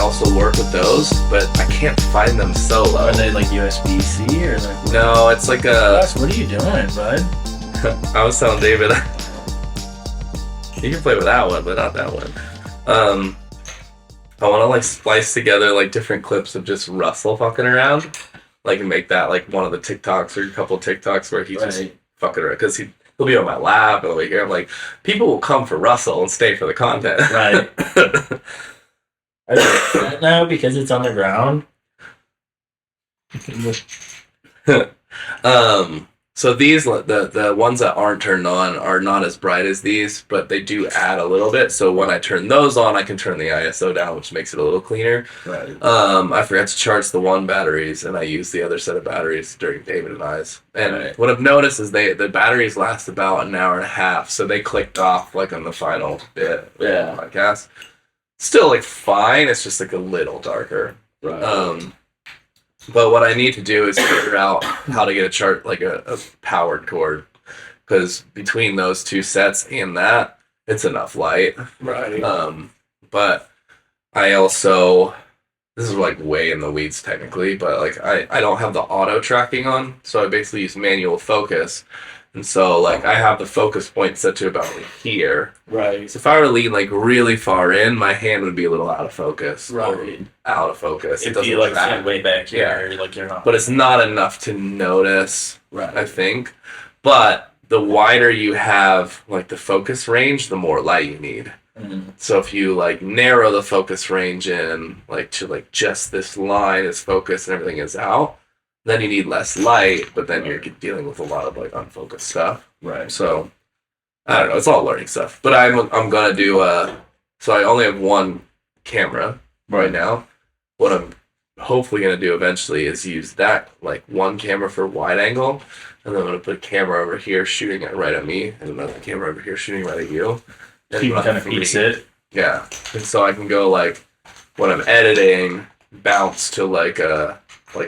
also work with those, but I can't find them solo. Are they like USB-C or like? No, it's like a. Wes, what are you doing, bud? I was telling David, you can play with that one, but not that one. I want to like splice together like different clips of just Russell fucking around, like and make that like one of the TikToks or a couple of TikToks where he's just fucking around because he'll be on my lap and over here. I'm like, people will come for Russell and stay for the content. Right. I like that now because it's on the ground. So these, the ones that aren't turned on are not as bright as these, but they do add a little bit. So when I turn those on, I can turn the ISO down, which makes it a little cleaner. Right. I forgot to charge the one batteries, and I used the other set of batteries during David and I's. And what I've noticed is the batteries last about an hour and a half, so they clicked off like on the final bit of the podcast. Still like fine, it's just like a little darker. Right. But what I need to do is figure out how to get a chart, like a powered cord, because between those two sets and that, it's enough light. Right. But I also, this is like way in the weeds technically, but like I don't have the auto tracking on, so I basically use manual focus. And so like I have the focus point set to about like here. Right. So if I were to lean like really far in, my hand would be a little out of focus. Right. Out of focus. It doesn't like track way back here. Yeah. Like you're not. But it's not enough to notice, Right. I think. But the wider you have like the focus range, the more light you need. Mm-hmm. So if you like narrow the focus range in like to like just this line is focus and everything is out, then you need less light, but then you're dealing with a lot of like unfocused stuff. Right. So I don't know, it's all learning stuff. But I'm gonna do so I only have one camera right now. What I'm hopefully gonna do eventually is use that like one camera for wide angle, and then I'm gonna put a camera over here shooting it right at me, and another camera over here shooting right at you. And you can kind of piece it. Yeah. And so I can go like when I'm editing, bounce to like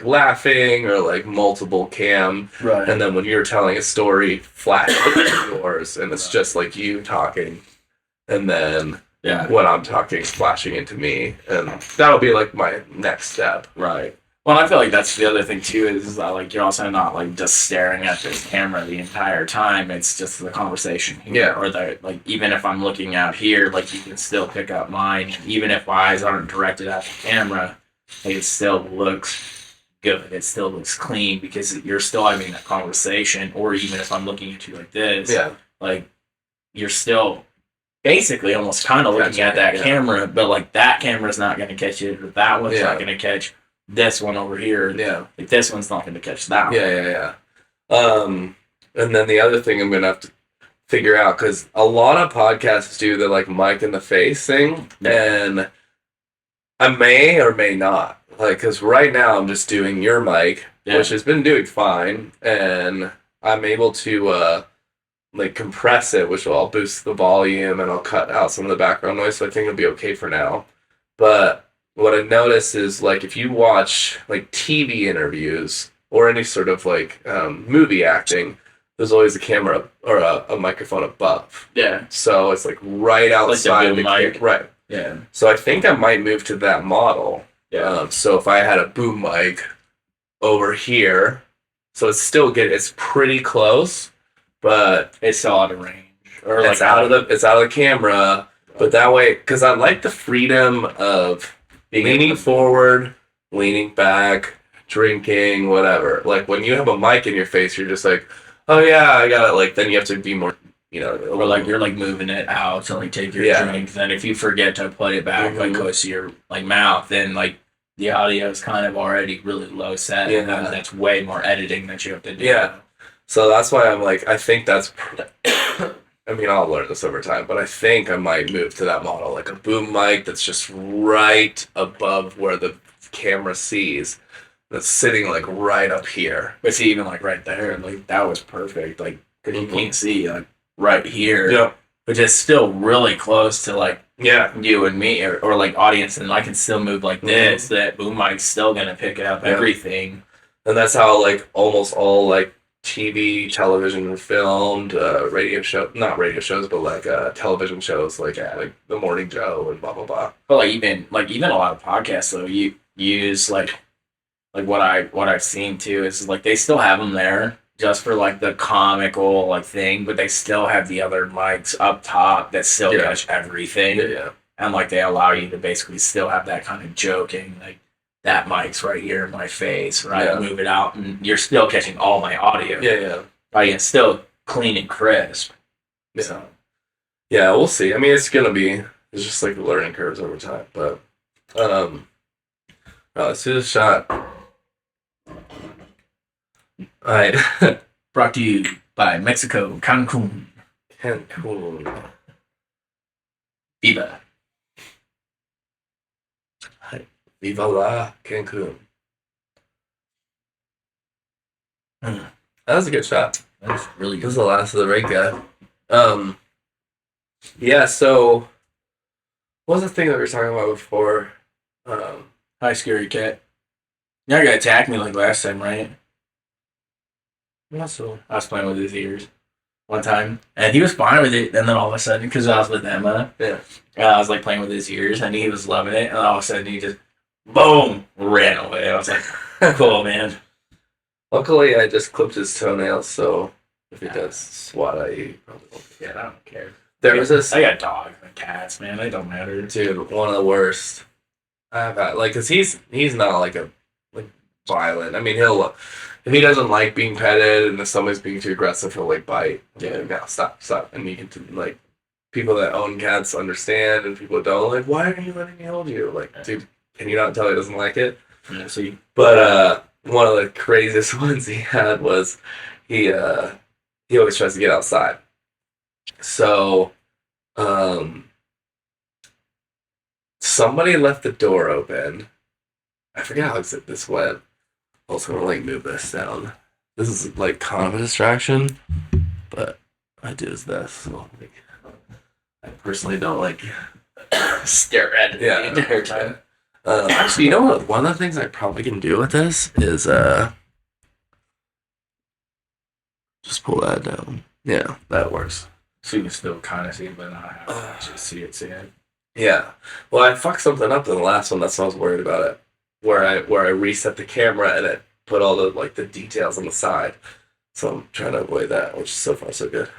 laughing or like multiple cam, right? And then when you're telling a story, flash yours, and it's just like you talking, and then when I'm talking, flashing into me, and that'll be like my next step. Right. Well, I feel like that's the other thing too is that like you're also not like just staring at this camera the entire time. It's just the conversation here, Yeah. Or the like even if I'm looking out here, like you can still pick up mine, even if my eyes aren't directed at the camera. Like it still looks good. It still looks clean because you're still having that conversation. Or even if I'm looking at you like this, like you're still basically almost kind of looking at that camera, but like that camera's not going to catch it, or that one's not going to catch this one over here. Yeah, like this one's not going to catch that one. Yeah. And then the other thing I'm going to have to figure out, because a lot of podcasts do the like mic in the face thing, and I may or may not. Like, because right now I'm just doing your mic, which has been doing fine, and I'm able to like compress it, which will I'll boost the volume and I'll cut out some of the background noise, so I think it'll be okay for now. But what I noticed is like if you watch like TV interviews or any sort of like movie acting, there's always a camera or a microphone above. Yeah. So it's like right outside the mic. Right. Yeah. So I think I might move to that model. Yeah. So if I had a boom mic over here, so it's pretty close, but it's still out of range, or it's out of the camera. But that way, because I like the freedom of leaning forward, leaning back, drinking, whatever. Like when you have a mic in your face, you're just like, oh yeah, I got it. Like then you have to be more, or like you're like moving it out to like take your drink. Then if you forget to put it back like close to your like mouth, then like the audio is kind of already really low set. Yeah, and that's way more editing that you have to do. Yeah, so that's why I'm like, I think that's. I mean, I'll learn this over time, but I think I might move to that model, like a boom mic that's just right above where the camera sees. That's sitting like right up here. But see, even like right there, like that was perfect. Like, because you can't see like right here, which is still really close to like you and me or like audience, and I can still move like this. That boom mic's still gonna pick up everything. And that's how like almost all like TV, television, filmed, radio show, not radio shows, but like television shows, like The Morning Joe and blah blah blah. But like even a lot of podcasts though, you use like what I've seen too is like they still have them there just for like the comical like thing, but they still have the other mics up top that still catch everything. Yeah. And like they allow you to basically still have that kind of joking, like that mic's right here in my face, right? Yeah. Move it out, and you're still catching all my audio. Yeah. Right, it's still clean and crisp. Yeah. So. Yeah, we'll see. I mean, it's just like learning curves over time, but let's do this shot. All right. Brought to you by Mexico, Cancun. Cancun. Viva. Viva la Cancun. That was a good shot. That was really This good. is the last of the red guy. Yeah, so what was the thing that we were talking about before? Hi, scary cat. You're not gonna attack me like last time, right? Also, I was playing with his ears one time, and he was fine with it. And then all of a sudden, because I was with Emma, I was like playing with his ears, and he was loving it. And all of a sudden, he just boom ran away. I was like, "Cool, man." luckily, I just clipped his toenails, so if he does swat at you, probably won't. Yeah, I don't care. There was this I got dogs and cats, man. They don't matter. dude, one of the worst I've had. Like, cause he's not like violent. I mean, he'll if he doesn't like being petted and if somebody's being too aggressive, he'll like bite. Yeah. Like, no, stop. And you can like people that own cats understand, and people that don't like. Why are you letting me hold you? Like, dude, can you not tell he doesn't like it? Yeah, see, But one of the craziest ones he had was he always tries to get outside. So, somebody left the door open. I forget how this went. Also, gonna like move this down. This is like kind of a distraction, but I do is this. So, like, I personally don't like stare at it the entire time. Actually, you know what? One of the things I probably can do with this is just pull that down. Yeah, that works. So you can still kind of see it, but not have to see it. Yeah. Well, I fucked something up in the last one. That's why I was worried about it. Where I reset the camera and it put all the details on the side. So I'm trying to avoid that, which is so far so good.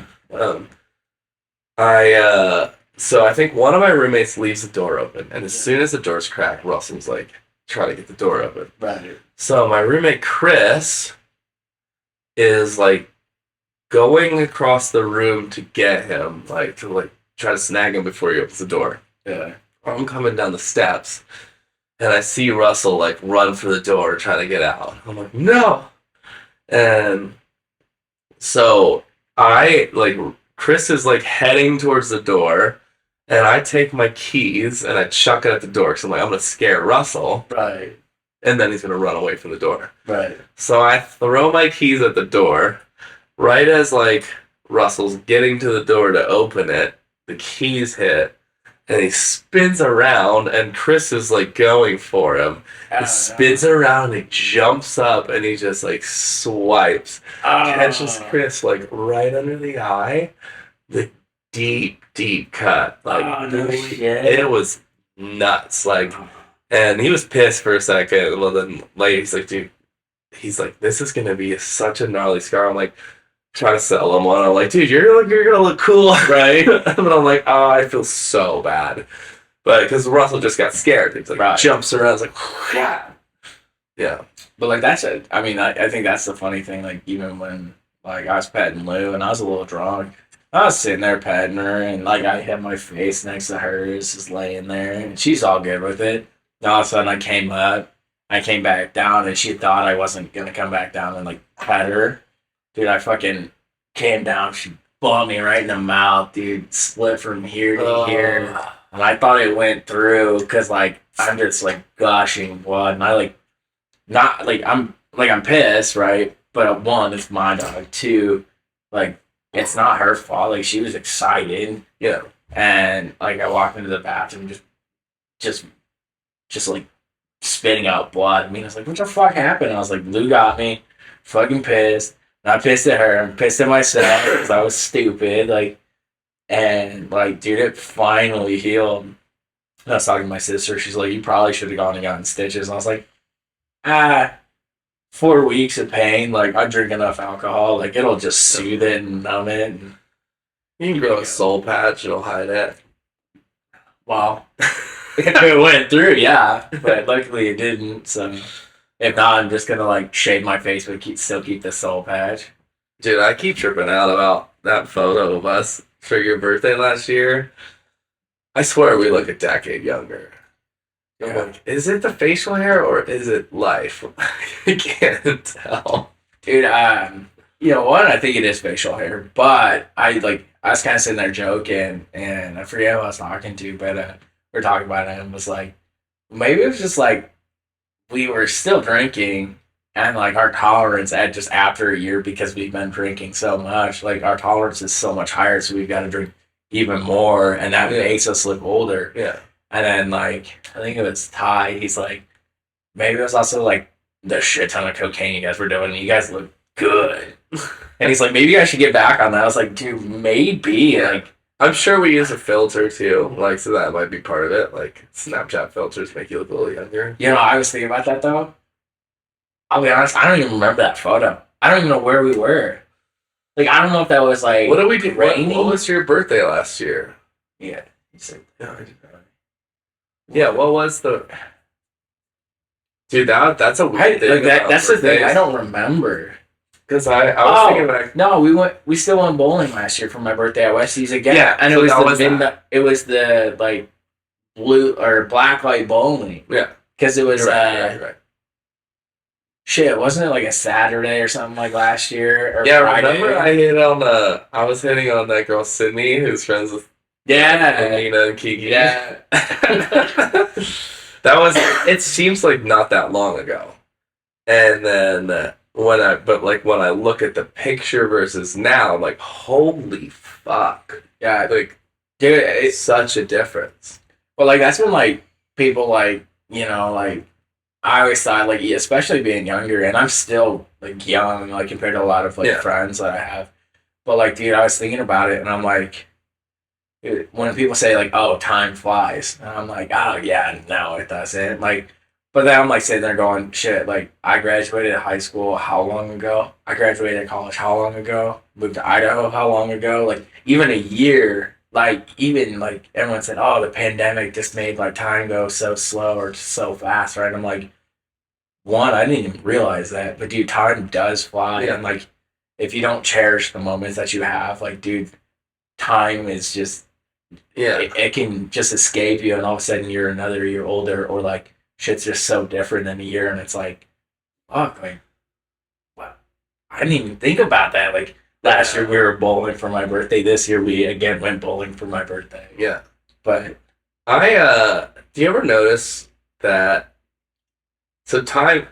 So I think one of my roommates leaves the door open, and as soon as the door's cracked, Russell's like trying to get the door open. Right. So my roommate Chris is like going across the room to get him, like to like try to snag him before he opens the door. Yeah. I'm coming down the steps, and I see Russell like run for the door trying to get out. I'm like, no! And so Chris is like heading towards the door, and I take my keys and I chuck it at the door because I'm like, I'm gonna scare Russell, Right. and then he's gonna run away from the door. Right. So I throw my keys at the door. Right as like Russell's getting to the door to open it, the keys hit, and he spins around, and Chris is like going for him. He spins around, and he jumps up, and he just like swipes, catches Chris like right under the eye, the deep cut. Like it was nuts. Like, and he was pissed for a second. Well, then like he's like, dude, this is gonna be such a gnarly scar. I'm like, trying to sell him on. I'm like, dude, you're gonna look cool, right? But I'm like, oh, I feel so bad, but because Russell just got scared, he's like jumps around, it's like, yeah. But like that's it. I mean, I think that's the funny thing. Like even when like I was petting Lou and I was a little drunk, I was sitting there petting her, and like I had my face next to hers, just laying there, and she's all good with it. And all of a sudden, I came up, I came back down, and she thought I wasn't gonna come back down and like pet her. Dude, I fucking came down. She bumped me right in the mouth, dude. Split from here to here, and I thought it went through because like I'm just like gushing blood, and I like not like I'm pissed, right? But one, it's my dog. Two, like it's not her fault. Like she was excited, and like I walked into the bathroom, just like spitting out blood. I mean, I was like, what the fuck happened? I was like, Lou got me, fucking pissed. Not pissed at her. I'm pissed at myself because I was stupid. And dude, it finally healed. And I was talking to my sister. She's like, "You probably should have gone and gotten stitches." And I was like, "Ah, 4 weeks of pain. Like, I drink enough alcohol. Like, it'll just soothe it and numb it." And, You can grow a soul patch, it'll hide it. well, if it went through, yeah. But luckily it didn't. So if not, I'm just gonna shave my face, but still keep the soul patch. Dude, I keep tripping out about that photo of us for your birthday last year. I swear we look a decade younger. I'm Yeah. like, is it the facial hair or is it life? I can't tell. Dude, you know what? I think it is facial hair, but I was kind of sitting there joking, and I forget who I was talking to, but we were talking about it, and it was like, maybe it was just we were still drinking, and our tolerance at just after a year, because we've been drinking so much, our tolerance is so much higher, so we've got to drink even more, and that makes us look older. Yeah. And then I think it was Ty. He's like, maybe it was also the shit ton of cocaine you guys were doing. And you guys look good. And he's like, maybe I should get back on that. I was like, dude, maybe. Yeah. I'm sure we use a filter too, so that might be part of it. Snapchat filters make you look a little younger. You know, I was thinking about that though. I'll be honest, I don't even remember that photo. I don't even know where we were. I don't know if that was What did we do? raining. What was your birthday last year? Yeah. He's like, Yeah, I did not. Yeah, what was the... Dude, that's a weird thing. that's the thing. I don't remember. Because I was thinking No, we still went bowling last year for my birthday at Westies again. Yeah, and so it was that was that. it was the blue or black light bowling. Yeah. Because it was You're right. shit, wasn't it a Saturday or something last year? Or Yeah, Friday? remember I was hitting on that girl Sydney, who's friends with Nina and Kiki. Yeah. That was, it seems like not that long ago. And then when I look at the picture versus now, I'm like, holy fuck. Yeah. Dude, it's such a difference. Well, that's when people I always thought especially being younger, and I'm still young compared to a lot of friends that I have. But dude, I was thinking about it, and I'm like, when people say oh, time flies, and I'm like, oh yeah, no it doesn't. But then I'm sitting there going, shit, I graduated high school how long ago? I graduated college how long ago? Moved to Idaho how long ago? Even a year. Even everyone said, oh, the pandemic just made time go so slow or so fast, right? I'm like, one, I didn't even realize that, but dude, time does fly, and if you don't cherish the moments that you have, dude, time is just it can just escape you, and all of a sudden you're another year older, or shit's just so different in a year, and it's fuck, what? I didn't even think about that. Last year we were bowling for my birthday. This year we again went bowling for my birthday. Yeah. But do you ever notice that, so time,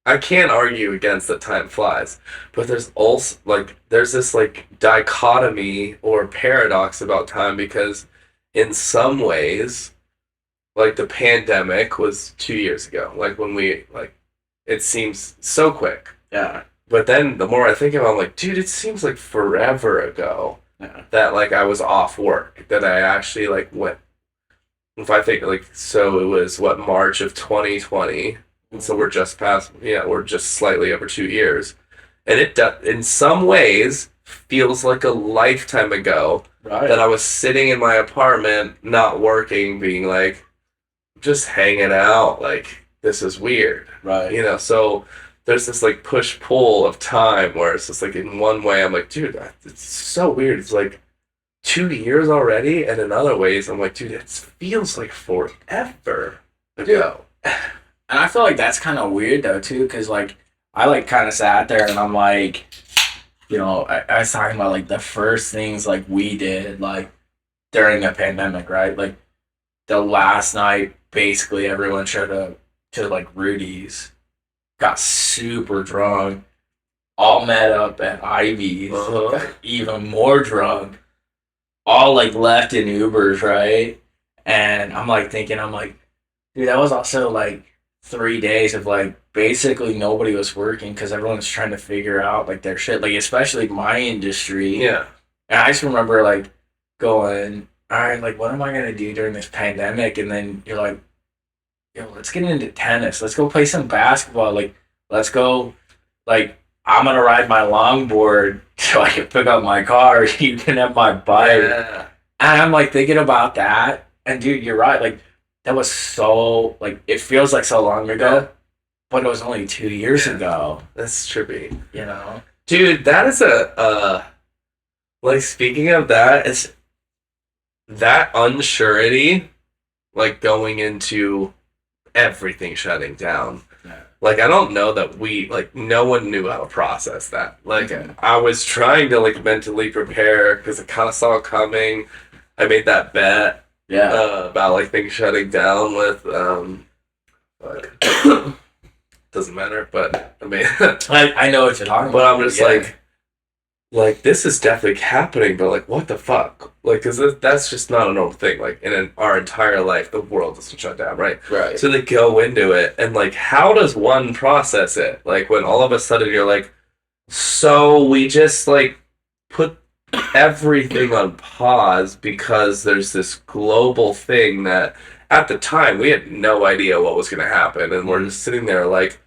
I can't argue against that time flies, but there's also, there's this, dichotomy or paradox about time, because in some ways, the pandemic was 2 years ago, when we, it seems so quick. yeah. But then the more I think about it, I'm like, dude, it seems like forever ago that I was off work, that I actually went. If I think so it was March of 2020, and so we're just past, we're just slightly over 2 years, and it in some ways feels like a lifetime ago that I was sitting in my apartment not working, being just hanging out, this is weird, right? So there's this push-pull of time where it's just in one way I'm dude, it's so weird. It's 2 years already, and in other ways I'm dude, it feels forever ago. And I feel that's kind of weird though too, because I kind of sat there and I'm I was talking about the first things we did during the pandemic, right? The last night basically everyone showed up to Rudy's, got super drunk, all met up at Ivy's, got even more drunk, all left in Ubers, right? And I'm thinking, dude, that was also 3 days of like basically nobody was working because everyone was trying to figure out like their shit, like especially my industry. Yeah. And I just remember like going, all right, like what am I gonna do during this pandemic? And then you're like, yo, let's get into tennis. Let's go play some basketball. Like, let's go. Like, I'm gonna ride my longboard so I can pick up my car. You can have my bike. Yeah. And I'm like thinking about that. And dude, you're right. Like, that was so like it feels like so long ago, Yeah. but it was only 2 years ago. That's trippy. You know? Dude, that is a like speaking of that, it's that unsurety, like going into everything shutting down. Yeah. Like I don't know that no one knew how to process that. Like Okay. I was trying to like mentally prepare because I kind of saw it coming. I made that bet Yeah. about like things shutting down with fuck. Doesn't matter, but I mean, I know what you're talking but about. I'm just Yeah. like this is definitely happening, but like what the fuck? Like, cause that's just not a normal thing. Like our entire life, the world doesn't shut down, right? Right. So they go into it, and like, how does one process it? Like when all of a sudden you're like, so we just like put everything on pause because there's this global thing that at the time we had no idea what was gonna happen, and we're just sitting there like,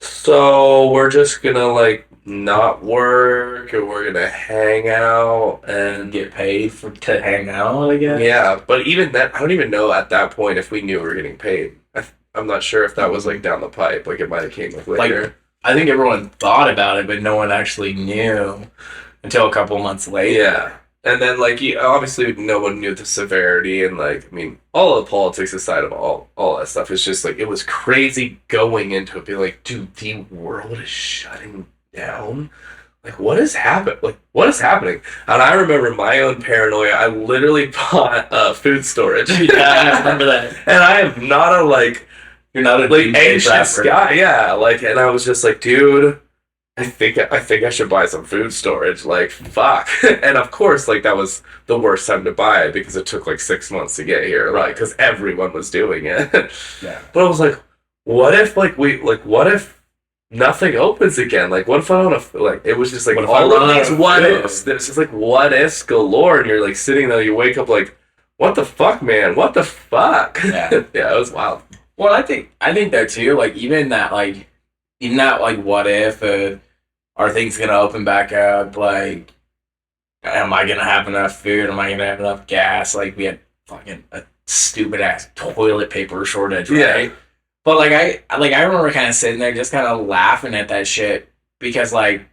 so we're just gonna like not work and we're gonna hang out and Get paid to hang out, I guess. yeah, but even that, I don't even know at that point if we knew we were getting paid. I'm not sure if that was like down the pipe, like it might have came with later. Like, I think everyone thought about it, but no one actually knew until a couple months later. Yeah, and then like obviously no one knew the severity and like I mean all the politics aside of all that stuff. It's just like it was crazy going into it, being like, dude, the world is shutting down. Like what is happening? Like what is happening? And I remember my own paranoia. I literally bought food storage. Yeah, I remember that. And I am not a like You're not a like DJ anxious rapper. guy. Yeah, like and I was just like, dude, I think I should buy some food storage. Like fuck. And of course, like that was the worst time to buy it because it took like 6 months to get here. Like because everyone was doing it. Yeah. But I was like, what if what if nothing opens again? Like, what if I don't like? It was just like What if I all run of out these of what food? ifs. There's just like what ifs galore, and you're like sitting there. You wake up like, what the fuck, man? What the fuck? Yeah. Yeah, it was wild. Well, I think that too. Like even that like what if are things gonna open back up? Like, am I gonna have enough food? Am I gonna have enough gas? Like we had fucking a stupid ass toilet paper shortage, right? Yeah. But I remember kind of sitting there just kind of laughing at that shit because like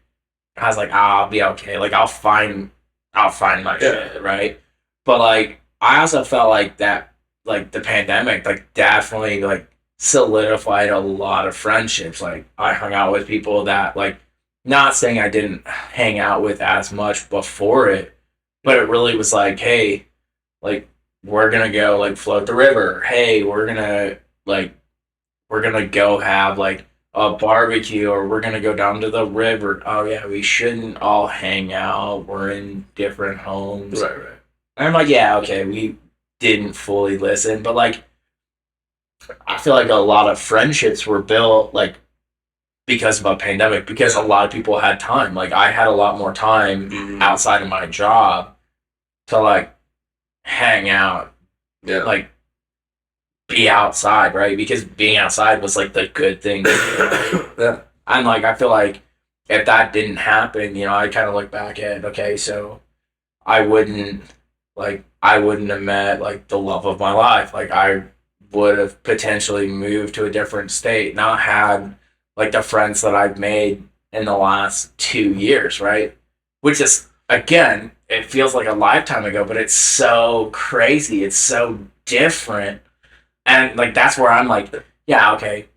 I was like, I'll be okay. Like I'll find my shit, right? But like I also felt like that like the pandemic like definitely like solidified a lot of friendships. Like I hung out with people that like not saying I didn't hang out with as much before it, but it really was like, hey, like we're gonna go like float the river. Hey, we're gonna go have like a barbecue or we're gonna go down to the river. Oh yeah, we shouldn't all hang out. We're in different homes. Right. And I'm like, yeah, okay, we didn't fully listen, but like I feel like a lot of friendships were built like because of a pandemic, because a lot of people had time. Like I had a lot more time Mhm. outside of my job to like hang out, Yeah. like be outside, right? Because being outside was like the good thing. Yeah. And like I feel like if that didn't happen, you know, I kind of look back at okay, so I wouldn't have met like the love of my life. Like I would have potentially moved to a different state, not had like the friends that I've made in the last 2 years, right? Which is again, it feels like a lifetime ago, but it's so crazy. It's so different. And like that's where I'm like, yeah, okay.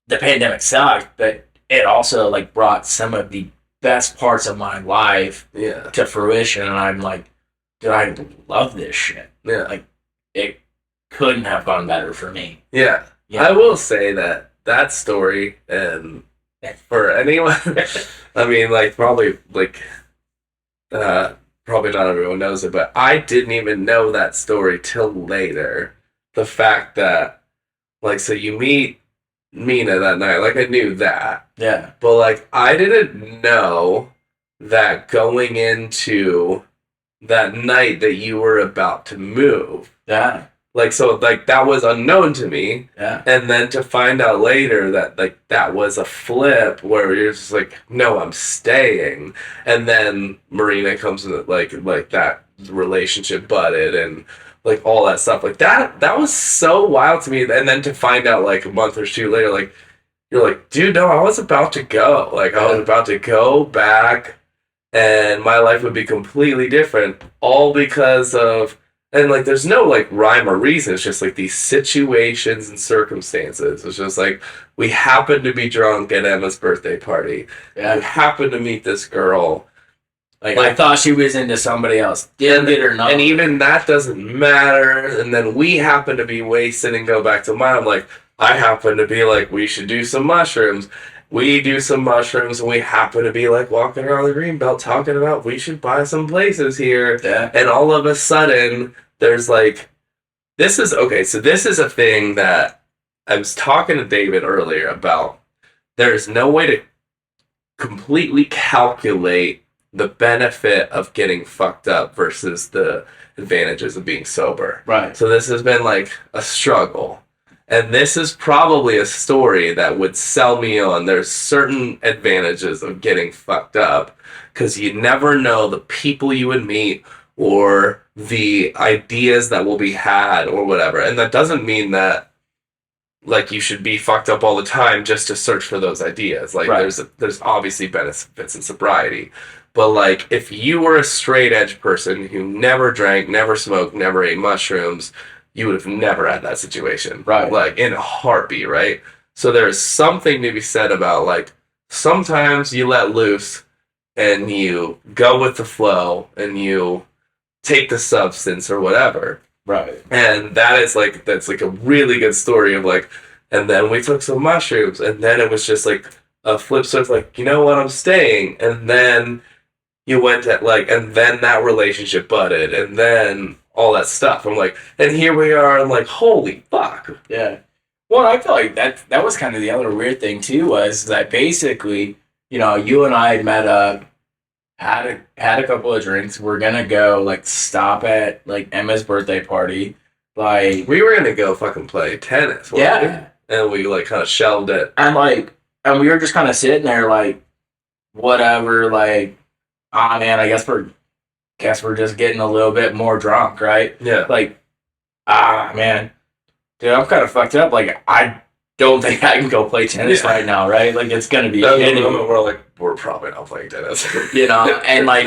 The pandemic sucked, but it also like brought some of the best parts of my life Yeah. to fruition, and I'm like, dude, I love this shit. Yeah. Like, it couldn't have gone better for me. Yeah. Yeah. I will say that story, and for anyone, I mean, like probably probably not everyone knows it, but I didn't even know that story till later. The fact that like so you meet Mina that night. Like, I knew that. Yeah. But, like, I didn't know that going into that night that you were about to move. Yeah. Like, so, like, that was unknown to me. Yeah. And then to find out later that, like, that was a flip where you're just like, no, I'm staying. And then Marina comes in, like that relationship butted and, like, all that stuff. Like, that was so wild to me. And then to find out, like, a month or two later, like, you're like, dude, no, I was about to go. Like, I was about to go back and my life would be completely different. All because of, and, like, there's no, like, rhyme or reason. It's just, like, these situations and circumstances. It's just, like, we happened to be drunk at Emma's birthday party. Yeah. We happened to meet this girl. Like, I thought she was into somebody else. Didn't get her number. And even that doesn't matter. And then we happen to be wasted and go back to mine. I'm like, I happen to be like, we should do some mushrooms. We do some mushrooms, and we happen to be, like, walking around the Greenbelt talking about we should buy some places here. Yeah. And all of a sudden, there's, like, this is a thing that I was talking to David earlier about. There's no way to completely calculate the benefit of getting fucked up versus the advantages of being sober. Right. So this has been, like, a struggle. And this is probably a story that would sell me on. There's certain advantages of getting fucked up because you never know the people you would meet or the ideas that will be had or whatever. And that doesn't mean that, like, you should be fucked up all the time just to search for those ideas. Like, right. there's obviously benefits in sobriety. But, like, if you were a straight edge person who never drank, never smoked, never ate mushrooms, you would have never had that situation. Right. Like, in a heartbeat, right? So there's something to be said about, like, sometimes you let loose and you go with the flow and you take the substance or whatever. Right. And that's like a really good story of, like, and then we took some mushrooms and then it was just, like, a flip. So it's like, you know what, I'm staying. And then you went at, like, and then that relationship butted and then all that stuff. I'm like, and here we are. I'm like, holy fuck. Yeah. Well, I feel like that was kind of the other weird thing too, was that basically, you know, you and I met up, had a couple of drinks. We're gonna go, like, stop at, like, Emma's birthday party. Like, we were gonna go fucking play tennis. Yeah. And we, like, kind of shelved it. And we were just kind of sitting there, like, whatever, like, man, I guess we're just getting a little bit more drunk, right? Yeah. Like, man, dude, I'm kind of fucked up. Like, I don't think I can go play tennis right now, right? Like, it's gonna be shitty. We're probably not playing tennis. You know, and I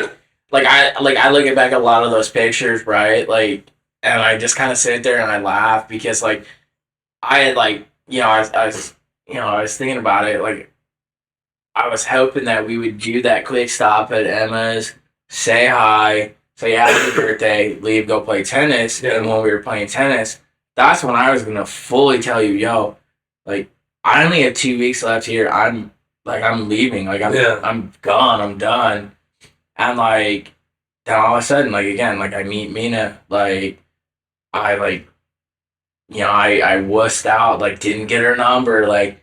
look at back at a lot of those pictures, right? Like, and I just kind of sit there and I laugh because, like, I had, like, you know, I was thinking about it. Like, I was hoping that we would do that quick stop at Emma's, say hi, say happy birthday, leave, go play tennis. Yeah. And when we were playing tennis, that's when I was gonna fully tell you, yo, like, I only have 2 weeks left here. I'm leaving. Like, I'm gone. I'm done. And, like, then all of a sudden, like, again, like, I meet Mina. Like, I, like, you know, I wussed out. Like, didn't get her number. Like,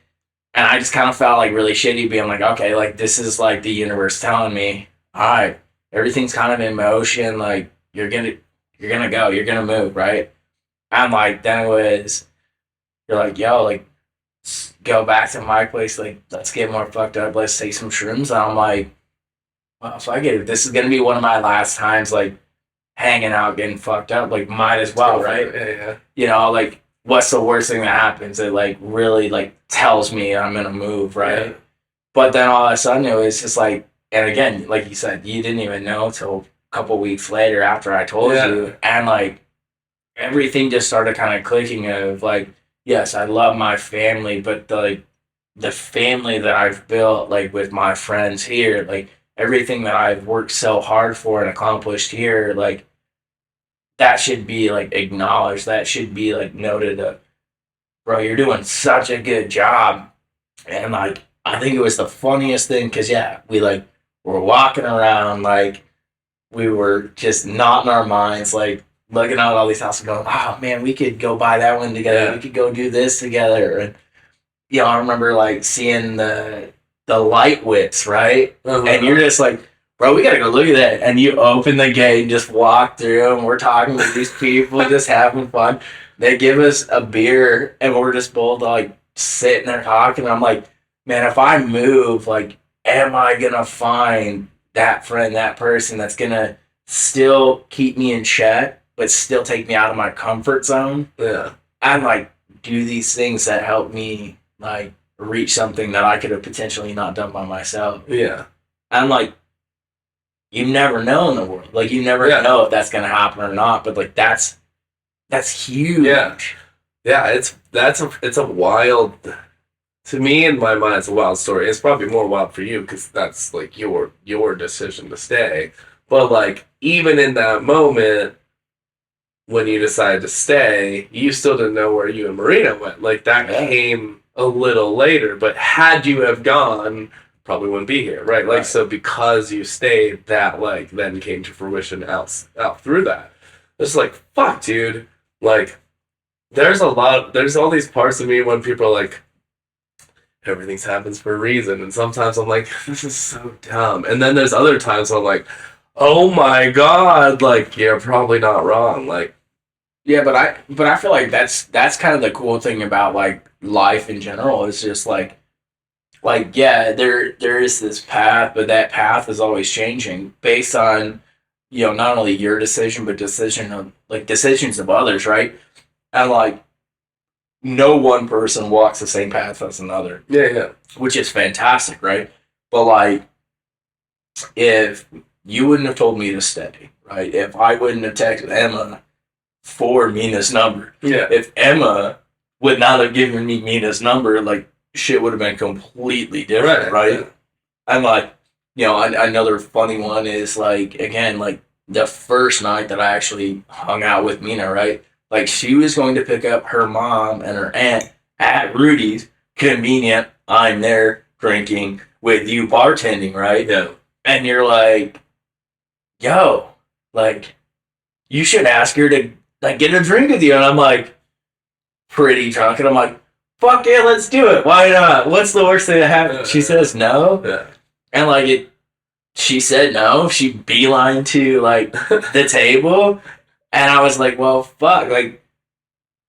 and I just kind of felt, like, really shitty being like, okay, like, this is, like, the universe telling me, all right, everything's kind of in motion. Like, you're gonna go. You're gonna move, right? And, like, then you're like, yo, like, go back to my place, like, let's get more fucked up, let's take some shrooms. And I'm like, well, fuck it, this is gonna be one of my last times, like, hanging out, getting fucked up, like, might as well, right? Yeah. You know, like, what's the worst thing that happens? It, like, really, like, tells me I'm gonna move, right? Yeah. But then all of a sudden it was just like, and again, like you said, you didn't even know till a couple weeks later after I told you, and, like, everything just started kind of clicking of, like, yes, I love my family, but the family that I've built, like, with my friends here, like, everything that I've worked so hard for and accomplished here, like, that should be, like, acknowledged. That should be, like, noted. Bro, you're doing such a good job. And, like, I think it was the funniest thing because, yeah, we, like, were walking around, like, we were just nodding our minds, like, looking at all these houses going, oh, man, we could go buy that one together. Yeah. We could go do this together. I remember like seeing the light whips, right? And you're just like, bro, we gotta go look at that. And you open the gate and just walk through, and we're talking to these people, just having fun. They give us a beer, and we're just both like sitting there talking. I'm like, man, if I move, like, am I gonna find that friend, that person that's gonna still keep me in check, but still take me out of my comfort zone? Yeah. And like do these things that help me like reach something that I could have potentially not done by myself. Yeah. And like, you never know in the world. Like, you never know if that's gonna happen or not. But like, that's huge. Yeah. Yeah. It's a wild. To me, in my mind, it's a wild story. It's probably more wild for you because that's like your decision to stay. But like, even in that moment, when you decided to stay, you still didn't know where you and Marina went. Like, that came a little later. But had you have gone, probably wouldn't be here, right? Like, so because you stayed, that like then came to fruition out through that. It's like, fuck, dude. Like, there's all these parts of me when people are like, everything happens for a reason, and sometimes I'm like, this is so dumb. And then there's other times I'm like, oh my god, like, you're probably not wrong. Like, yeah, but I feel like that's kind of the cool thing about like life in general. Is just like yeah, there is this path, but that path is always changing based on not only your decision but decisions of others, right? And like, no one person walks the same path as another. Yeah. Which is fantastic, right? But like, if you wouldn't have told me to stay, right? If I wouldn't have texted Emma for Mina's number, if Emma would not have given me Mina's number, like, shit would have been completely different, right? Yeah. And like, another funny one is like, again, like the first night that I actually hung out with Mina, right? Like, she was going to pick up her mom and her aunt at Rudy's. Convenient. I'm there drinking with you bartending, right? Yeah. And you're like, yo, like, you should ask her to like get a drink with you. And I'm like, pretty drunk. And I'm like, fuck yeah, let's do it. Why not? What's the worst thing that happened? She says no. Yeah. And like, she said no. She beelined to like the table. And I was like, well, fuck. Like,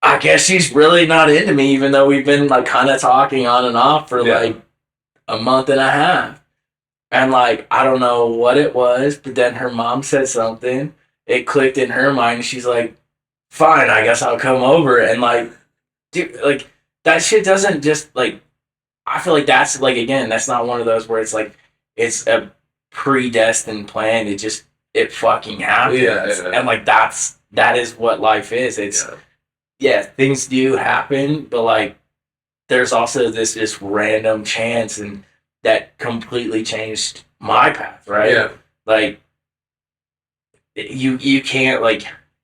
I guess she's really not into me, even though we've been like kind of talking on and off for like a month and a half. And like, I don't know what it was, but then her mom said something. It clicked in her mind. She's like, fine, I guess I'll come over. And like, dude, like, that shit doesn't just like, I feel like that's like, again, that's not one of those where it's like, it's a predestined plan. It fucking happens. Yeah. And like, that is what life is. It's, things do happen, but like, there's also this random chance, and that completely changed my path, right? Yeah. Like, you can't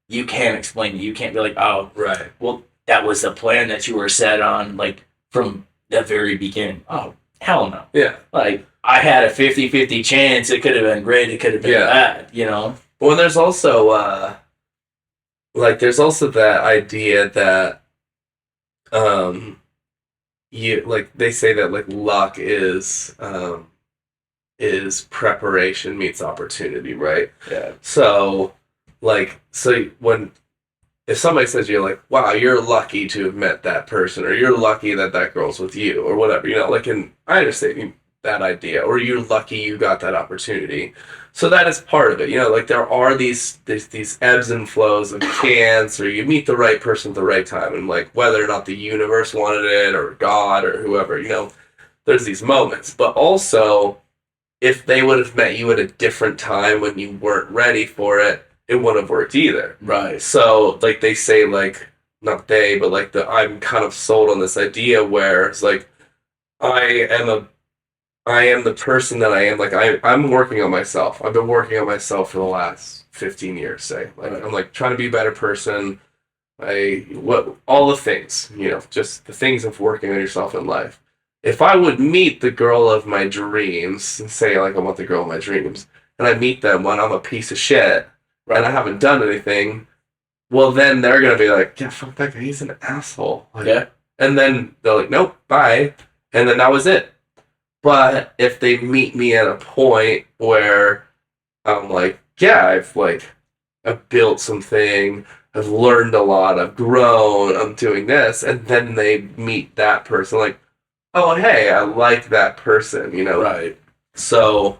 explain it. You can't be like, oh, right, well, that was the plan that you were set on, like, from the very beginning. Oh, hell no. Yeah. Like, I had a 50-50 chance. It could have been great. It could have been bad, Well, there's also, there's also that idea that, you, like, they say that, like, luck is preparation meets opportunity, right? Yeah. So, like, if somebody says you're like, wow, you're lucky to have met that person, or you're lucky that girl's with you, or whatever, like, and I understand that idea, or you're lucky you got that opportunity. So that is part of it, like, there are these ebbs and flows of chance, or you meet the right person at the right time, and like, whether or not the universe wanted it, or God, or whoever, there's these moments. But also, if they would have met you at a different time when you weren't ready for it, it wouldn't have worked either. Right. So, like, they say, like, not they, but like, I'm kind of sold on this idea where it's like, I am the person that I am. Like, I'm working on myself. I've been working on myself for the last 15 years, say. Like, right. I'm like trying to be a better person. All the things, just the things of working on yourself in life. If I would meet the girl of my dreams, and say, like, I want the girl of my dreams, and I meet them when I'm a piece of shit, and I haven't done anything, well, then they're going to be like, yeah, fuck that guy, he's an asshole. Like, And then they're like, nope, bye. And then that was it. But if they meet me at a point where I'm like, yeah, I've built something, I've learned a lot, I've grown, I'm doing this, and then they meet that person, like, oh hey, I like that person, you know. Right. So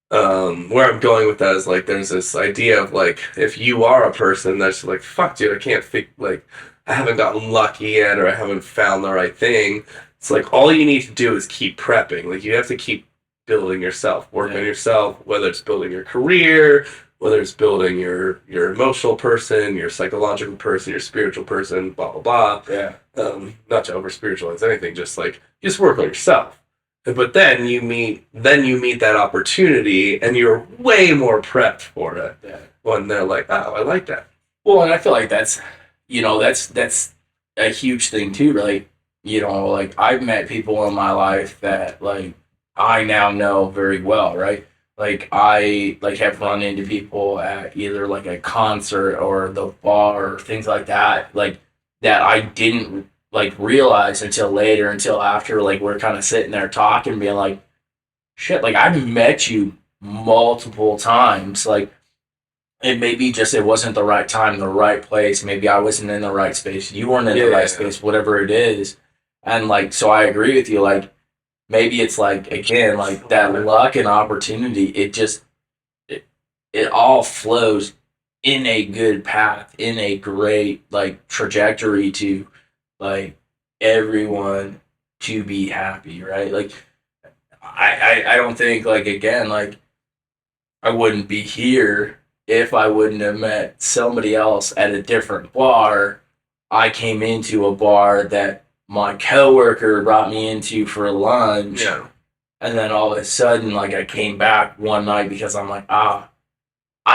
where I'm going with that is like there's this idea of like if you are a person that's like fuck dude, I can't think like I haven't gotten lucky yet or I haven't found the right thing. It's like all you need to do is keep prepping. Like you have to keep building yourself, work on yourself, whether it's building your career, whether it's building your emotional person, your psychological person, your spiritual person, blah blah blah. Yeah. Not to over spiritualize anything, just like just work on yourself. But then you meet that opportunity, and you're way more prepped for it. Yeah. When they're like, "Oh, I like that." Well, and I feel like that's that's a huge thing too, right? Like I've met people in my life that like I now know very well, right? Like I like have run into people at either like a concert or the bar or things like that, like that I didn't like realize until later, until after like we're kind of sitting there talking, being like, shit, like I've met you multiple times, like it may be just it wasn't the right time, the right place. Maybe I wasn't in the right space. You weren't in the right space, whatever it is. And like, so I agree with you. Like, maybe it's like again, like that luck and opportunity. It just it all flows in a good path, in a great like trajectory to like everyone to be happy, right? Like, I don't think like again like I wouldn't be here if I wouldn't have met somebody else at a different bar. I came into a bar that my coworker brought me into for lunch. Yeah. And then all of a sudden, like I came back one night because I'm like, I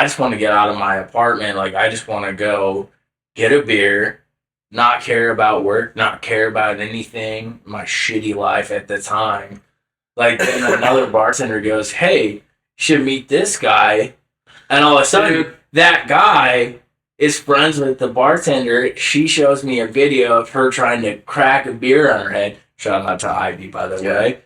just want to get out of my apartment. Like I just want to go get a beer, not care about work, not care about anything, my shitty life at the time. Like then another bartender goes, hey, you should meet this guy. And all of a sudden, that guy is friends with the bartender. She shows me a video of her trying to crack a beer on her head. Shout out to Ivy, by the way.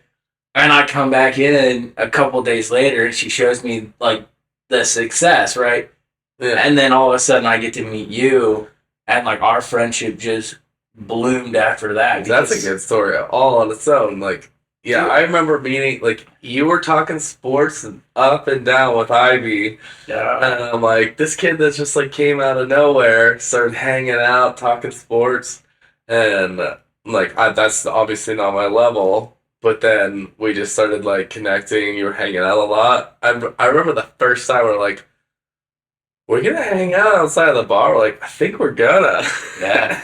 And I come back in a couple days later, and she shows me like the success, right? Yeah. And then all of a sudden, I get to meet you, and like our friendship just bloomed after that. That's a good story, all on its own. Like, yeah, I remember meeting like you were talking sports and up and down with Ivy. Yeah. And I'm like, this kid that just like came out of nowhere, started hanging out, talking sports, and like that's obviously not my level. But then we just started like connecting. You were hanging out a lot. I remember the first time we were like, we're gonna hang out outside of the bar. We're like, I think we're gonna. Yeah.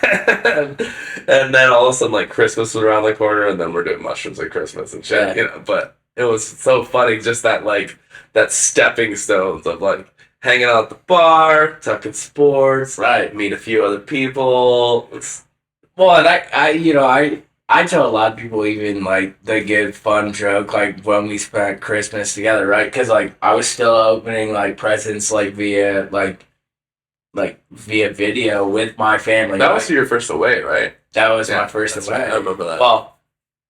and then all of a sudden, like Christmas was around the corner, and then we're doing mushrooms at Christmas and shit. Yeah. You know, but it was so funny, just that like that stepping stones of like hanging out at the bar, talking sports, Right. meet a few other people. Well, and I tell a lot of people even like the good fun joke like when we spent Christmas together, right? Because like I was still opening like presents like via video with my family. That was your first away, right? That was my first away. Right. I remember that. Well,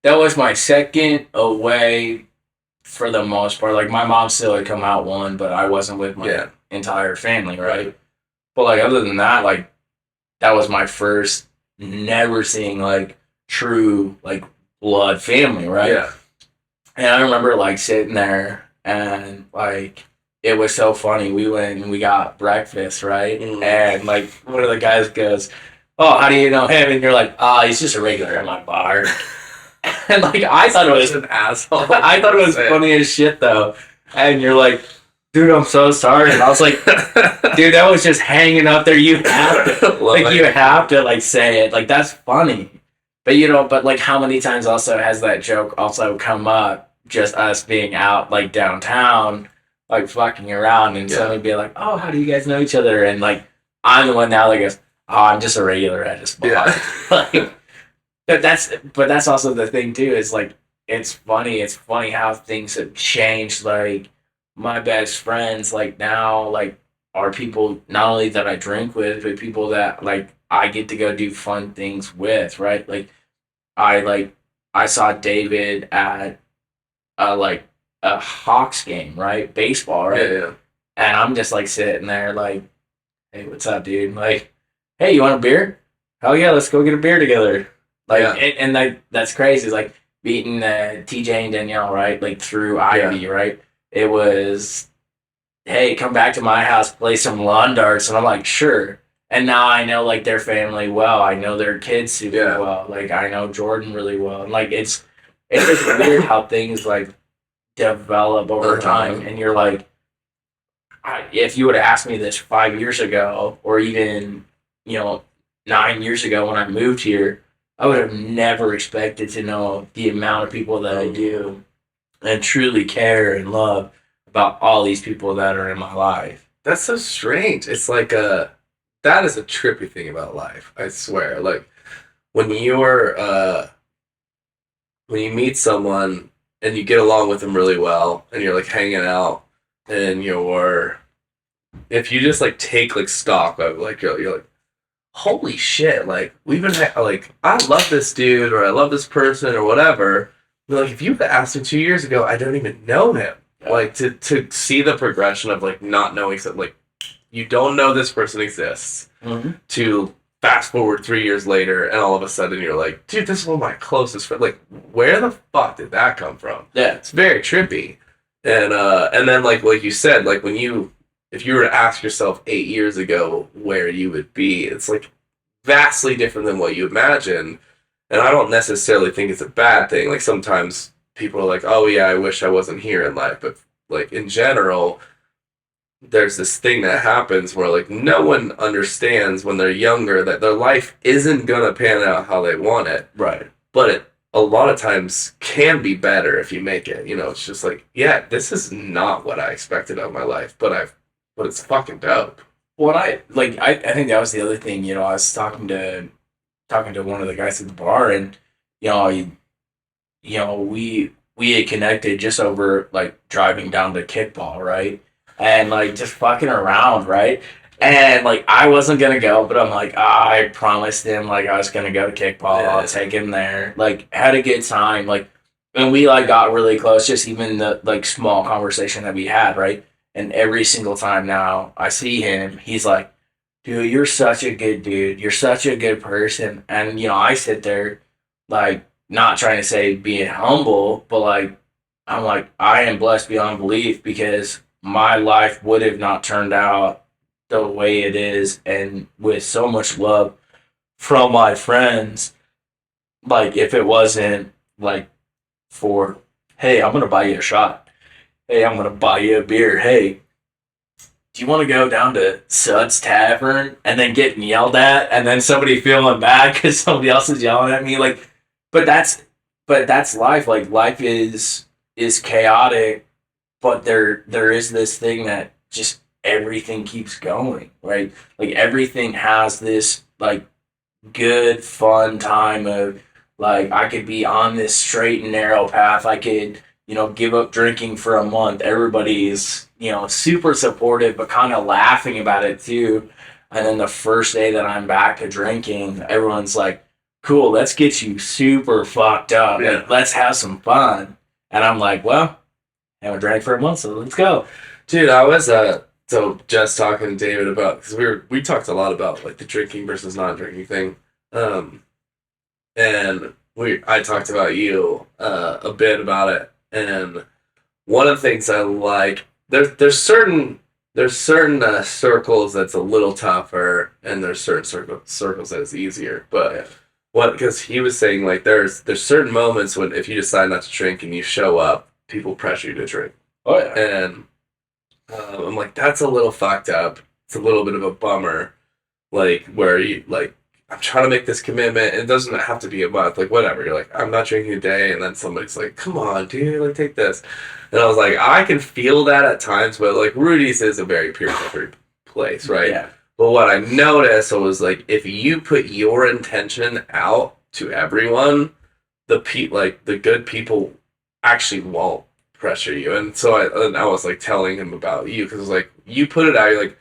that was my second away for the most part. Like my mom still had come out one, but I wasn't with my entire family, right? But like other than that, like that was my first never seeing like true like blood family, right? Yeah. And I remember like sitting there and like it was so funny. We went and we got breakfast, right? And like one of the guys goes, oh, how do you know him? And you're like, he's just a regular at my bar. And like I thought it was an asshole. I thought it was funny as shit though. And you're like, dude, I'm so sorry. And I was like, dude, that was just hanging up there. You have to you have to like say it. Like that's funny. But but like how many times also has that joke also come up, just us being out like downtown, like fucking around and somebody be like, oh, how do you guys know each other? And like I'm the one now that goes, oh, I'm just a regular at this bar. Yeah. Like, but that's also the thing too, is like it's funny how things have changed. Like my best friends like now like are people not only that I drink with, but people that like I get to go do fun things with, right? Like I saw David at a Hawks game, right? Baseball, right? Yeah, yeah. And I'm just like sitting there like, hey, what's up, dude? Like, hey, you want a beer? Hell yeah, let's go get a beer together. Like, Yeah. and like that's crazy. It's like beating TJ and Danielle, right? Like through Ivy, right? It was, hey, come back to my house, play some lawn darts, and I'm like, sure. And now I know like their family well. I know their kids super Yeah. well. Like I know Jordan really well. And like it's just weird how things like develop over time. And you're like, if you would have asked me this 5 years ago, or even 9 years ago when I moved here, I would have never expected to know the amount of people that I do and truly care and love about all these people that are in my life. That's so strange. It's like that is a trippy thing about life. I swear. Like when you're when you meet someone and you get along with them really well, and you're like hanging out, and if you just like take like stock of like you're like, holy shit, like we've been like I love this dude or I love this person or whatever. But like if you asked me 2 years ago, I don't even know him. Yeah. Like to see the progression of like not knowing something, like you don't know this person exists, to fast forward 3 years later and all of a sudden you're like, dude, this is one of my closest friends. Like where the fuck did that come from? Yeah. It's very trippy. And then like you said, like if you were to ask yourself 8 years ago where you would be, it's like vastly different than what you imagine. And I don't necessarily think it's a bad thing. Like sometimes people are like, oh yeah, I wish I wasn't here in life. But like in general, there's this thing that happens where like no one understands when they're younger that their life isn't gonna pan out how they want it. Right. But it a lot of times can be better if you make it. It's just like, yeah, this is not what I expected of my life, but it's fucking dope. What I think that was the other thing. I was talking to one of the guys at the bar, and we had connected just over like driving down to kickball, right? And like just fucking around, right? And like I wasn't gonna go, but I'm like, I promised him like I was gonna go to kickball. Yeah. I'll take him there. Like had a good time. Like and we like got really close. Just even the like small conversation that we had, right? And every single time now I see him, he's like, dude, you're such a good dude. You're such a good person. And I sit there like not trying to say being humble, but like I'm like I am blessed beyond belief because my life would have not turned out the way it is, and with so much love from my friends, like if it wasn't like for, hey, I'm gonna buy you a shot, hey, I'm gonna buy you a beer, hey, do you want to go down to Sud's Tavern, and then getting yelled at, and then somebody feeling bad because somebody else is yelling at me, like, but that's life. Like life is chaotic, but there is this thing that just everything keeps going, right? Like everything has this like good fun time of like I could be on this straight and narrow path. I could give up drinking for a month. Everybody's super supportive but kind of laughing about it too. And then the first day that I'm back to drinking, everyone's like, cool, let's get you super fucked up. Yeah. Like, let's have some fun. And I'm like, well, I haven't drank for a month, so let's go. Dude, I was so just talking to David about, because we talked a lot about like the drinking versus not drinking thing, and I talked about you a bit about it, and one of the things I like, there's certain circles that's a little tougher, and there's certain circles that is easier, but because he was saying like there's certain moments when if you decide not to drink and you show up, people pressure you to drink. Oh yeah. And I'm like, that's a little fucked up. It's a little bit of a bummer. Like where you like, I'm trying to make this commitment. It doesn't have to be a month. Like whatever. You're like, I'm not drinking a day, and then somebody's like, come on, dude, like take this. And I was like, I can feel that at times, but like Rudy's is a very pure place, right? Yeah. But what I noticed was like if you put your intention out to everyone, the good people actually won't pressure you. And so I was like telling him about you because like you put it out. You're like,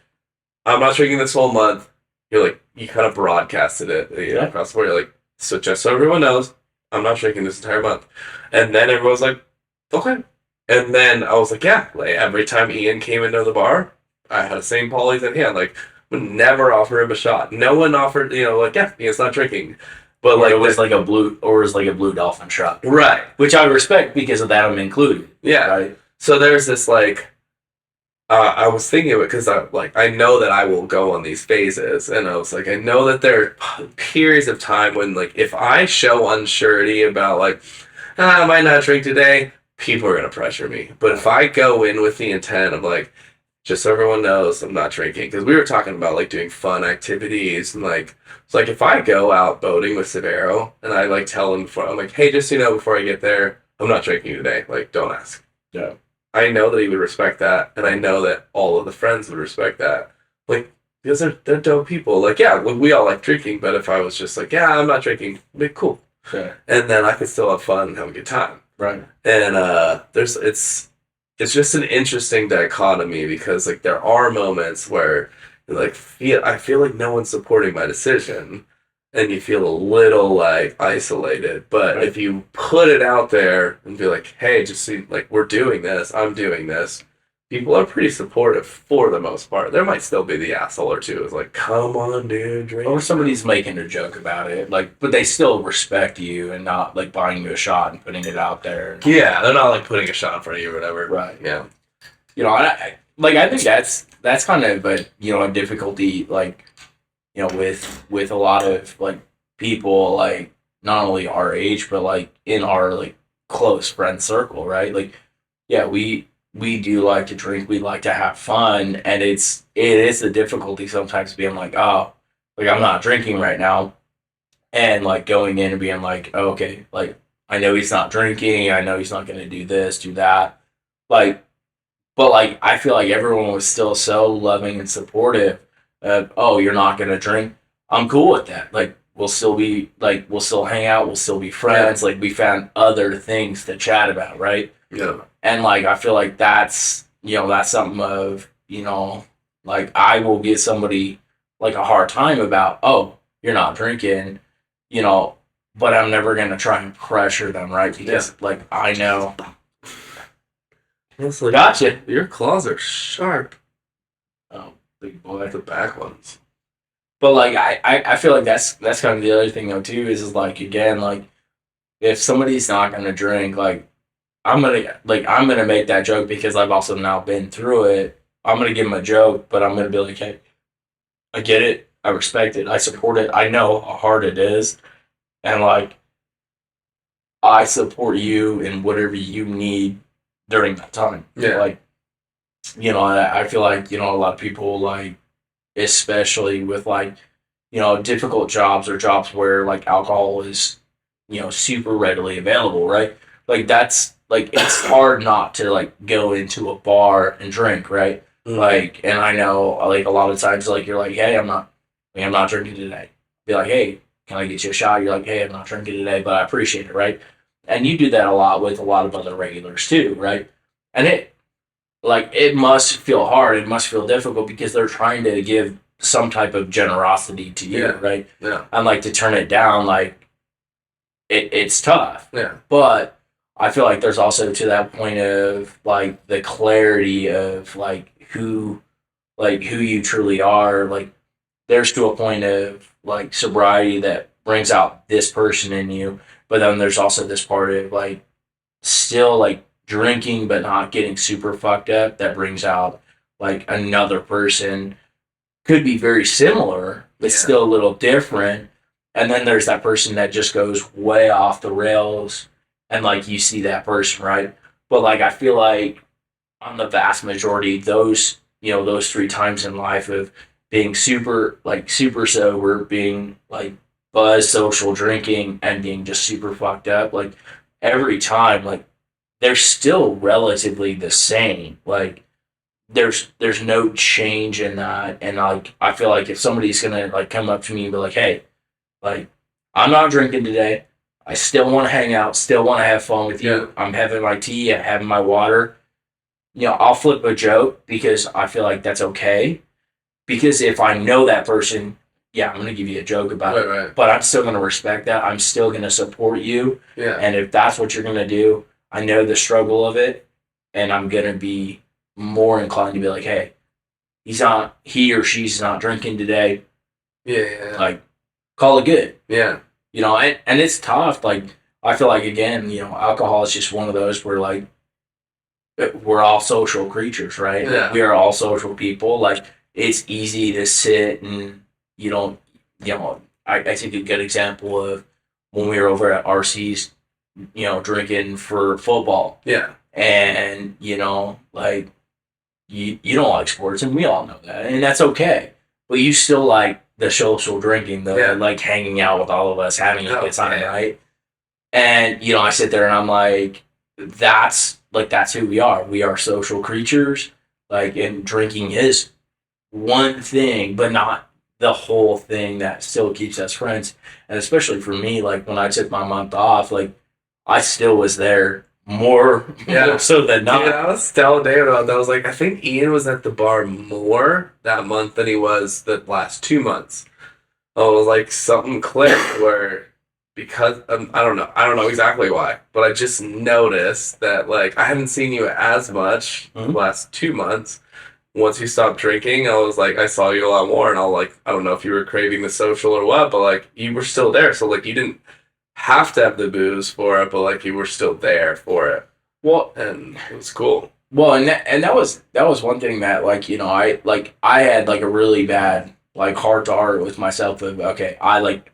I'm not drinking this whole month. You're like you kind of broadcasted it across the board. You're like, so just so everyone knows, I'm not drinking this entire month. And then everyone was like, okay. And then I was like, yeah, like every time Ian came into the bar, I had the same Polly's in hand. Like, would never offer him a shot. No one offered, like, yeah, Ian's not drinking. But Or like, it was like a blue dolphin shot, right. which I respect because of that I'm included. Yeah. Right. So there's this like, I was thinking of it because I know that I will go on these phases, and I was like, I know that there are periods of time when like if I show unsurety about like, I might not drink today, people are gonna pressure me. But if I go in with the intent of like, just so everyone knows, I'm not drinking, because we were talking about like doing fun activities and like it's like if I go out boating with Severo and I like tell him before, I'm like, hey, just so you know, before I get there, I'm not drinking today. Like, don't ask. Yeah. I know that he would respect that, and I know that all of the friends would respect that. Like, because they're dope people. Like, yeah, we all like drinking, but if I was just like, yeah, I'm not drinking, it'd be cool. Yeah. And then I could still have fun and have a good time. Right. And it's just an interesting dichotomy because like there are moments where like I feel like no one's supporting my decision, and you feel a little like isolated. But Right. if you put it out there and be like, hey, just see, like, we're doing this, I'm doing this, people are pretty supportive for the most part. There might still be the asshole or two who's like, come on, dude, drink. Or somebody's making a joke about it, like, but they still respect you and not like buying you a shot and putting it out there. Yeah, they're not like putting a shot in front of you or whatever. Right. Yeah. I think that's kind of a difficulty, like, with a lot of like people, like not only our age but like in our like close friend circle, right? Like, yeah, we do like to drink, we like to have fun, and it is the difficulty sometimes being like, oh, like I'm not drinking right now, and like going in and being like, oh, okay, like I know he's not drinking, I know he's not going to do this, do that, like, but like I feel like everyone was still so loving and supportive of, oh, you're not going to drink, I'm cool with that, like we'll still hang out, we'll still be friends, like we found other things to chat about, right? Yeah. And like I feel like that's something of, like I will give somebody like a hard time about, oh, you're not drinking, but I'm never gonna try and pressure them, right? Because like I know. Like, Gotcha. Your claws are sharp. Oh, big boy. The back ones. But like I feel like that's kind of the other thing though too is like, again, like if somebody's not gonna drink, like I'm gonna make that joke because I've also now been through it. I'm gonna give them a joke, but I'm gonna be like, hey, I get it, I respect it, I support it, I know how hard it is, and like I support you in whatever you need during that time. Yeah. Like, I feel like, a lot of people, like, especially with like, difficult jobs or jobs where like alcohol is, super readily available, right? Like that's like it's hard not to like go into a bar and drink, right? Mm-hmm. Like, and I know like a lot of times like you're like, hey, I'm not drinking today. Be like, hey, can I get you a shot? You're like, hey, I'm not drinking today, but I appreciate it, right? And you do that a lot with a lot of other regulars too, right? And it must feel hard, it must feel difficult because they're trying to give some type of generosity to you, right? Yeah. And like to turn it down, like it's tough. Yeah. But I feel like there's also to that point of like the clarity of like who you truly are. Like there's to a point of like sobriety that brings out this person in you, but then there's also this part of like still like drinking but not getting super fucked up that brings out like another person. Could be very similar, but still a little different. And then there's that person that just goes way off the rails, and like you see that person, right? But like I feel like on the vast majority, those 3 times in life of being super sober, being like buzz, social, drinking, and being just super fucked up, like every time, like they're still relatively the same. Like there's no change in that, and like I feel like if somebody's gonna like come up to me and be like, hey, like I'm not drinking today, I still want to hang out, still want to have fun with you, I'm having my tea, I'm having my water, I'll flip a joke because I feel like that's okay, because if I know that person yeah, I'm going to give you a joke about it, Right. but I'm still going to respect that. I'm still going to support you. Yeah. And if that's what you're going to do, I know the struggle of it, and I'm going to be more inclined to be like, hey, he or she's not drinking today. Yeah. Like, call it good. Yeah. You know, and it's tough. Like, I feel like, again, you know, alcohol is just one of those where, like, we're all social creatures, right? Yeah. Like, we are all social people. Like, it's easy to sit and I think a good example of when we were over at RC's, drinking for football. Yeah. And, like, you don't like sports, and we all know that, and that's okay. But you still like the social drinking, like hanging out with all of us, having a good time, right? And, I sit there and I'm like, that's who we are. We are social creatures. Like, and drinking is one thing, but not the whole thing that still keeps us friends. And especially for me, like when I took my month off, like I still was there more so than not. Dude, I was telling David about that. I was like, I think Ian was at the bar more that month than he was the last 2 months. Oh, it was like something clicked where, because I don't know exactly why, but I just noticed that like I haven't seen you as much the last 2 months. Once you stopped drinking, I was like, I saw you a lot more, and I don't know if you were craving the social or what, but like you were still there, so like you didn't have to have the booze for it, but like you were still there for it. Well, and it was cool. Well, and that was one thing that I had like a really bad like heart to heart with myself of, okay, I like,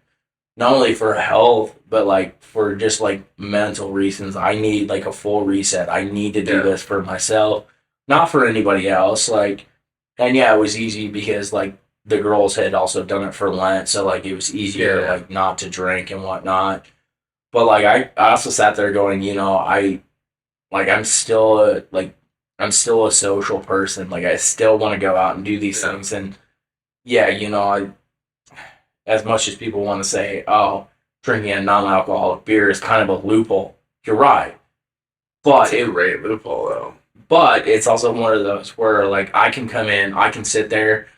not only for health but like for just like mental reasons, I need like a full reset. I need to do this for myself, not for anybody else. Like, and it was easy because like the girls had also done it for Lent, so like it was easier like not to drink and whatnot. But like I also sat there going, I'm still a social person. Like I still want to go out and do these things. And as much as people want to say, oh, drinking a non-alcoholic beer is kind of a loophole, you're right. But it's a great loophole though. But it's also one of those where like I can come in, I can sit there,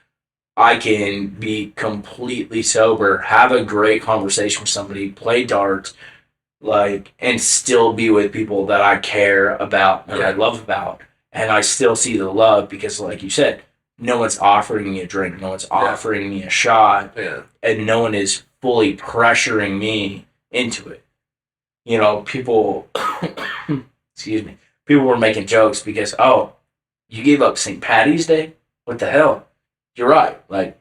I can be completely sober, have a great conversation with somebody, play darts, like, and still be with people that I care about and I love about. And I still see the love because, like you said, no one's offering me a drink, no one's offering me a shot, and no one is fully pressuring me into it. People, excuse me, people were making jokes because, oh, you gave up St. Patty's Day? What the hell? You're right. Like,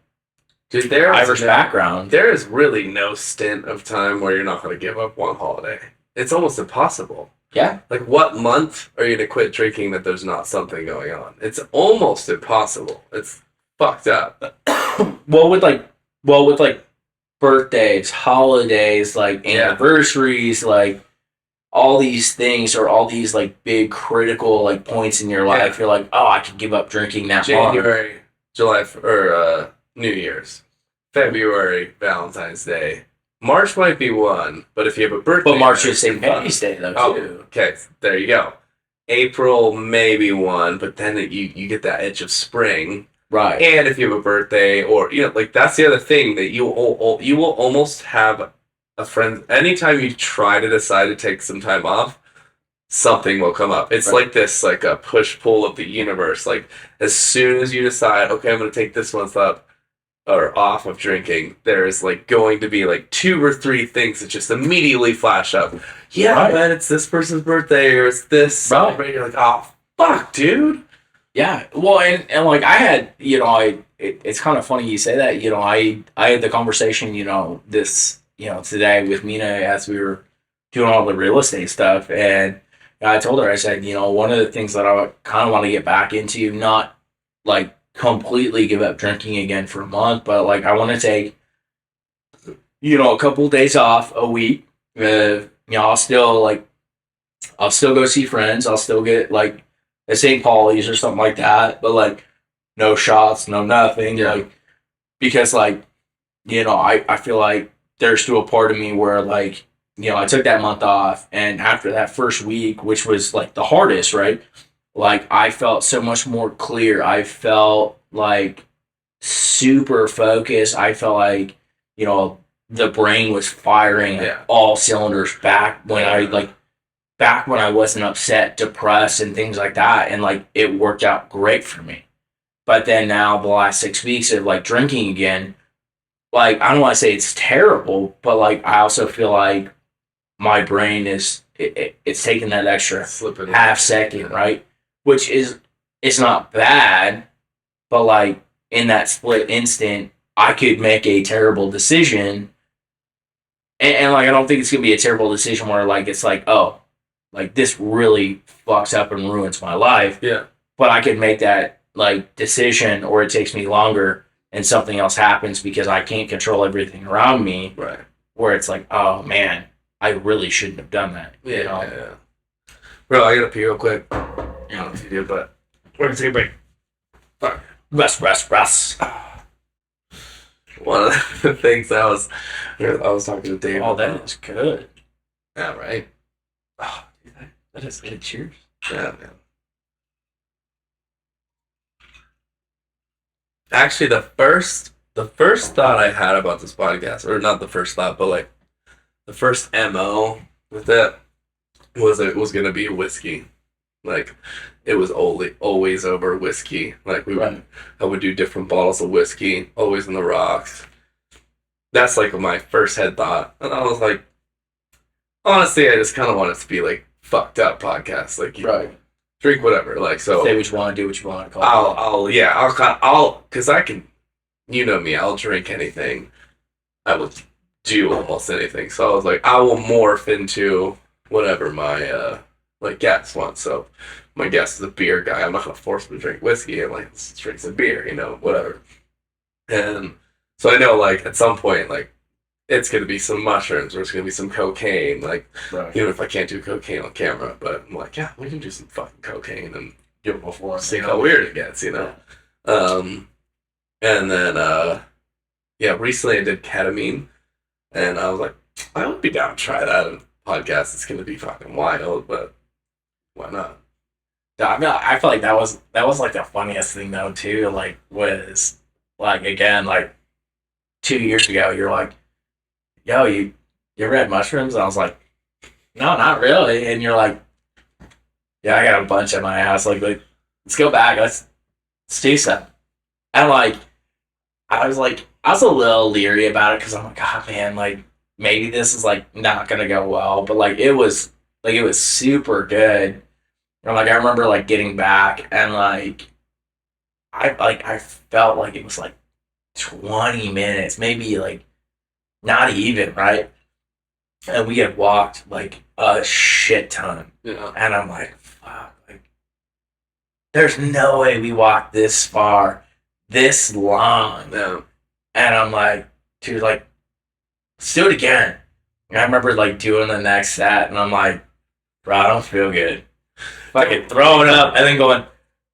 dude, there's Irish background. There is really no stint of time where you're not going to give up one holiday. It's almost impossible. Yeah. Like, what month are you going to quit drinking that there's not something going on? It's almost impossible. It's fucked up. Well, with birthdays, holidays, like anniversaries, like all these things or all these like big critical like points in your life, you're like, oh, I could give up drinking that January, July, or New Year's, February, Valentine's Day. March might be one, but if you have a birthday... But March is St. Patty's Day, though, too. Okay, there you go. April, maybe one, but then you get that edge of spring. Right. And if you have a birthday, or, like, that's the other thing, that you will almost have a friend... Anytime you try to decide to take some time off, something will come up. It's like this, like a push-pull of the universe. Like, as soon as you decide, okay, I'm going to take this month up, or off of drinking, there's like going to be like 2 or 3 things that just immediately flash up. Man, it's this person's birthday, or it's this. Right. You're like, oh, fuck, dude. Yeah. Well, and like I had, it's kind of funny you say that. I had the conversation, this, today with Mina as we were doing all the real estate stuff, and I told her, I said, one of the things that I kind of want to get back into, not like completely give up drinking again for a month, but like I want to take a couple of days off a week. I'll still go see friends, I'll still get like at St. Pauli's or something like that, but like no shots, no nothing. Like, because like I feel like there's still a part of me where like I took that month off, and after that first week, which was like the hardest, right? Like, I felt so much more clear. I felt like super focused. I felt like, you know, the brain was firing all cylinders back when back when I wasn't upset, depressed, and things like that. And like it worked out great for me. But then now the last 6 weeks of like drinking again, like I don't want to say it's terrible, but like I also feel like my brain is it's taking that extra half second, right? Which is it's not bad, but like in that split instant, I could make a terrible decision, and like I don't think it's gonna be a terrible decision where like it's like, oh, like this really fucks up and ruins my life. Yeah. But I could make that like decision, or it takes me longer, and something else happens because I can't control everything around me. Right. Where it's like, oh man, I really shouldn't have done that. Yeah. You know? Yeah. Bro, I gotta pee real quick. I don't know if you do, but we're gonna take a break. All right. Rest. One of the things I was talking to Dave. Oh, that is good. Yeah, right. Oh, dude, that is good. Cheers. Yeah, man. Actually, the first thought I had about this podcast, or not the first thought, but like the first MO with it was gonna be whiskey. Like it was always over whiskey. Like I would do different bottles of whiskey, always in the rocks. That's like my first head thought, and I was like, honestly, I just kind of want it to be like fucked up podcast, like drink whatever, like so. Say what you want to do, what you want to call it. I'll because I can, you know me, I'll drink anything. I will do almost anything. So I was like, I will morph into whatever my like guest wants. So my guest is a beer guy. I'm not gonna force him to drink whiskey. I'm like, let's drink some beer, you know, whatever. And so I know like at some point like it's gonna be some mushrooms or it's gonna be some cocaine. Like even if I can't do cocaine on camera, but I'm like, yeah, we can do some fucking cocaine and give it before see how weird it gets, you know. And then recently I did ketamine, and I was like, I would be down to try that in a podcast. It's gonna be fucking wild, but why not? I mean, I feel like that was like the funniest thing though too. Like was like again like 2 years ago, you're like, yo, you ever had mushrooms? And I was like, no, not really. And you're like, yeah, I got a bunch at my house. Like let's go back. Let's do something. And like, I was a little leery about it because I'm like, God, man, like maybe this is like not gonna go well. But like it was super good. And like I remember like getting back and like I felt like it was like 20 minutes, maybe like not even, right? And we had walked like a shit ton. Yeah. And I'm like, fuck, like there's no way we walked this far, this long. Yeah. And I'm like, dude, like, let's do it again. And I remember like doing the next set and I'm like, bro, I don't feel good. Fucking throwing up and then going,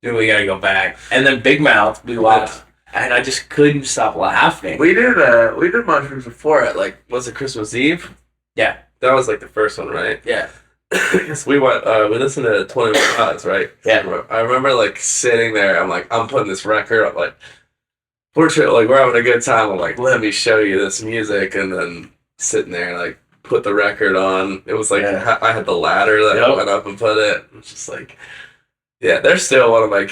dude, we gotta go back. And then Big Mouth, we walked. And I just couldn't stop laughing. We did mushrooms before at like, was it Christmas Eve? Yeah. That was like the first one, right? Yeah. We went we listened to 21 Pilots, right? Yeah. I remember like sitting there, I'm like, I'm putting this record up, like we're having a good time. I'm like, let me show you this music, and then sitting there like put the record on. It was like I had the ladder that went up and put it. It's just like, yeah, they're still one of my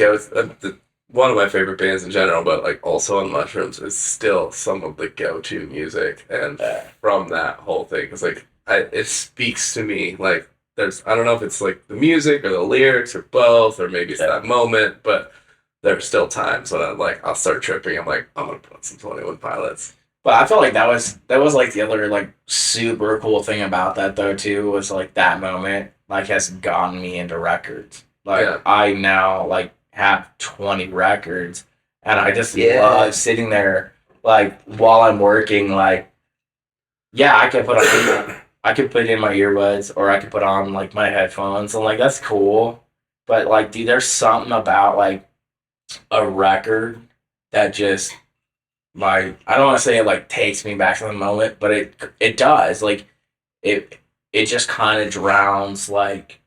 one of my favorite bands in general, but like also on mushrooms is still some of the go-to music, and from that whole thing, it's like it speaks to me. Like I don't know if it's like the music or the lyrics or both, or maybe it's that moment, but there's still times when I'll start tripping. I'm like, I'm gonna put on some 21 Pilots. But I feel like that was like the other like super cool thing about that though too, was like that moment like has gotten me into records. Like I now like have 20 records, and I just love sitting there like while I'm working. Like, yeah, I could put in my earbuds, or I could put on like my headphones, and like that's cool. But like, dude, there's something about like a record that just like, I don't want to say it like takes me back to the moment, but it does. Like it just kind of drowns like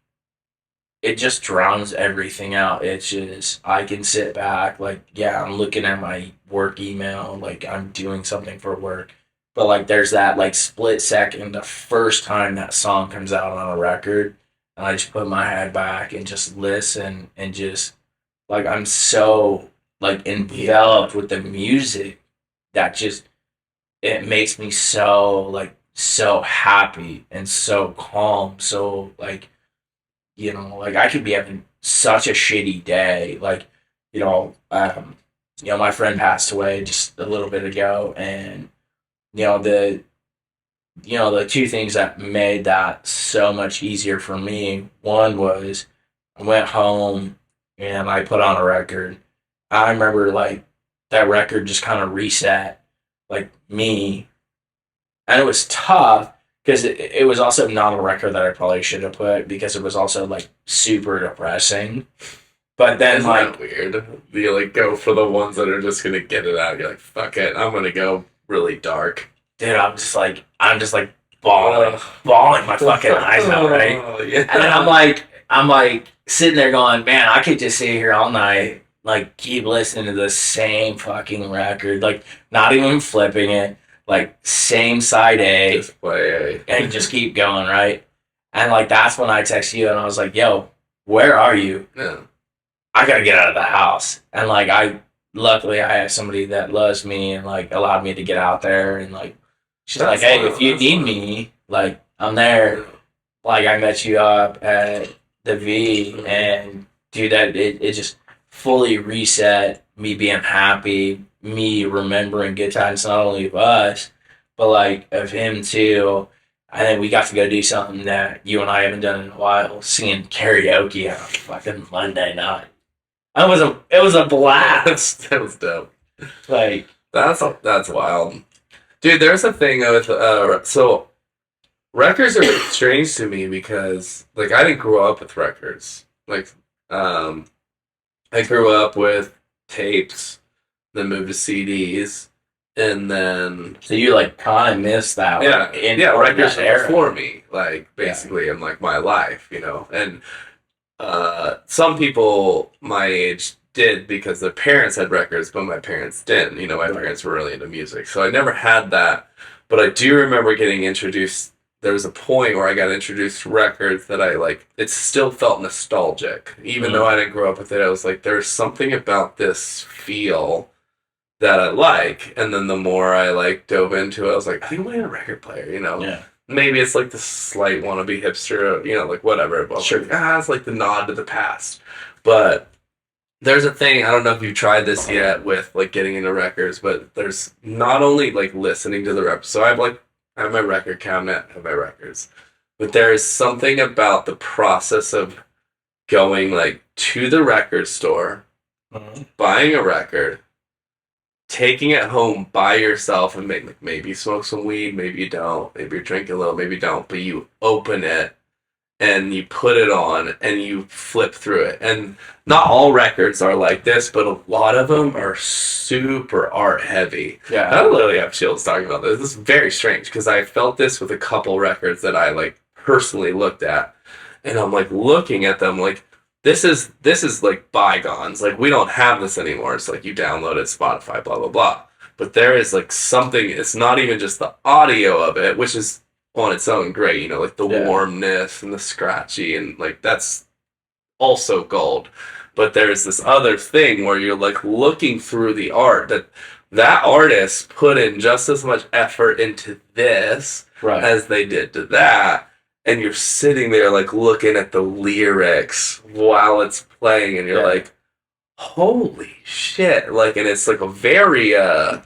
it just drowns everything out. It's just, I can sit back, like, yeah, I'm looking at my work email, like, I'm doing something for work. But, like, there's that, like, split second, the first time that song comes out on a record, and I just put my head back and just listen and just, like, I'm so, like, enveloped with the music that just, it makes me so, like, so happy and so calm. So, like, like I could be having such a shitty day. Like, you know, um, my friend passed away just a little bit ago, and you know the the two things that made that so much easier for me. One was I went home and I put on a record. I remember like that record just kind of reset like me, and it was tough because it was also not a record that I probably should have put because it was also like super depressing. But then Isn't like, that weird? You like go for the ones that are just gonna get it out. You're like, fuck it, I'm gonna go really dark. dude, I'm just like bawling my fucking eyes out, right? Oh, yeah. And then I'm like sitting there going, man, I could just sit here all night, like keep listening to the same fucking record, like not even flipping it, like same side A, Just play. and just keep going, right? And like that's when I text you and I was like, yo, where are you? Yeah. I gotta get out of the house. And like luckily I have somebody that loves me and like allowed me to get out there, and like she's That's like, hey, fun. if you That's need fun. me, like I'm there. Like I met you up at the V, and dude, that it just fully reset me being happy, me remembering good times not only of us, but like of him too. And then we got to go do something that you and I haven't done in a while, singing karaoke on a fucking Monday night. It was a blast. That was dope. Like, That's wild, dude. There's a thing with so records are really strange to me because like I didn't grow up with records. Like I grew up with tapes, then moved to CDs, and then so you like kind of missed that, yeah, like, in yeah, records that era. before me, like basically in like my life, and some people my age did because their parents had records, but my parents didn't. My parents were really into music, so I never had that. But I do remember getting introduced. There was a point where I got introduced to records that I like. It still felt nostalgic, even though I didn't grow up with it. I was like, there's something about this feel that I like. And then the more I like dove into it, I was like, I want a record player. Yeah. Maybe it's like the slight wannabe hipster, like whatever. But Sure. like, it's like the nod to the past. But there's a thing, I don't know if you've tried this yet with like getting into records, but there's not only like listening to the records. So I have my record cabinet, I have my records. But there is something about the process of going like to the record store, buying a record, taking it home by yourself and maybe smoke some weed, maybe you don't, maybe you're drinking a little, maybe you don't, but you open it and you put it on and you flip through it. And not all records are like this, but a lot of them are super art heavy. Yeah. I literally have chills talking about this. This is very strange because I felt this with a couple records that I like personally looked at, and I'm like looking at them like this is like bygones. Like we don't have this anymore. It's like you download it, Spotify, blah blah blah. But there is like something. It's not even just the audio of it, which is on its own great. Like the warmness and the scratchy, and like that's also gold. But there's this other thing where you're like looking through the art that artist put in just as much effort into this as they did to that. And you're sitting there like looking at the lyrics while it's playing, and you're like, holy shit. Like, and it's like a very I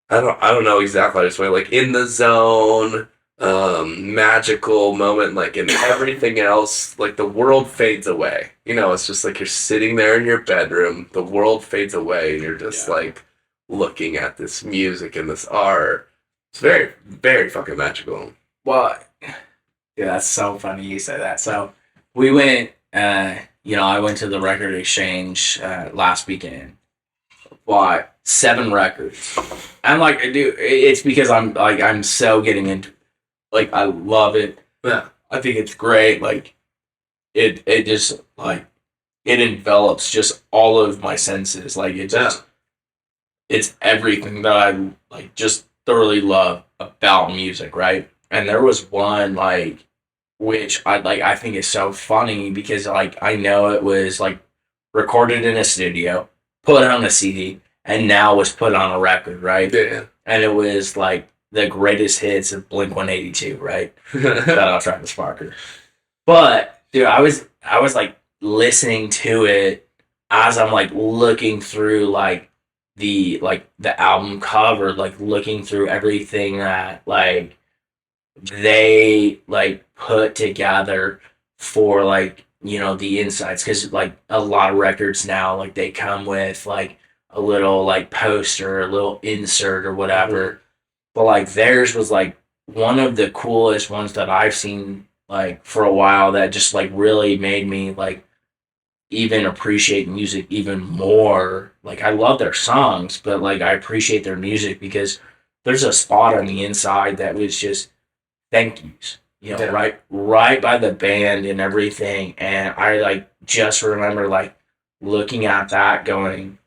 don't know exactly how to explain, like in the zone, magical moment, like in everything else, like the world fades away. It's just like you're sitting there in your bedroom, the world fades away, and you're just like looking at this music and this art. It's very, very fucking magical. Well, yeah, that's so funny you say that. So we went, I went to the record exchange last weekend. Bought 7 records. I'm like, dude, it's because I'm so getting into, like, I love it. Yeah. I think it's great. Like, it just like it envelops just all of my senses. Like it just it's everything that I like just thoroughly love about music, right? And there was one like which I think is so funny because like I know it was like recorded in a studio, put on a CD, and now was put on a record, right? Yeah. And it was like the greatest hits of Blink 182, right? Shout out Travis Barker. But dude, I was like listening to it as I'm like looking through like the album cover, like looking through everything that like they like put together for like the insights, because like a lot of records now like they come with like a little like poster, a little insert or whatever, but like theirs was like one of the coolest ones that I've seen like for a while, that just like really made me like even appreciate music even more. Like I love their songs, but like I appreciate their music because there's a spot on the inside that was just thank yous, Yeah. right by the band and everything. And I like just remember like looking at that going,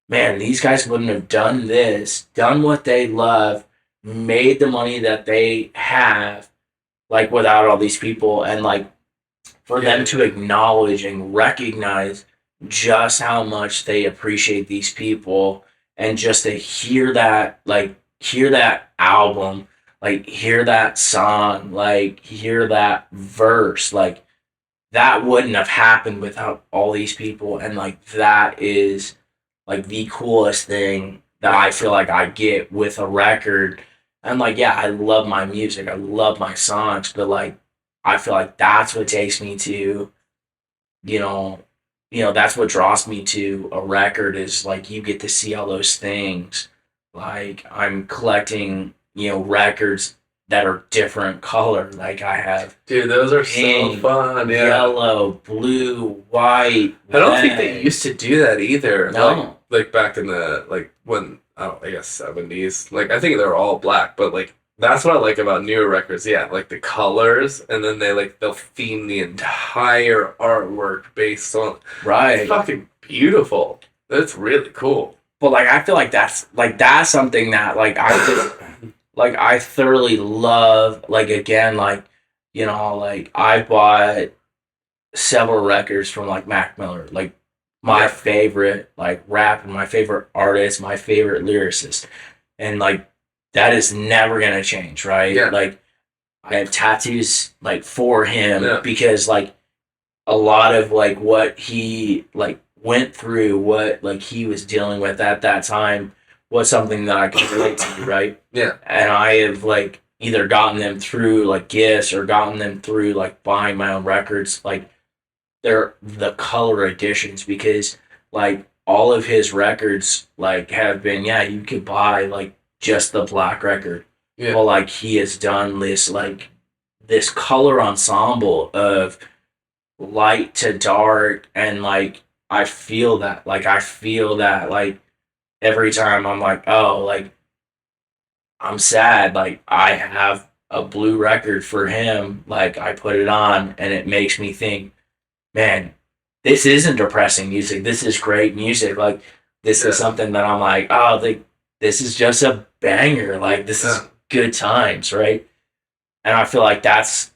man, these guys wouldn't have done this, done what they love, made the money that they have, like without all these people. And like for them to acknowledge and recognize just how much they appreciate these people, and just to hear that album, like hear that song, like hear that verse, like that wouldn't have happened without all these people. And like that is like the coolest thing that I feel like I get with a record. And like, yeah, I love my music, I love my songs, but like I feel like that's what takes me to, you know, that's what draws me to a record, is like you get to see all those things. Like I'm collecting, records that are different color. Like I have Dude, those are pink, so fun. Yeah. yellow, blue, white. I don't think red. they used to do that either. No. Like back in the like when I guess 70s. Like I think they're all black, but like that's what I like about newer records. Yeah, like the colors, and then they'll theme the entire artwork based on. Right. It's fucking beautiful. That's really cool. But like I feel like that's something that like I just like I thoroughly love. Like again, like like I bought several records from like Mac Miller, like my favorite like rap and my favorite artist, my favorite lyricist, and like that is never gonna change, right? Yeah. Like I have tattoos like for him, Yeah. because like a lot of like what he like went through, what like he was dealing with at that time, was something that I could relate to, right? Yeah. And I have like either gotten them through like gifts or gotten them through like buying my own records. Like they're the color editions, because like all of his records like have been, yeah, you could buy like just the black record. Yeah. Well, like he has done this color ensemble of light to dark, and like I feel that like every time I'm like, oh, like I'm sad, like I have a blue record for him, like I put it on and it makes me think, man, this isn't depressing music, this is great music, like this is something that I'm like, oh, this is just a banger, like this is good times, right? And I feel like that's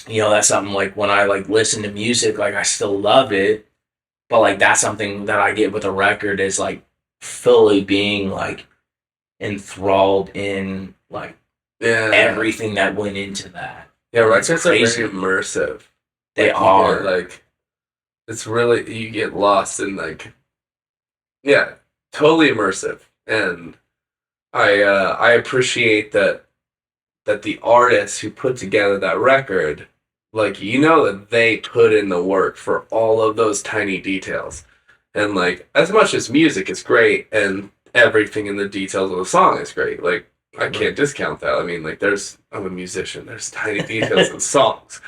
something like when I like listen to music, like I still love it, but like that's something that I get with a record, is like fully being like enthralled in like everything that went into that. Yeah, records are very crazy. immersive. They Like, are. like it's really, you get lost in like, yeah, totally immersive. And I appreciate that the artists who put together that record, like that they put in the work for all of those tiny details. And like as much as music is great and everything in the details of the song is great, like I can't discount that. I mean, like I'm a musician, there's tiny details in songs.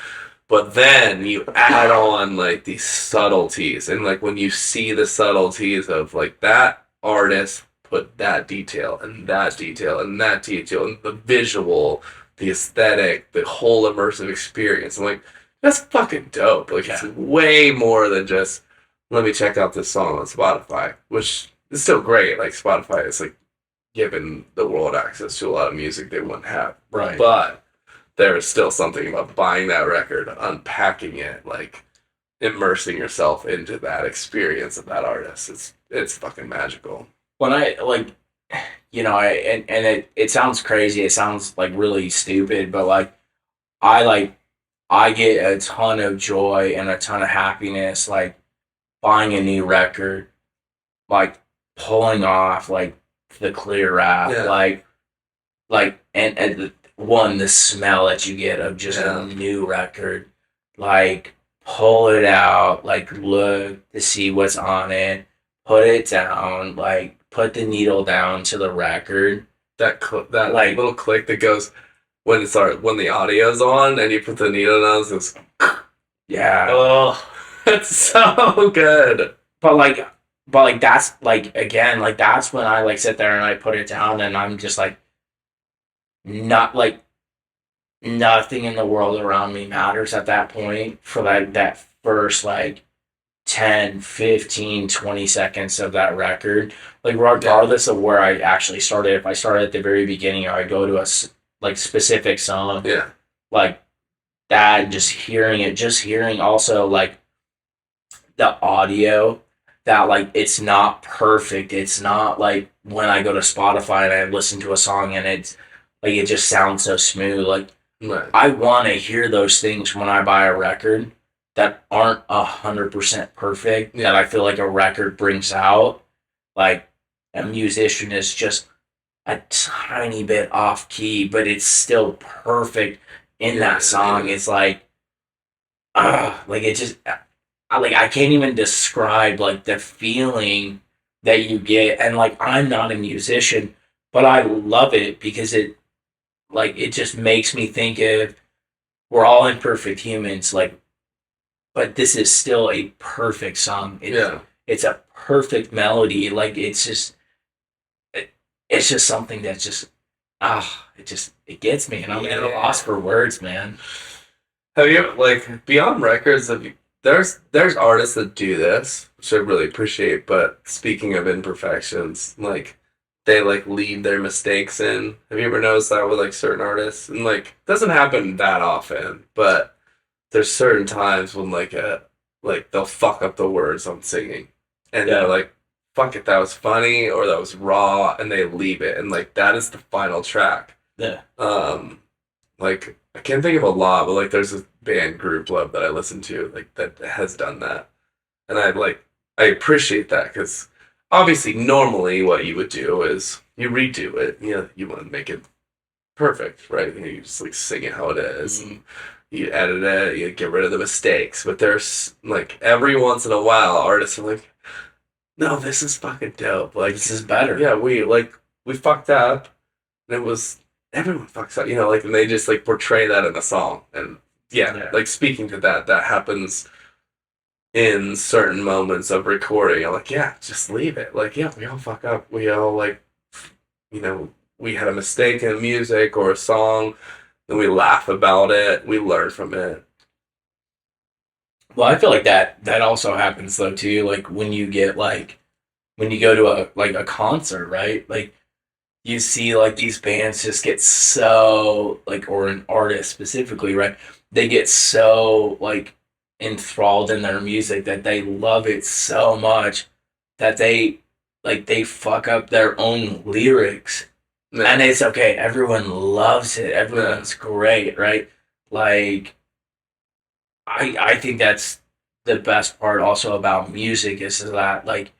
But then you add on like these subtleties, and like when you see the subtleties of like that artist put that detail and that detail and that detail and the visual, the aesthetic, the whole immersive experience. I'm like, That's fucking dope. Like, it's way more than just, let me check out this song on Spotify, which is still great. Like, Spotify is, like, giving the world access to a lot of music they wouldn't have. Right. But there is still something about buying that record, unpacking it, like, immersing yourself into that experience of that artist. It's fucking magical. When I, like, you know, it sounds crazy. It sounds, like, really stupid, but, like, I get a ton of joy and a ton of happiness, like, buying a new record, like, pulling off, like, the clear wrap, and the smell that you get of just a new record, like, pull it out, like, look to see what's on it, put it down, like, put the needle down to the record. That like little click that goes when the audio's on and you put the needle down, it goes, yeah. Oh, that's so good. But that's like, again, like, that's when I, like, sit there and I put it down and I'm just like, not like, nothing in the world around me matters at that point for, like, that first, like, 10, 15, 20 seconds of that record. Like, regardless of where I actually started, if I started at the very beginning or I go to a, like, specific song, like, that, just hearing also, like, the audio, that, like, it's not perfect. It's not like when I go to Spotify and I listen to a song and it's, like, it just sounds so smooth. Like, I want to hear those things when I buy a record that aren't 100% perfect, that I feel like a record brings out. Like, a musician is just a tiny bit off key, but it's still perfect in that song. It's like, like, it just, like, I can't even describe, like, the feeling that you get. And, like, I'm not a musician, but I love it because it just makes me think of, we're all imperfect humans, like, but this is still a perfect song. It's a perfect melody. Like, it's just something that's just, it gets me, and I'm at a loss for words, man. Have you, like, beyond records, there's artists that do this, which I really appreciate, but speaking of imperfections, like, they, like, leave their mistakes in. Have you ever noticed that with, like, certain artists? And, like, it doesn't happen that often, but there's certain times when, like, they'll fuck up the words I'm singing. And they're like, fuck it, that was funny, or that was raw, and they leave it. And, like, that is the final track. Yeah. Like, I can't think of a lot, but, like, there's a band, Group Love, that I listen to, like, that has done that. And I appreciate that, because obviously, normally what you would do is you redo it. You want to make it perfect, right? You just, like, sing it how it is. And you edit it, you get rid of the mistakes. But there's, like, every once in a while, artists are like, no, this is fucking dope. Like, this is better. Yeah, we fucked up. And it was, everyone fucks up, like, and they just, like, portray that in the song. And like, speaking to that happens in certain moments of recording. I'm like, just leave it. Like, we all fuck up. We all, like, we had a mistake in music or a song, and we laugh about it. We learn from it. Well, I feel like that also happens, though, too. Like, when you get, like, when you go to a concert, right? Like, you see, like, these bands just get so, like, or an artist specifically, right? They get so, like, enthralled in their music that they love it so much that they fuck up their own lyrics. And it's okay. Everyone loves it. Everyone's great, right? Like, I think that's the best part also about music is that, like,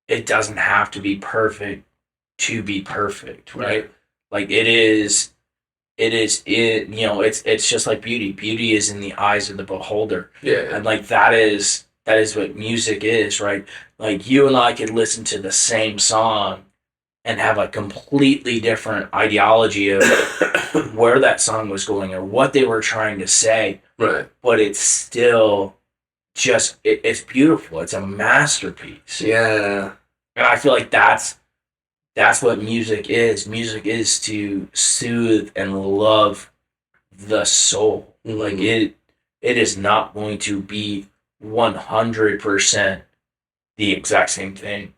it doesn't have to be perfect to be perfect, right? Like, it's just like beauty. Beauty is in the eyes of the beholder. And, like, that is what music is, right? Like, you and I could listen to the same song and have a completely different ideology of where that song was going or what they were trying to say. Right. But it's still just, it's beautiful. It's a masterpiece. Yeah. And I feel like that's what music is. Music is to soothe and love the soul. Like, it is not going to be 100% the exact same thing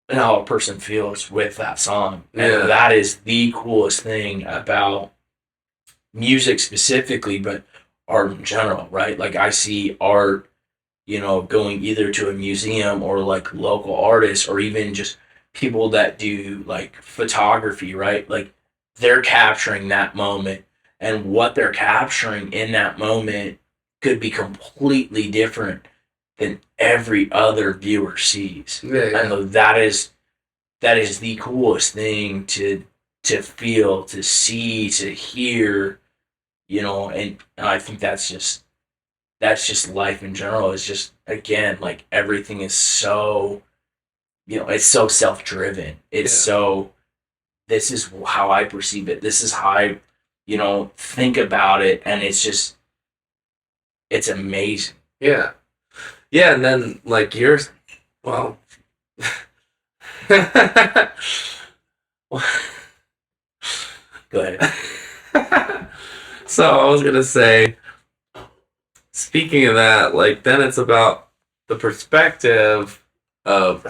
and how a person feels with that song. And that is the coolest thing about music specifically, but art in general, right? Like I see art, going either to a museum or like local artists or even just people that do like photography, right? Like they're capturing that moment, and what they're capturing in that moment could be completely different than every other viewer sees. And that is the coolest thing to feel, to see, to hear, and I think that's just life in general. It's just, again, like everything is so, it's so self-driven. It's so, this is how I perceive it. This is how I, think about it. And it's amazing. Yeah. Yeah. And then like yours, well, Go ahead. So I was going to say, speaking of that, like then it's about the perspective of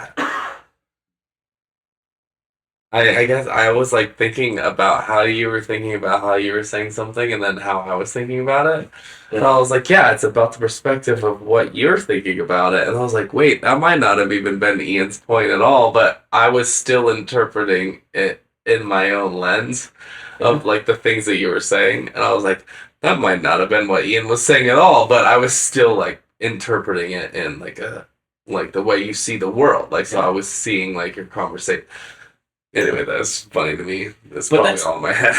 I guess I was like thinking about how you were thinking about how you were saying something and then how I was thinking about it. And I was like, yeah, it's about the perspective of what you're thinking about it. And I was like, wait, that might not have even been Ian's point at all, but I was still interpreting it in my own lens of like the things that you were saying. And I was like, that might not have been what Ian was saying at all, but I was still like interpreting it in like the way you see the world. Like, so I was seeing like your conversation. Anyway, that's funny to me. That's probably all in my head.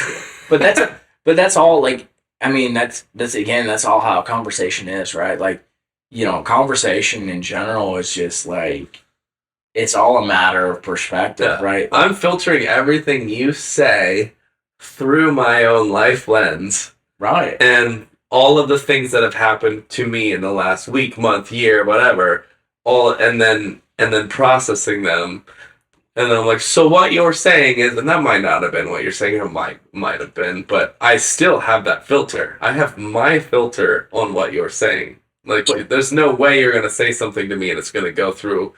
but that's all, like, I mean, that's again, that's all how conversation is, right? Like, conversation in general is just like, it's all a matter of perspective, right? I'm filtering everything you say through my own life lens. Right. And all of the things that have happened to me in the last week, month, year, whatever, and then processing them. And then I'm like, so what you're saying is, and that might not have been what you're saying, it might have been, but I still have that filter. I have my filter on what you're saying. Like, there's no way you're going to say something to me and it's going to go through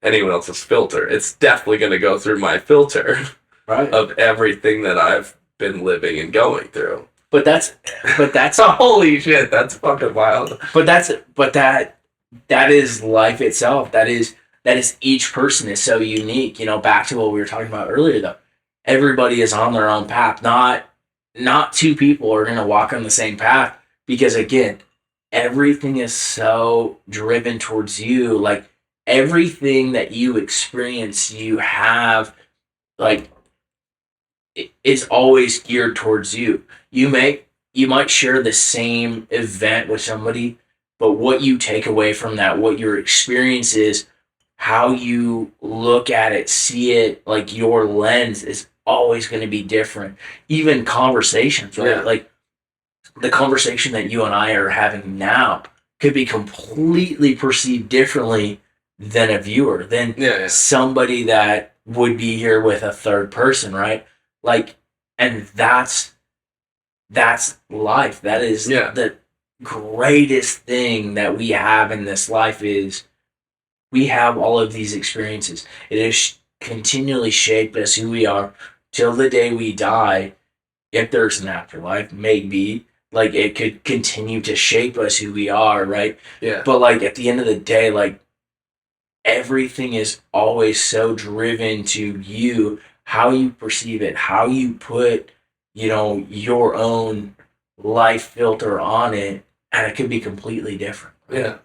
anyone else's filter. It's definitely going to go through my filter of everything that I've been living and going through. But that's holy shit, that's fucking wild. But that is life itself. That is each person is so unique. Back to what we were talking about earlier, though. Everybody is on their own path. Not two people are going to walk on the same path because, again, everything is so driven towards you. Like, everything that you experience, you have, like, it's always geared towards you. You might share the same event with somebody, but what you take away from that, what your experience is, how you look at it, see it, like your lens is always going to be different. Even conversations, right? Yeah. Like the conversation that you and I are having now could be completely perceived differently than a viewer, than somebody that would be here with a third person, right? Like, and that's life. That is the greatest thing that we have in this life is we have all of these experiences. It has continually shaped us who we are till the day we die. If there's an afterlife, maybe, like, it could continue to shape us who we are, right? Yeah. But, like, at the end of the day, like, everything is always so driven to you, how you perceive it, how you put, your own life filter on it, and it could be completely different. Right? Yeah.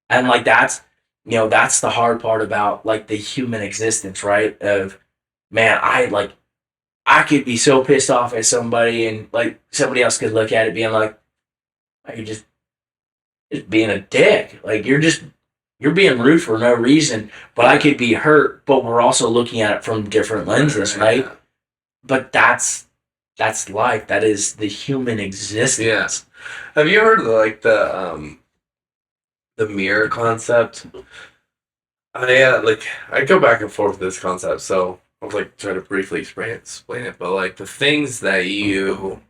And, like, that's the hard part about, like, the human existence, right? Of, man, I could be so pissed off at somebody, and, like, somebody else could look at it being like, you're just being a dick. Like, you're being rude for no reason, but I could be hurt, but we're also looking at it from different lenses, right? Yeah. But that's life. That is the human existence. Yeah. Have you heard of, like, the mirror concept? I go back and forth with this concept, so I'll like try to briefly explain it. But like the things that you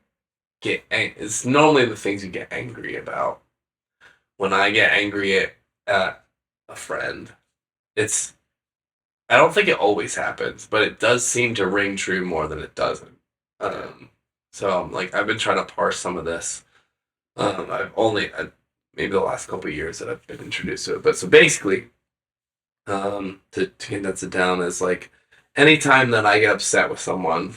it's normally the things you get angry about when I get angry at a friend, it's I don't think it always happens, but it does seem to ring true more than it doesn't. So like I've been trying to parse some of this. I've only maybe the last couple of years that I've been introduced to it, but so basically, to condense it down is like anytime that I get upset with someone,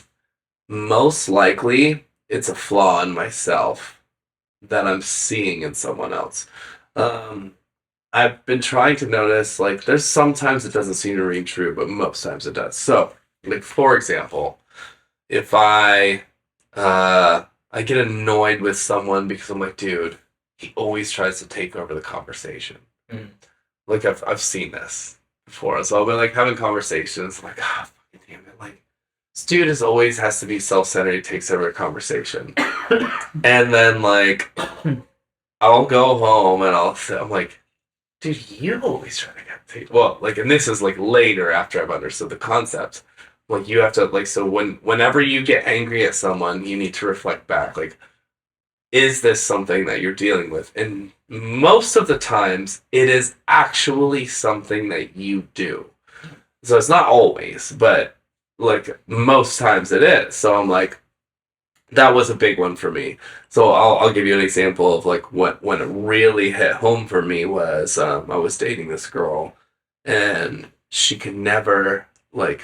most likely it's a flaw in myself that I'm seeing in someone else. Um, I've been trying to notice like there's sometimes it doesn't seem to ring true, but most times it does. So, like for example, if I get annoyed with someone because I'm like, dude, he always tries to take over the conversation. Mm. Like I've seen this before. So I'll be like having conversations, I'm like, ah, fucking damn it. Like this dude is always has to be self-centered, he takes over a conversation. And then like I'll go home and I'm like, dude, you always try to get paid. Well, like, and this is like later after I've understood the concept. Like, you have to like, so whenever you get angry at someone, you need to reflect back. Like, is this something that you're dealing with? And most of the times, it is actually something that you do. So it's not always, but like most times it is. So I'm like, that was a big one for me. So I'll give you an example of like what when it really hit home for me was I was dating this girl and she could never like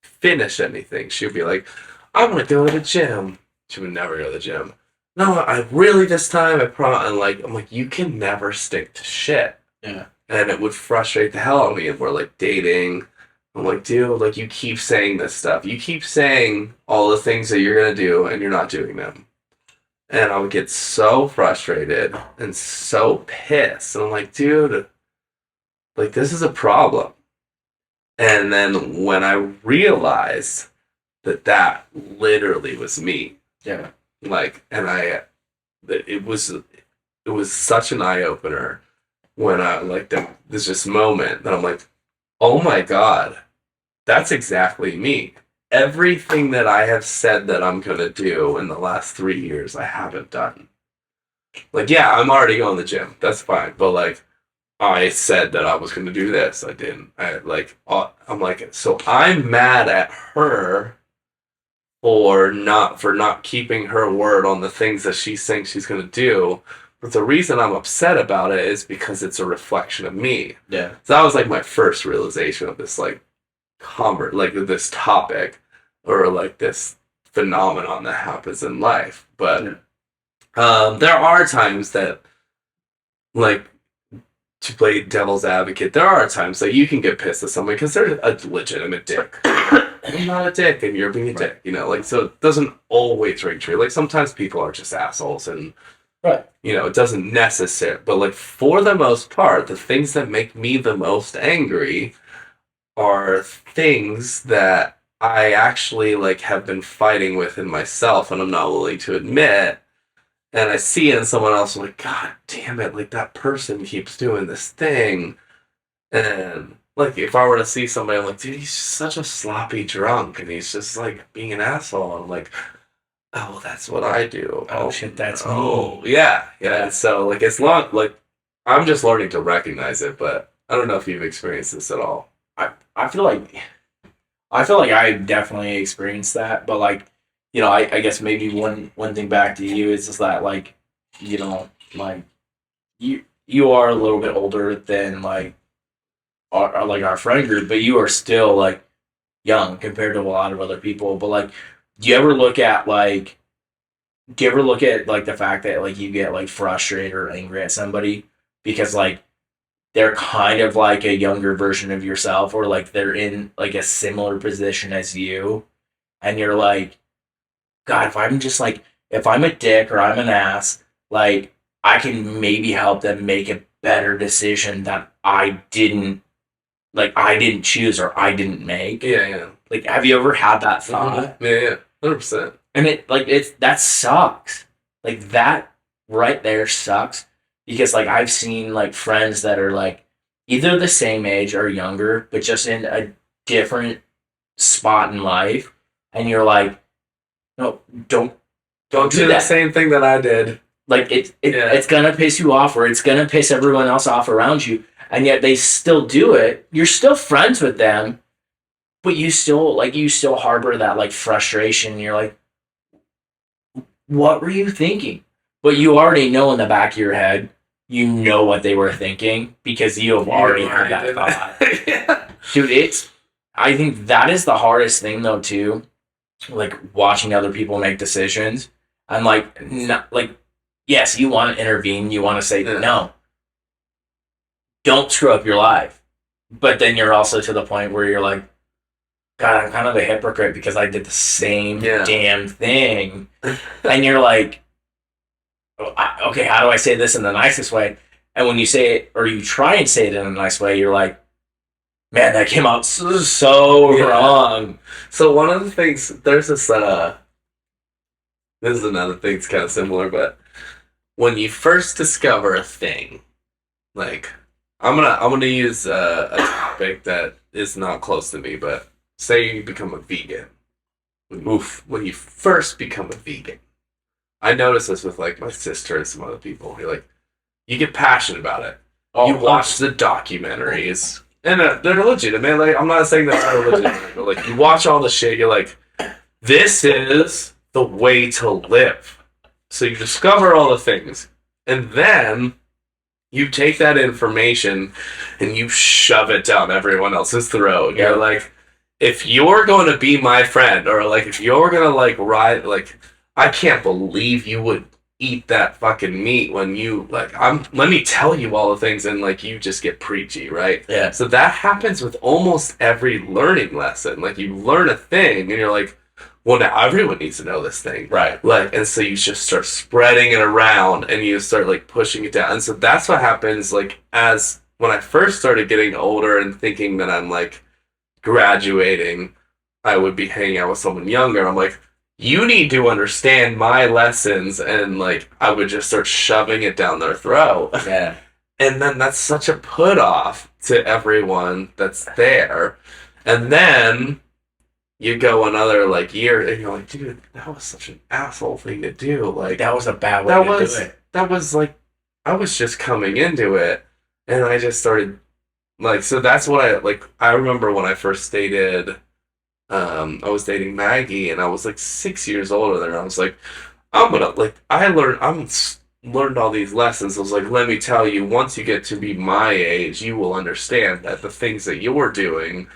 finish anything. She'd be like, "I'm gonna go to the gym." She would never go to the gym. No, I really this time I promise. And like I'm like, you can never stick to shit. Yeah. And it would frustrate the hell out of me. And we're like dating. I'm like, dude, like you keep saying this stuff. You keep saying all the things that you're gonna do, and you're not doing them. And I would get so frustrated and so pissed. And I'm like, dude, like this is a problem. And then when I realized that that literally was me, Yeah. like, and it was such an eye opener when I like there's this moment that I'm like, oh my god, that's exactly me. Everything that I have said that I'm gonna do in the last 3 years, I haven't done. Like, yeah, I'm already going to the gym. That's fine. But like, I said that I was gonna do this. I didn't. I'm like, so I'm mad at her for not keeping her word on the things that she's saying she's gonna do. But the reason I'm upset about it is because it's a reflection of me. Yeah. So that was like my first realization of this like like this topic or like this phenomenon that happens in life. But there are times that like to play devil's advocate, there are times that you can get pissed at somebody because they're a legitimate dick. I'm not a dick and you're being a dick, you know, like so it doesn't always ring true. Like sometimes people are just assholes and you know, it doesn't necessarily, but like for the most part, the things that make me the most angry are things that I actually like have been fighting with in myself and I'm not willing to admit. And I see it in someone else, I'm like, God damn it, like that person keeps doing this thing. And like if I were to see somebody, I'm like, dude, he's just such a sloppy drunk and he's just like being an asshole. And I'm like, oh, that's what I do. Oh shit, that's oh me. yeah. So like it's long like I'm just learning to recognize it, but I don't know if you've experienced this at all. I feel like I definitely experienced that, but like, you know, I guess maybe one thing back to you is just that like, you know, like you are a little bit older than like our friend group, but you are still like young compared to a lot of other people. But like, do you ever look at like the fact that like you get like frustrated or angry at somebody because like they're kind of like a younger version of yourself or like they're in like a similar position as you and you're like, God, if I'm a dick or I'm an ass, like I can maybe help them make a better decision that I didn't choose or I didn't make. Yeah. Like, have you ever had that thought? Mm-hmm. Yeah, 100%. And that sucks. Like that right there sucks because like I've seen like friends that are like either the same age or younger, but just in a different spot in life, and you're like, no, don't do do the that. same thing that I did. Like it's gonna piss you off, or it's gonna piss everyone else off around you, and yet they still do it. You're still friends with them, but you still harbor that like frustration. You're like, what were you thinking? But you already know in the back of your head, you know what they were thinking because you have already had that thought. Yeah. Dude, I think that is the hardest thing though too, like watching other people make decisions. I'm like, not like, yes, you want to intervene, you want to say no, don't screw up your life, but then you're also to the point where you're like, God, I'm kind of a hypocrite because I did the same damn thing, and you're like, okay, how do I say this in the nicest way? And when you say it, or you try and say it in a nice way, you're like, man, that came out so wrong. So one of the things, there's this, this is another thing that's kind of similar, but when you first discover a thing, like, I'm gonna use a topic that is not close to me, but say you become a vegan. When you first become a vegan, I notice this with like my sister and some other people. You're like, you get passionate about it. You watch the documentaries, and they're legitimate. Like, I'm not saying that they're legitimate, but like, you watch all the shit. You're like, this is the way to live. So you discover all the things, and then you take that information and you shove it down everyone else's throat. You're like, if you're going to be my friend, or like if you're going to like ride, like, I can't believe you would eat that fucking meat when you like, let me tell you all the things, and like you just get preachy, right? Yeah. So that happens with almost every learning lesson. Like, you learn a thing and you're like, well, now everyone needs to know this thing. Right. Like, and so you just start spreading it around and you start like pushing it down. And so that's what happens, like, as when I first started getting older and thinking that I'm like graduating, I would be hanging out with someone younger. I'm like, you need to understand my lessons, and like I would just start shoving it down their throat. Yeah. And then that's such a put off to everyone that's there. And then you go another like year and you're like, dude, that was such an asshole thing to do. Like, that was a bad way to do it. That was like, I was just coming into it, and I just started like, so that's what I remember when I first dated, I was dating Maggie, and I was like 6 years older than her. I was like, learned all these lessons. I was like, let me tell you, once you get to be my age, you will understand that the things that you're doing.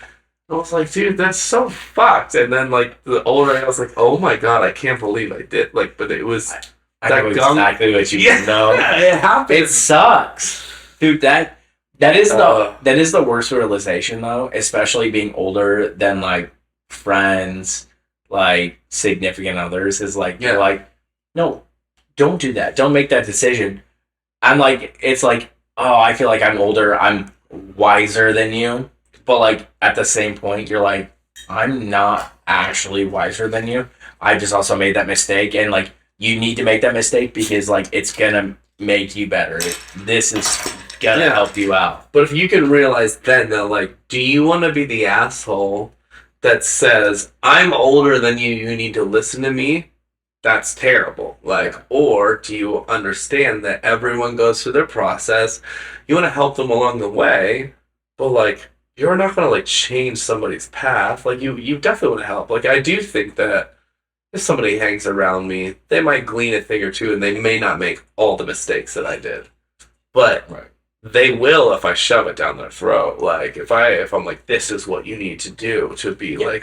I was like, dude, that's so fucked. And then like the older I was like, oh my God, I can't believe I did. Like, but it was I know exactly what you know. It happened. It sucks, dude. That is the worst realization though, especially being older than like friends, like significant others. Is like you're like, no, don't do that. Don't make that decision. I'm like, it's like, oh, I feel like I'm older. I'm wiser than you. But like at the same point, you're like, I'm not actually wiser than you. I just also made that mistake, and like you need to make that mistake because like it's gonna make you better. This is gonna help you out. But if you can realize then that like, do you want to be the asshole that says, I'm older than you, you need to listen to me? That's terrible. Like, or do you understand that everyone goes through their process? You want to help them along the way, but like, you're not going to like change somebody's path. Like, you definitely want to help. Like, I do think that if somebody hangs around me, they might glean a thing or two, and they may not make all the mistakes that I did, but they will if I shove it down their throat. Like, if I'm like, this is what you need to do to be like,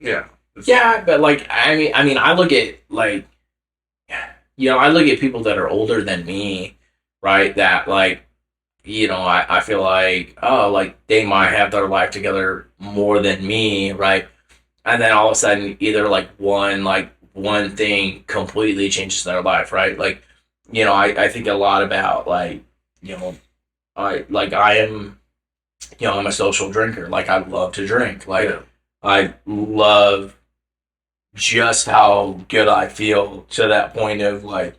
but like, I mean, I look at like, I look at people that are older than me, right? That like, I feel like, oh, like they might have their life together more than me, right? And then all of a sudden, either like one thing completely changes their life, right? Like, I think a lot about like, I am, I'm a social drinker. Like, I love to drink. Like, I love just how good I feel to that point of like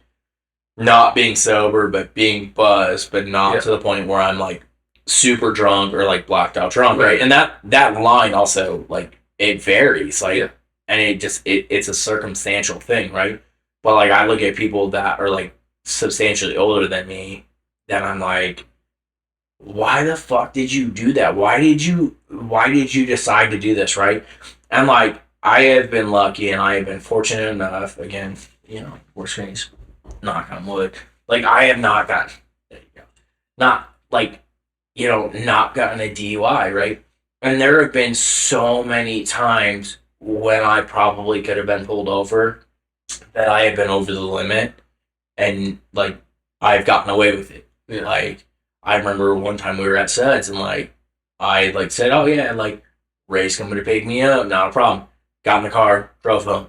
not being sober, but being buzzed, but not to the point where I'm like super drunk or like blacked out drunk, right? And that line also like it varies, like, and it just it's a circumstantial thing, right? But like I look at people that are like substantially older than me, then I'm like, why the fuck did you do that? Why did you decide to do this, right? And like, I have been lucky and I have been fortunate enough, again, worst case, knock on wood, like I have not gotten, there you go, not like, not gotten a DUI, right? And there have been so many times when I probably could have been pulled over that I have been over the limit and like I've gotten away with it. Yeah. Like I remember one time we were at Suds and like I like said, "Oh yeah," like Ray's coming to pick me up, not a problem. Got in the car, drove home.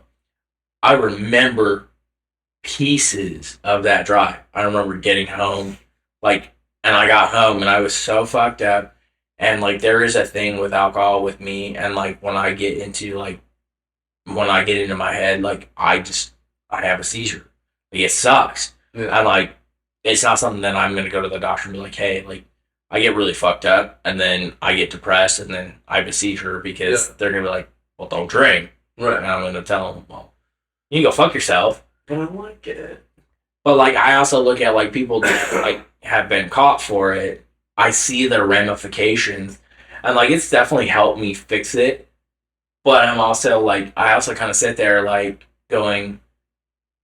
I remember pieces of that drive. I remember getting home, like, and I got home and I was so fucked up. And like there is a thing with alcohol with me, and like when I get into my head, like I have a seizure. Like it sucks. Yeah. And like it's not something that I'm gonna go to the doctor and be like, hey, like I get really fucked up and then I get depressed and then I have a seizure because they're gonna be like, well, don't drink. Right. And I'm gonna tell them, well, you can go fuck yourself. But I like it. But like I also look at like people that like have been caught for it. I see the ramifications, and like it's definitely helped me fix it. But I'm also like I also kind of sit there like going,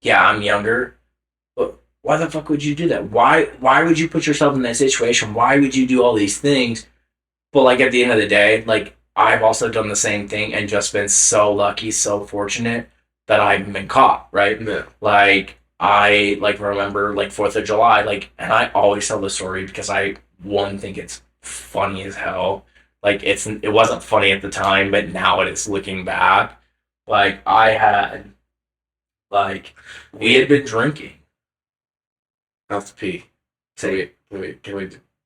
yeah, I'm younger, but why the fuck would you do that? Why would you put yourself in that situation? Why would you do all these things? But like at the end of the day, like I've also done the same thing and just been so lucky, so fortunate that I haven't been caught, right? Yeah. Like I like remember like 4th of July, like, and I always tell the story because I think it's funny as hell. Like it wasn't funny at the time, but now it is looking back. Like I had, like we had been drinking. I have to pee. Can we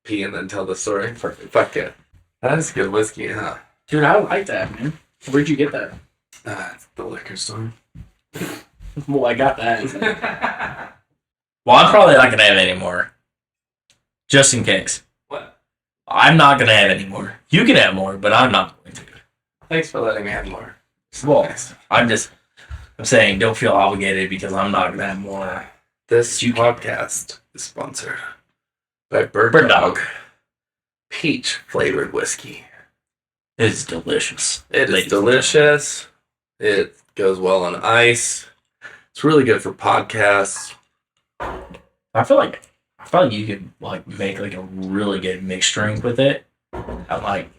pee and then tell the story? Perfect. Fuck yeah. That is good whiskey, huh? Dude, I like that, man. Where'd you get that? It's the liquor store. Well, I got that. Well, I'm probably not gonna have any more. Just in case. What? I'm not gonna have any more. You can have more, but I'm not going to. Thanks for letting me have more. Well, I'm saying don't feel obligated because I'm not gonna have more. This podcast is sponsored by Bird Dog. Peach flavored whiskey. It's delicious. It is delicious. It goes well on ice. It's really good for podcasts. I feel like you could like make like a really good mixed drink with it and like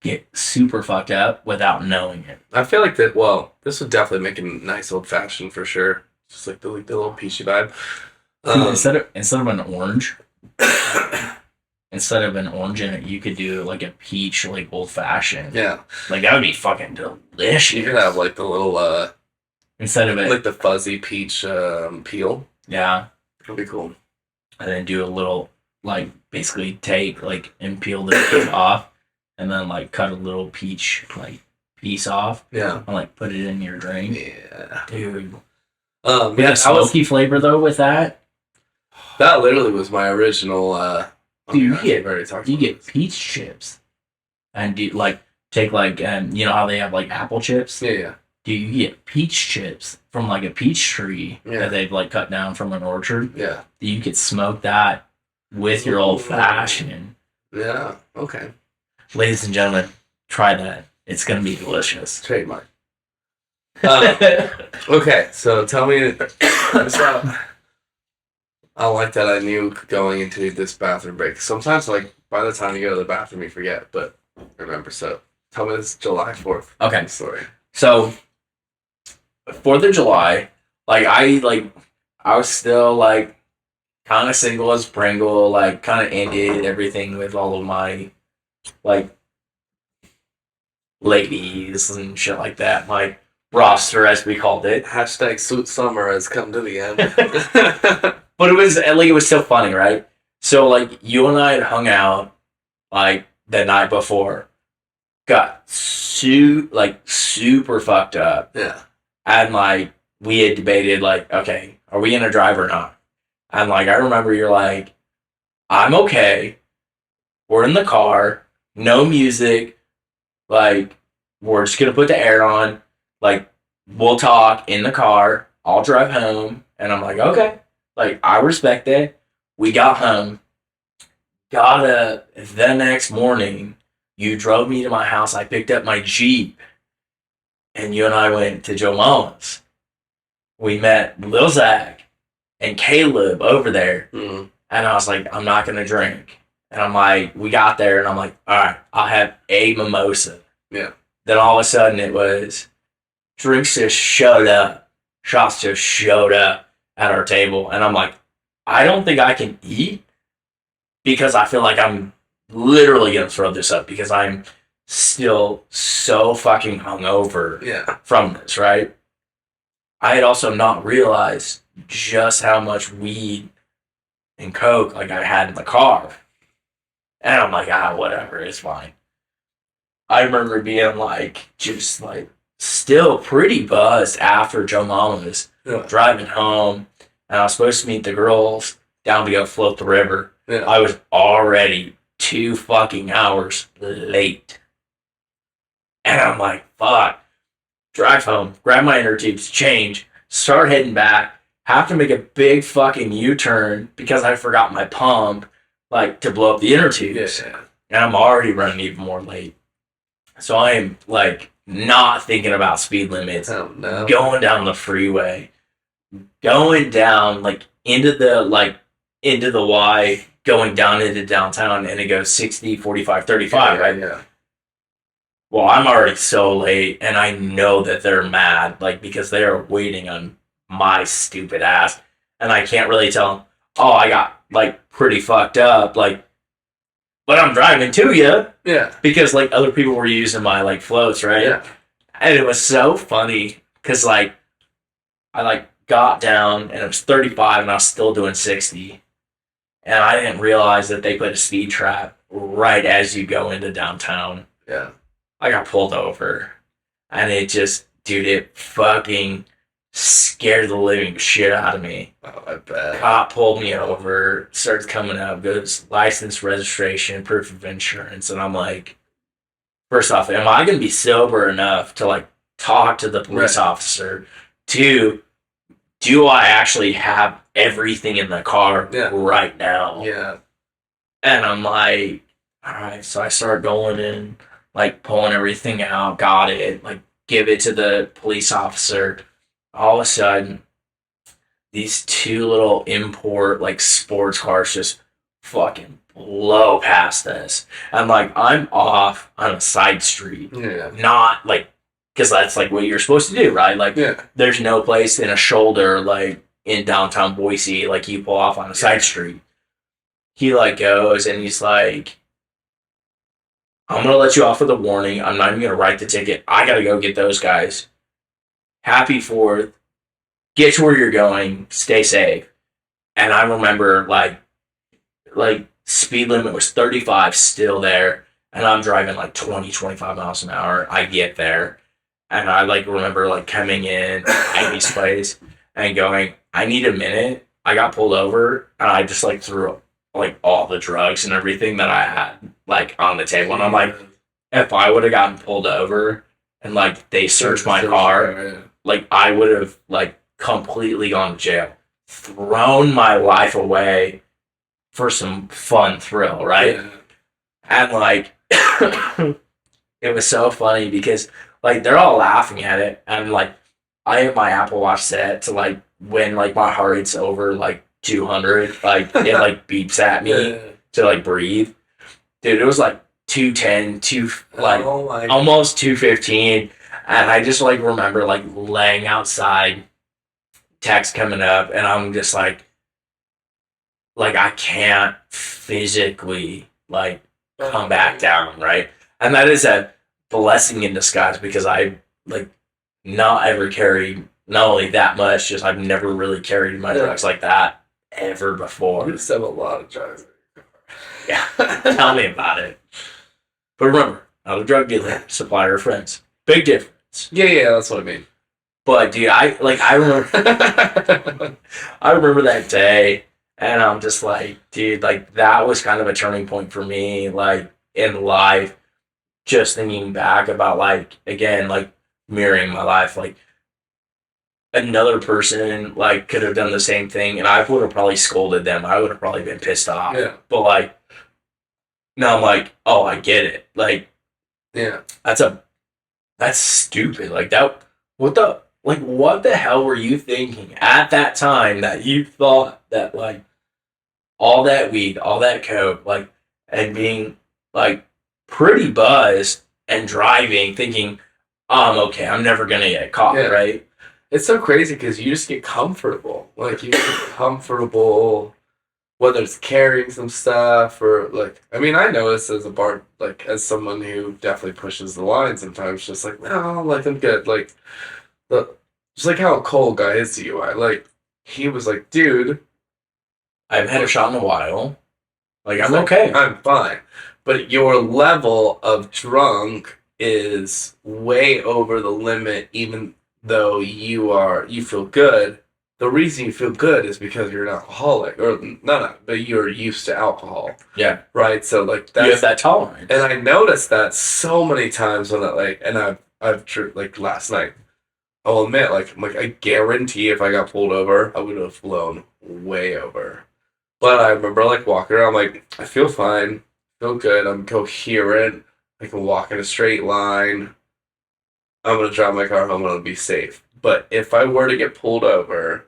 get super fucked up without knowing it. I feel like that. Well, this would definitely make a nice old fashioned for sure. Just like the little peachy vibe. Instead of an orange, in it, you could do like a peach like old fashioned. Yeah, like that would be fucking delicious. you could have like the little instead of it like the fuzzy peach peel. Yeah, That'd be cool. and then do a little like basically take like and peel the peach off, and then like cut a little peach like piece off. Yeah, and like put it in your drink. Yeah, Dude. Yeah, that smoky flavor though with that. That literally was my original. Dude, you get peach chips, and do like take like you know how they have like apple chips. Yeah. Do you get peach chips from like a peach tree that they've like cut down from an orchard? Yeah. You could smoke that with your old fashioned. Yeah. Okay. Ladies and gentlemen, try that. It's gonna be delicious. Trademark. Okay, so tell me. I like that I knew going into this bathroom break. Sometimes, like, by the time you go to the bathroom, you forget, but remember. So, tell me this July 4th story. So, 4th of July, I was still, like, kind of single as Pringle, like, kind of ended everything with all of my, like, ladies and shit like that. My roster, as we called it. Hashtag Suit Summer has come to the end. But it was so funny, right? So, like, you and I had hung out, like, the night before, got super fucked up. Yeah. And, like, we had debated, like, okay, are we gonna drive or not? And, like, I remember you're like, I'm okay. We're in the car, no music, like, we're just gonna put the air on, like, we'll talk in the car, I'll drive home. And I'm like, okay. Like, I respect that. We got home, got up the next morning. You drove me to my house. I picked up my Jeep, and you and I went to Joe Mama's. We met Lil Zach and Caleb over there. Mm. And I was like, I'm not going to drink. And I'm like, we got there, and I'm like, all right, I'll have a mimosa. Yeah. Then all of a sudden it was drinks just showed up. Shots just showed up at our table. And I'm like, I don't think I can eat because I feel like I'm literally going to throw this up because I'm still so fucking hungover Yeah. from this, right? I had also not realized just how much weed and coke like I had in the car. And I'm like, whatever, it's fine. I remember being like, just like, still pretty buzzed after Joe Mama's, Yeah. driving home. And I was supposed to meet the girls down to go float the river. Yeah. I was already 2 fucking hours late. And I'm like, fuck. Drive home, grab my inner tubes, change, start heading back, have to make a big fucking U-turn because I forgot my pump, like, to blow up the inner tubes. Yeah. And I'm already running even more late. So I am, like, not thinking about speed limits. Oh, no. Going down the freeway. Going down, like, into the Y, going down into downtown, and it goes 60, 45, 35, right? Yeah. Well, I'm already so late, and I know that they're mad, like, because they are waiting on my stupid ass. And I can't really tell them, oh, I got, like, pretty fucked up, like, but I'm driving to you. Yeah. Because, like, other people were using my, like, floats, right? Yeah. And it was so funny, because, like, I, like, got down, and it was 35, and I was still doing 60. And I didn't realize that they put a speed trap right as you go into downtown. Yeah. I got pulled over, and it just, dude, it fucking scared the living shit out of me. Oh, I bet. Cop pulled me over, starts coming up, goes license, registration, proof of insurance, and I'm like, first off, am I going to be sober enough to, like, talk to the police officer? 2, do I actually have everything in the car right now? Yeah. And I'm like, all right, so I start going in, like, pulling everything out, got it, like, give it to the police officer. All of a sudden, these 2 little import, like, sports cars just fucking blow past us. I'm like, I'm off on a side street. Yeah. Not, like, because that's, like, what you're supposed to do, right? Like, there's no place in a shoulder, like, in downtown Boise, like, you pull off on a side street. He, like, goes, and he's like, I'm going to let you off with a warning. I'm not even going to write the ticket. I got to go get those guys. Happy 4th. Get to where you're going. Stay safe. And I remember, like speed limit was 35 still there. And I'm driving, like, 20, 25 miles an hour. I get there. And I, like, remember, like, coming in Amy's place and going, I need a minute. I got pulled over. And I just, like, threw like, all the drugs and everything that I had, like, on the table. And I'm like, if I would have gotten pulled over and, like, they searched my car, like, I would have, like, completely gone to jail. Thrown my life away for some fun thrill, right? Yeah. And, like, it was so funny because, like, they're all laughing at it. And, like, I have my Apple Watch set to, like, when, like, my heart rate's over, like, 200, like, it, like, beeps at me to, like, breathe. Dude, it was, like, 210, like, almost 215. And I just, like, remember, like, laying outside, text coming up, and I'm just, like, I can't physically, like, come back down, right? And that is a blessing in disguise because I, like, not ever carried, not only that much, just I've never really carried my drugs like that ever before. You just have a lot of drugs. Yeah, tell me about it. But remember, not a drug dealer, supplier of friends. Big difference. Yeah, that's what I mean. But dude, I remember, I remember that day, and I'm just like, dude, like that was kind of a turning point for me, like in life. Just thinking back about, like, again, like mirroring my life, like another person like could have done the same thing, and I would have probably scolded them. I would have probably been pissed off. Yeah. But like now, I'm like, oh, I get it. Like, Yeah. that's stupid. Like that. What the hell were you thinking at that time that you thought that like all that weed, all that coke, like, and being like pretty buzzed and driving, thinking, oh, I'm okay. I'm never gonna get caught, Yeah. right? It's so crazy because you just get comfortable. Like, you get comfortable, whether it's carrying some stuff or, like, I mean, I notice as a bar, like, as someone who definitely pushes the line sometimes, just like, no, like, I'm good. Like, just like how Cole got his DUI. Like, he was like, dude, I haven't had a shot in a while. Like, I'm like, okay. I'm fine. But your level of drunk is way over the limit, even though you feel good. The reason you feel good is because you're an alcoholic, or not, but you're used to alcohol, Yeah. right? So like You have that's, that tolerance. and I noticed that so many times when like last night, I'll admit, like I guarantee if I got pulled over, I would have flown way over. But I remember like walking around, like I feel fine, feel good, I'm coherent, I can walk in a straight line. I'm gonna drive my car home and I'll be safe. But if I were to get pulled over,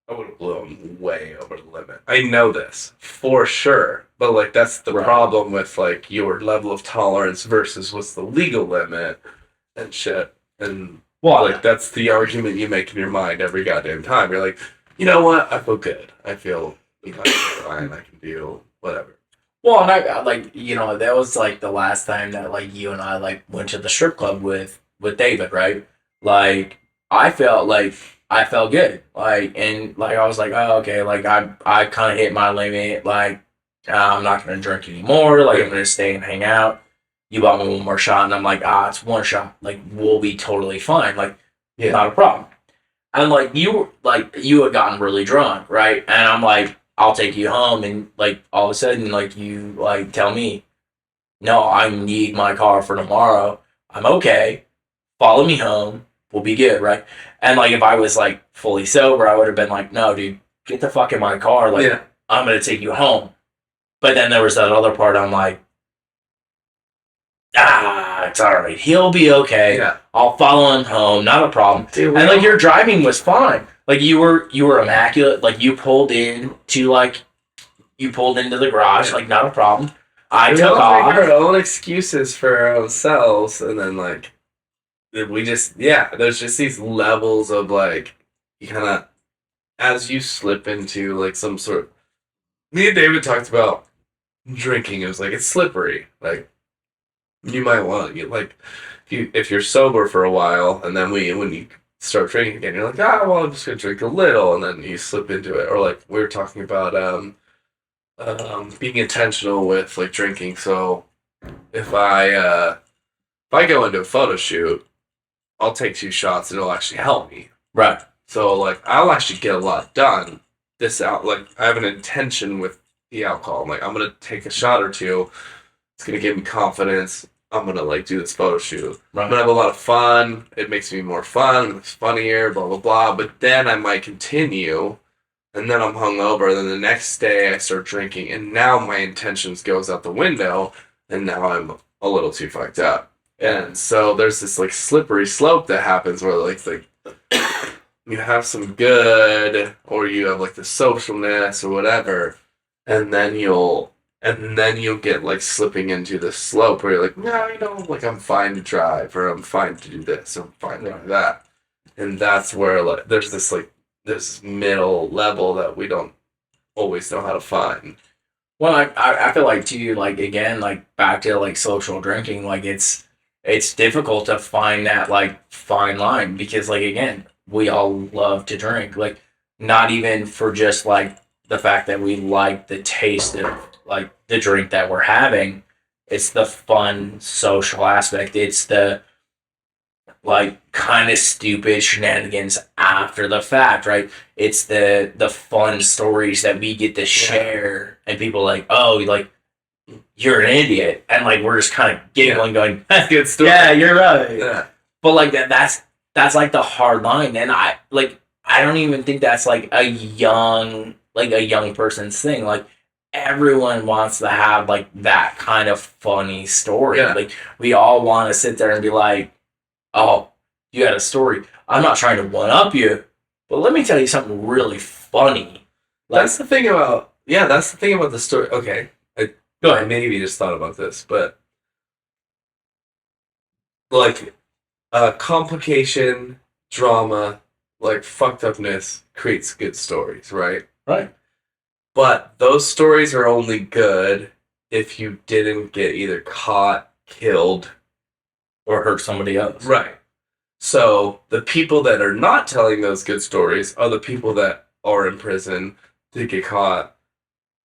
I would have blown way over the limit. I know this for sure, but like that's the Right. problem with like your level of tolerance versus what's the legal limit and shit. And Well, like that's the argument you make in your mind every goddamn time. You're like, you know what? I feel good. I feel fine. I can do whatever. well, and I like, that was like the last time that like you and I like went to the strip club with David, right? Like I felt good, like, and like I was like, oh, okay, like I kind of hit my limit, like I'm not gonna drink anymore, like I'm gonna stay and hang out. You bought me one more shot, and I'm like, it's one shot, like we'll be totally fine, like Yeah. not a problem. And like you had gotten really drunk, right? And I'm like, I'll take you home, and like all of a sudden, like you like tell me, no, I need my car for tomorrow. I'm okay. Follow me home. We'll be good, right? And like if I was like fully sober, I would have been like, no, dude, get the fuck in my car. Like Yeah. I'm gonna take you home. But then there was that other part. I'm like, it's all right. He'll be okay. Yeah. I'll follow him home. Not a problem. Dude, And like your driving was fine. Like you were immaculate. Like you pulled into the garage. Yeah. Like not a problem. I we took all off. make our own excuses for ourselves, and then like we just there's just these levels of like you kind of as you slip into like some sort. Me and David talked about drinking. It was like it's slippery. Like you might want to like if you're sober for a while, and then when you start drinking again, you're like, well, I'm just gonna drink a little, and then you slip into it. Or like we were talking about being intentional with like drinking. So if I go into a photo shoot, I'll take 2 shots and it'll actually help me. Right. So like I'll actually get a lot done. Like I have an intention with the alcohol. I'm like I'm gonna take a shot or two. It's gonna give me confidence. I'm gonna like do this photo shoot. Right. I'm gonna have a lot of fun. It makes me more fun. It's funnier. Blah blah blah. But then I might continue. And then I'm hungover, and then the next day I start drinking, and now my intentions goes out the window, and now I'm a little too fucked up. And so there's this like slippery slope that happens where like you have some good, or you have like the socialness or whatever, and then you'll get like slipping into this slope where you're like, no, like I'm fine to drive, or I'm fine to do this, or I'm fine to do that. And that's where like there's this middle level that we don't always know how to find. Well, I feel like too, like again, like back to like social drinking, like it's difficult to find that like fine line because like again, we all love to drink, like not even for just like the fact that we like the taste of like the drink that we're having. It's the fun social aspect. It's the like kind of stupid shenanigans after the fact, right? It's the fun stories that we get to share, and people like, oh, like you're an idiot, and like we're just kind of giggling, going, Good story. yeah, you're right. Yeah. But like that's like the hard line, and I like I don't even think that's like a young person's thing. Like everyone wants to have like that kind of funny story. Yeah. Like we all want to sit there and be like, "Oh, you had a story. I'm not trying to one up you, but let me tell you something really funny." Like, That's the thing about that's the thing about the story. Okay, go ahead. maybe just thought about this, but like complication, drama, like fucked upness creates good stories, right? Right. But those stories are only good if you didn't get either caught, killed, Or hurt somebody else. right. So the people that are not telling those good stories are the people that are in prison, did get caught,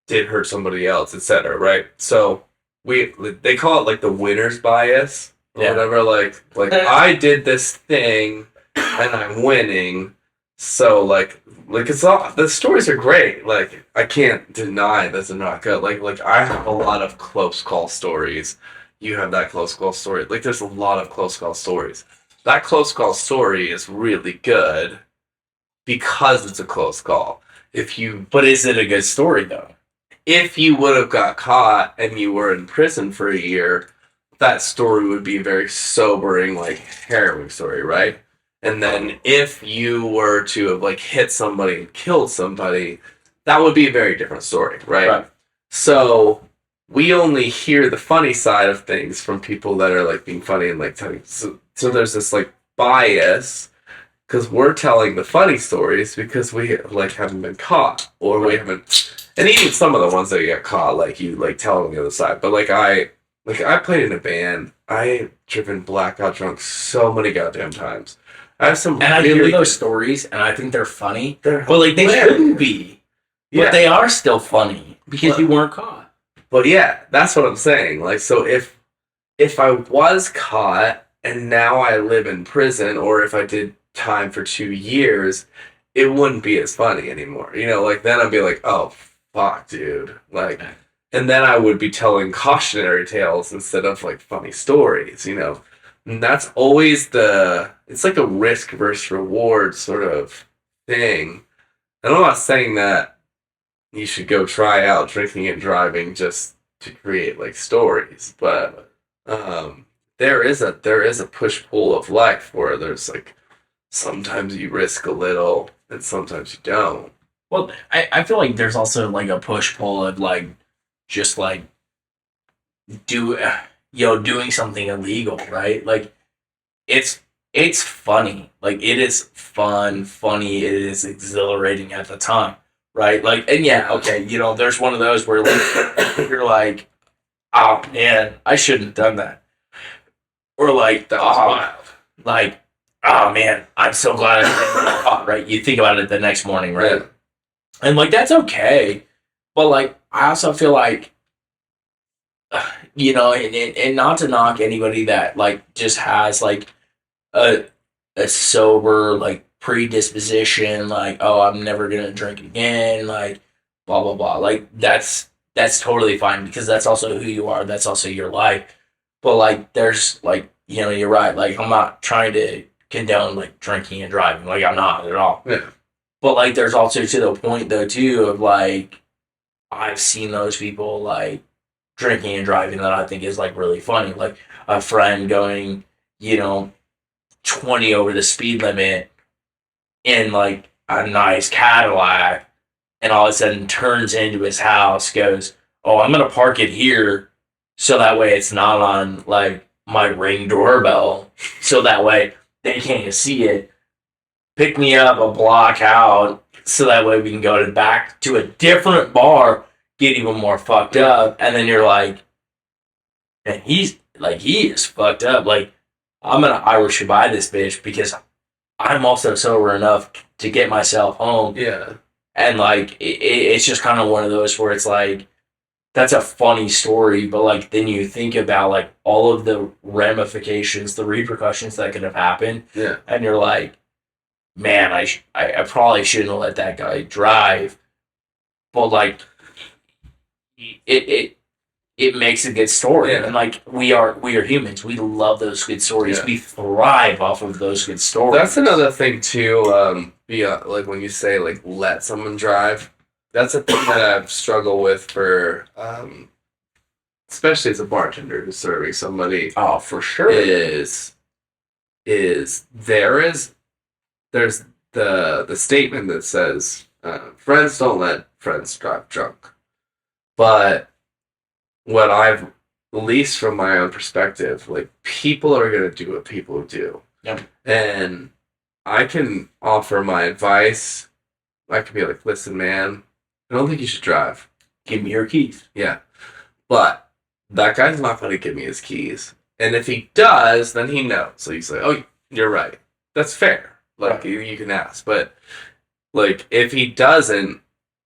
did hurt somebody else, etc. Right? So they call it like the winner's bias or whatever. Like I did this thing and I'm winning. So like it's all the stories are great. Like I can't deny that they're not good. Like I have a lot of close call stories. You have that close call story. Like there's a lot of close call stories. That close call story is really good because it's a close call. But is it a good story though? If you would have got caught and you were in prison for a year, that story would be a very sobering, like harrowing story, right? And then if you were to have like hit somebody and killed somebody, that would be a very different story, right? So we only hear the funny side of things from people that are like being funny and like telling. So there's this like bias because we're telling the funny stories because we like haven't been caught or we haven't, and even some of the ones that you get caught, like you like tell on the other side. But like I played in a band. I driven blackout drunk so many goddamn times. I have some, and I hear those stories, and I think they're funny. But like they hilarious. shouldn't be. But they are still funny because you weren't caught. But yeah, that's what I'm saying. Like, so if I was caught and now I live in prison, or if I did time for 2 years, it wouldn't be as funny anymore. You know, like then I'd be like, oh fuck, dude. Like, and then I would be telling cautionary tales instead of like funny stories. You know, and that's always it's like a risk versus reward sort of thing. And I'm not saying that you should go try out drinking and driving just to create like stories, but there is a push pull of life where there's like sometimes you risk a little and sometimes you don't. Well, I feel like there's also like a push pull of like just like doing something illegal, right? Like it's funny, like it is funny, it is exhilarating at the time, right? Like, and yeah, okay, there's one of those where like you're like, oh man, I shouldn't have done that, or like that was wild. Like, oh man, I'm so glad I didn't get caught, right? You think about it the next morning, right? Yeah. And like that's okay, but like I also feel like and not to knock anybody that like just has like a sober like predisposition, like, oh, I'm never gonna drink again, like blah blah blah. Like that's totally fine because that's also who you are, that's also your life. But like there's like, you're right, like I'm not trying to condone like drinking and driving, like I'm not at all. Yeah. But like there's also to the point though too of like I've seen those people like drinking and driving that I think is like really funny. Like a friend going, 20 over the speed limit in like a nice Cadillac, and all of a sudden turns into his house, goes, oh, I'm going to park it here so that way it's not on like my Ring doorbell. So that way they can't see it. Pick me up a block out so that way we can go back to a different bar, get even more fucked up. And then you're like, and he is fucked up. Like, I'm gonna Irish goodbye this bitch because I'm also sober enough to get myself home. Yeah. And like, it's just kind of one of those where it's like, that's a funny story, but like, then you think about like all of the ramifications, the repercussions that could have happened. Yeah. And you're like, man, I probably shouldn't have let that guy drive. But like, it makes a good story. Yeah. And like we are humans. We love those good stories. Yeah. We thrive off of those good stories. That's another thing too. like when you say like let someone drive, that's a thing that I've struggled with for especially as a bartender who's serving somebody. Oh, for sure. There's the statement that says friends don't let friends drive drunk. But what I've, at least from my own perspective, like people are gonna do what people do. Yep. And I can offer my advice. I can be like, listen, man, I don't think you should drive. Give me your keys. Yeah. But that guy's not gonna give me his keys. And if he does, then he knows. So he's like, oh, you're right. That's fair. Like, you can ask. But, like, if he doesn't,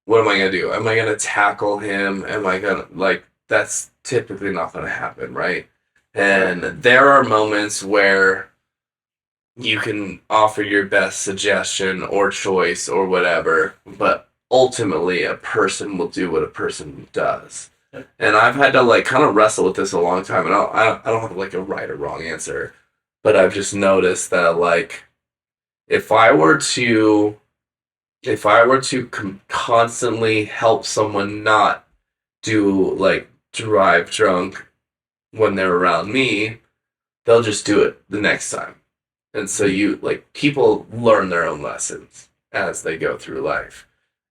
what am I going to do? Am I going to tackle him? Am I going to, like, that's typically not going to happen, right? And there are moments where you can offer your best suggestion or choice or whatever, but ultimately a person will do what a person does. And I've had to, like, kind of wrestle with this a long time, and I don't have, like, a right or wrong answer, but I've just noticed that, like, if I were to constantly help someone not do, like, drive drunk when they're around me, they'll just do it the next time. And so people learn their own lessons as they go through life.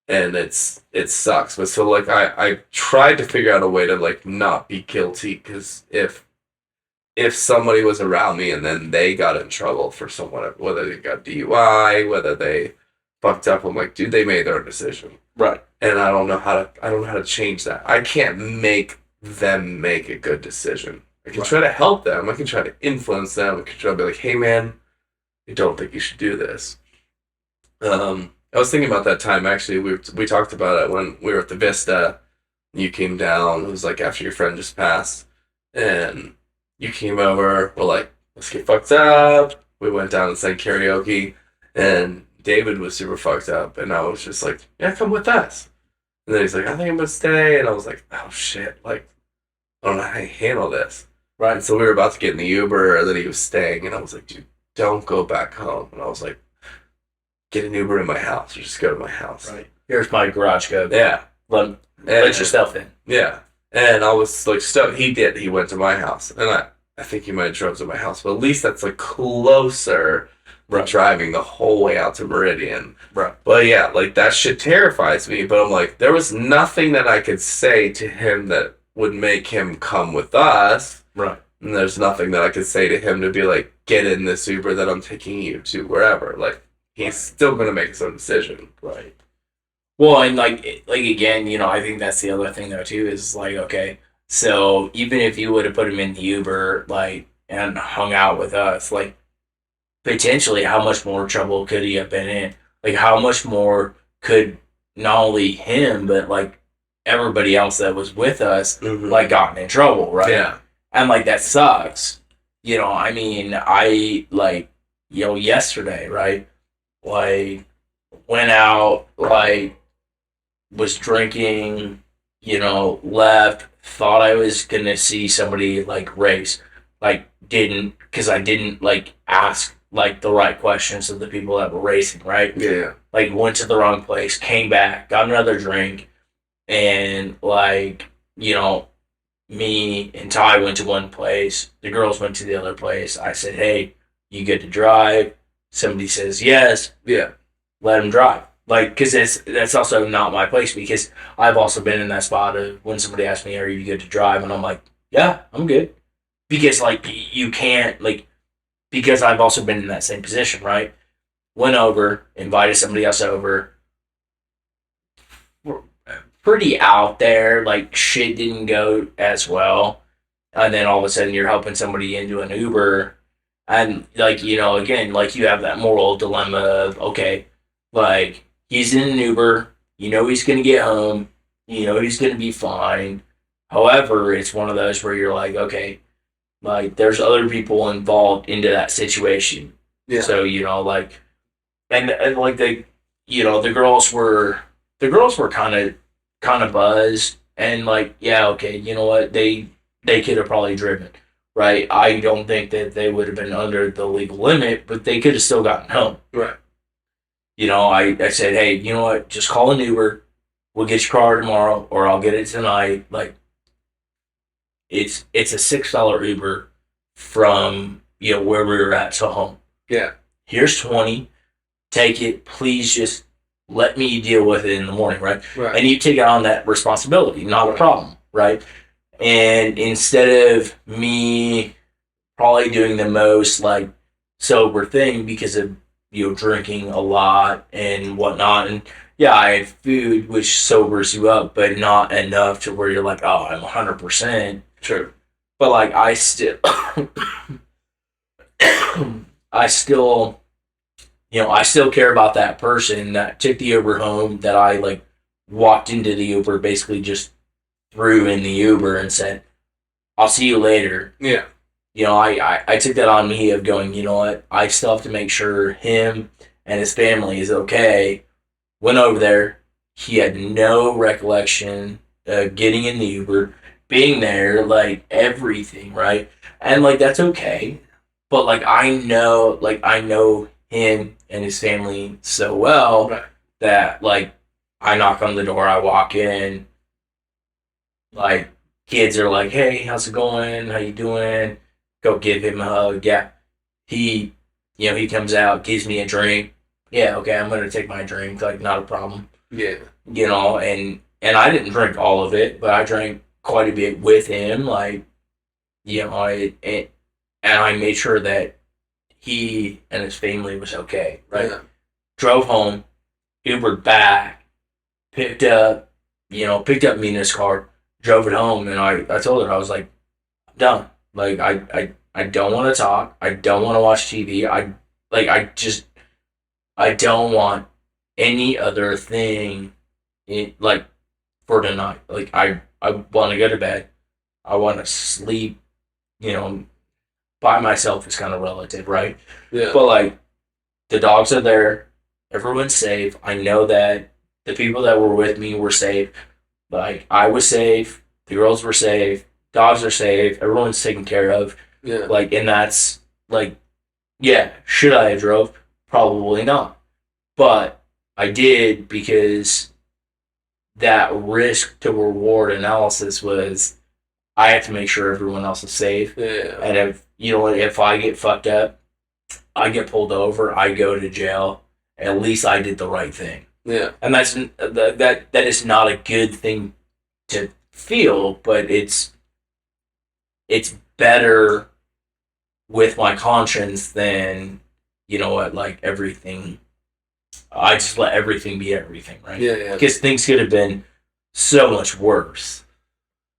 And it sucks. But so, like, I tried to figure out a way to, like, not be guilty, because if somebody was around me and then they got in trouble for someone, whether they got DUI, whether they fucked up, I'm like, dude, they made their own decision. Right. And I don't know how to change that. I can't make them make a good decision. I can try to help them. I can try to influence them. I can try to be like, hey, man, I don't think you should do this. I was thinking about that time, actually. We talked about it when we were at the Vista. You came down. It was like after your friend just passed. And you came over. We're like, let's get fucked up. We went down and sang karaoke. And David was super fucked up. And I was just like, yeah, come with us. And then he's like, I think I'm going to stay. And I was like, oh, shit. Like, I don't know how to handle this. Right. And so we were about to get in the Uber. And then he was staying. And I was like, dude, don't go back home. And I was like, get an Uber in my house, or just go to my house. Right. Here's my garage code. Yeah. Let yourself in. Yeah. And I was like stoked. He did. He went to my house. And I think he might have drove to my house. But at least that's like closer than driving the whole way out to Meridian. Right. But yeah, like that shit terrifies me. But I'm like, there was nothing that I could say to him that would make him come with us. Right. And there's nothing that I could say to him to be like, get in this Uber that I'm taking you to wherever. Like, he's still going to make his own decision. Right. Well, and like again, you know, I think that's the other thing though too, is like, okay, so even if you would have put him in the Uber, like, and hung out with us, like, potentially how much more trouble could he have been in? Like, how much more could not only him, but like everybody else that was with us, like, gotten in trouble, right? Yeah. And like, that sucks. You know, I mean, I, like, you know, yesterday, right? Like, went out, like, was drinking, you know, left, thought I was gonna see somebody, like, race, like, didn't, because I didn't, like, ask, like, the right questions of the people that were racing, right? Yeah. Like, went to the wrong place, came back, got another drink, and, like, you know, me and Ty went to one place, the girls went to the other place. I said, hey, you good to drive? Somebody says yes. Yeah. Let him drive. Like, because that's also not my place, because I've also been in that spot of when somebody asks me, are you good to drive? And I'm like, yeah, I'm good. Because, like, you can't, like, because I've also been in that same position, right? Went over, invited somebody else over. We're pretty out there. Like, shit didn't go as well. And then all of a sudden you're helping somebody into an Uber. And, like, you know, again, like, you have that moral dilemma of, okay, like, he's in an Uber, you know he's going to get home, you know he's going to be fine. However, it's one of those where you're like, okay, like, there's other people involved into that situation. Yeah. So, you know, like, and like, you know, the girls were kind of buzzed, and, like, yeah, okay, you know what, they could have probably driven. Right, I don't think that they would have been under the legal limit, but they could have still gotten home. Right. I said, hey, you know what? Just call an Uber. We'll get your car tomorrow, or I'll get it tonight. Like, it's a $6 Uber from where we were at to home. Yeah. Here's 20. Take it. Please just let me deal with it in the morning, right? Right. And you take on that responsibility, not a problem, right? And instead of me probably doing the most like sober thing because of drinking a lot and whatnot, and yeah, I had food which sobers you up, but not enough to where you're like, oh, I'm 100%. True. But like I still, I still, I still care about that person that took the Uber home, that I like walked into the Uber, basically just threw in the Uber and said, I'll see you later. Yeah. I took that on me of going, you know what, I still have to make sure him and his family is okay. Went over there. He had no recollection of getting in the Uber, being there, like everything, right? And like that's okay. But like I know him and his family so well, Right. that like I knock on the door, I walk in, like kids are like, "Hey, how's it going? How you doing?" Go give him a hug. Yeah, he, he comes out, gives me a drink. Yeah, okay, I'm gonna take my drink. Like, not a problem. Yeah. And I didn't drink all of it, but I drank quite a bit with him. Like, and I made sure that he and his family was okay. Right. Yeah. Drove home, Ubered back, picked up Mina's car, drove it home, and I told her, I was like, I'm done. Like I don't want to talk. I don't want to watch TV. I don't want any other thing like for tonight. Like I want to go to bed. I want to sleep. By myself is kind of relative, right? Yeah. But like the dogs are there. Everyone's safe. I know that the people that were with me were safe. Like I was safe. The girls were safe. Dogs are safe. Everyone's taken care of. Yeah. Like, and that's like, yeah, should I have drove? Probably not. But I did because that risk to reward analysis was I have to make sure everyone else is safe. Yeah. And if I get fucked up, I get pulled over, I go to jail. At least I did the right thing. Yeah. And that is not a good thing to feel, but it's better with my conscience than like everything. I just let everything be everything, right? Yeah, yeah. Because things could have been so much worse.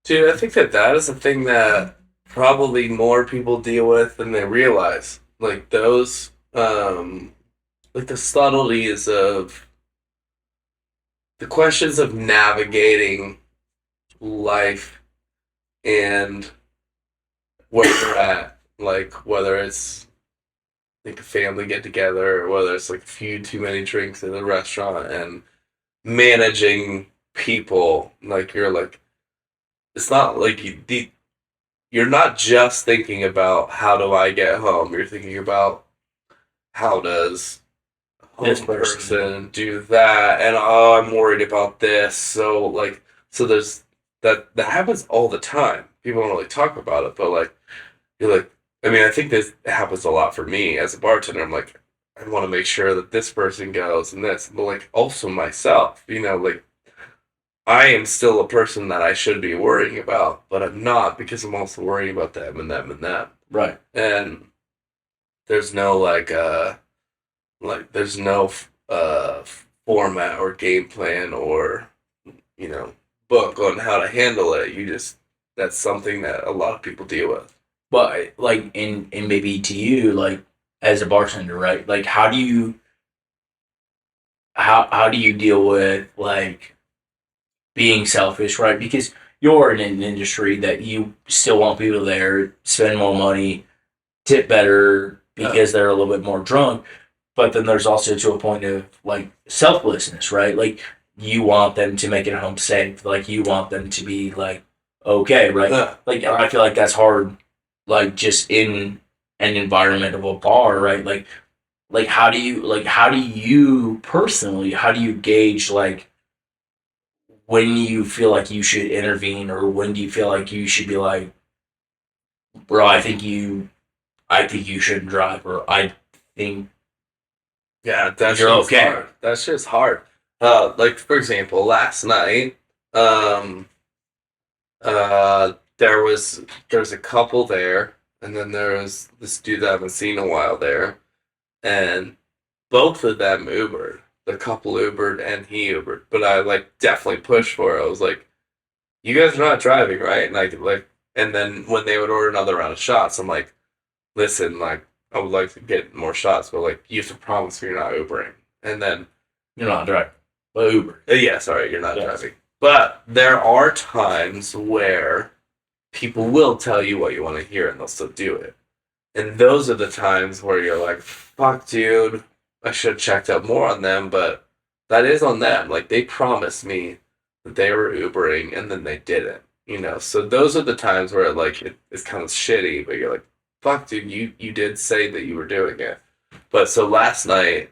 Dude, I think that is a thing that probably more people deal with than they realize. Like those, like the subtleties of the questions of navigating life and where you're at. Like whether it's like a family get together or whether it's like a few too many drinks in a restaurant and managing people. Like you're like, it's not like you're not just thinking about how do I get home. You're thinking about how does This home person. person do that, and oh, I'm worried about this. So there's that happens all the time. People don't really talk about it, but like you're like, I mean, I think this happens a lot for me as a bartender. I'm like, I want to make sure that this person goes and this, but like also myself, like I am still a person that I should be worrying about, but I'm not because I'm also worrying about them and them and them. Right. And there's no there's no format or game plan or book on how to handle it. That's something that a lot of people deal with. But like and maybe to you, like as a bartender, right? Like how do you deal with like being selfish, right? Because you're in an industry that you still want people there, spend more money, tip better because they're a little bit more drunk. But then there's also to a point of like selflessness, right? Like you want them to make it home safe. Like you want them to be like okay, right? Like I feel like that's hard, like just in an environment of a bar, right? Like how do you personally, how do you gauge like when you feel like you should intervene, or when do you feel like you should be like, bro, I think you shouldn't drive, or I think Yeah, that's you're just okay. hard. That's just hard. Like for example, last night, there was a couple there, and then there was this dude that I haven't seen in a while there, and both of them Ubered. The couple Ubered and he Ubered, but I like definitely pushed for it. I was like, "You guys are not driving, right?" And I like, and then when they would order another round of shots, I'm like, "Listen, like, I would like to get more shots, but like, you have to promise me you're not Ubering." And then You're not driving, but Uber. yeah, sorry, you're not Yes. driving. But there are times where people will tell you what you want to hear and they'll still do it. And those are the times where you're like, fuck, dude, I should have checked out more on them, but that is on them. Like, they promised me that they were Ubering and then they didn't, you know? So those are the times where, like, it's kind of shitty, but you're like, fuck, dude, you did say that you were doing it. But so last night,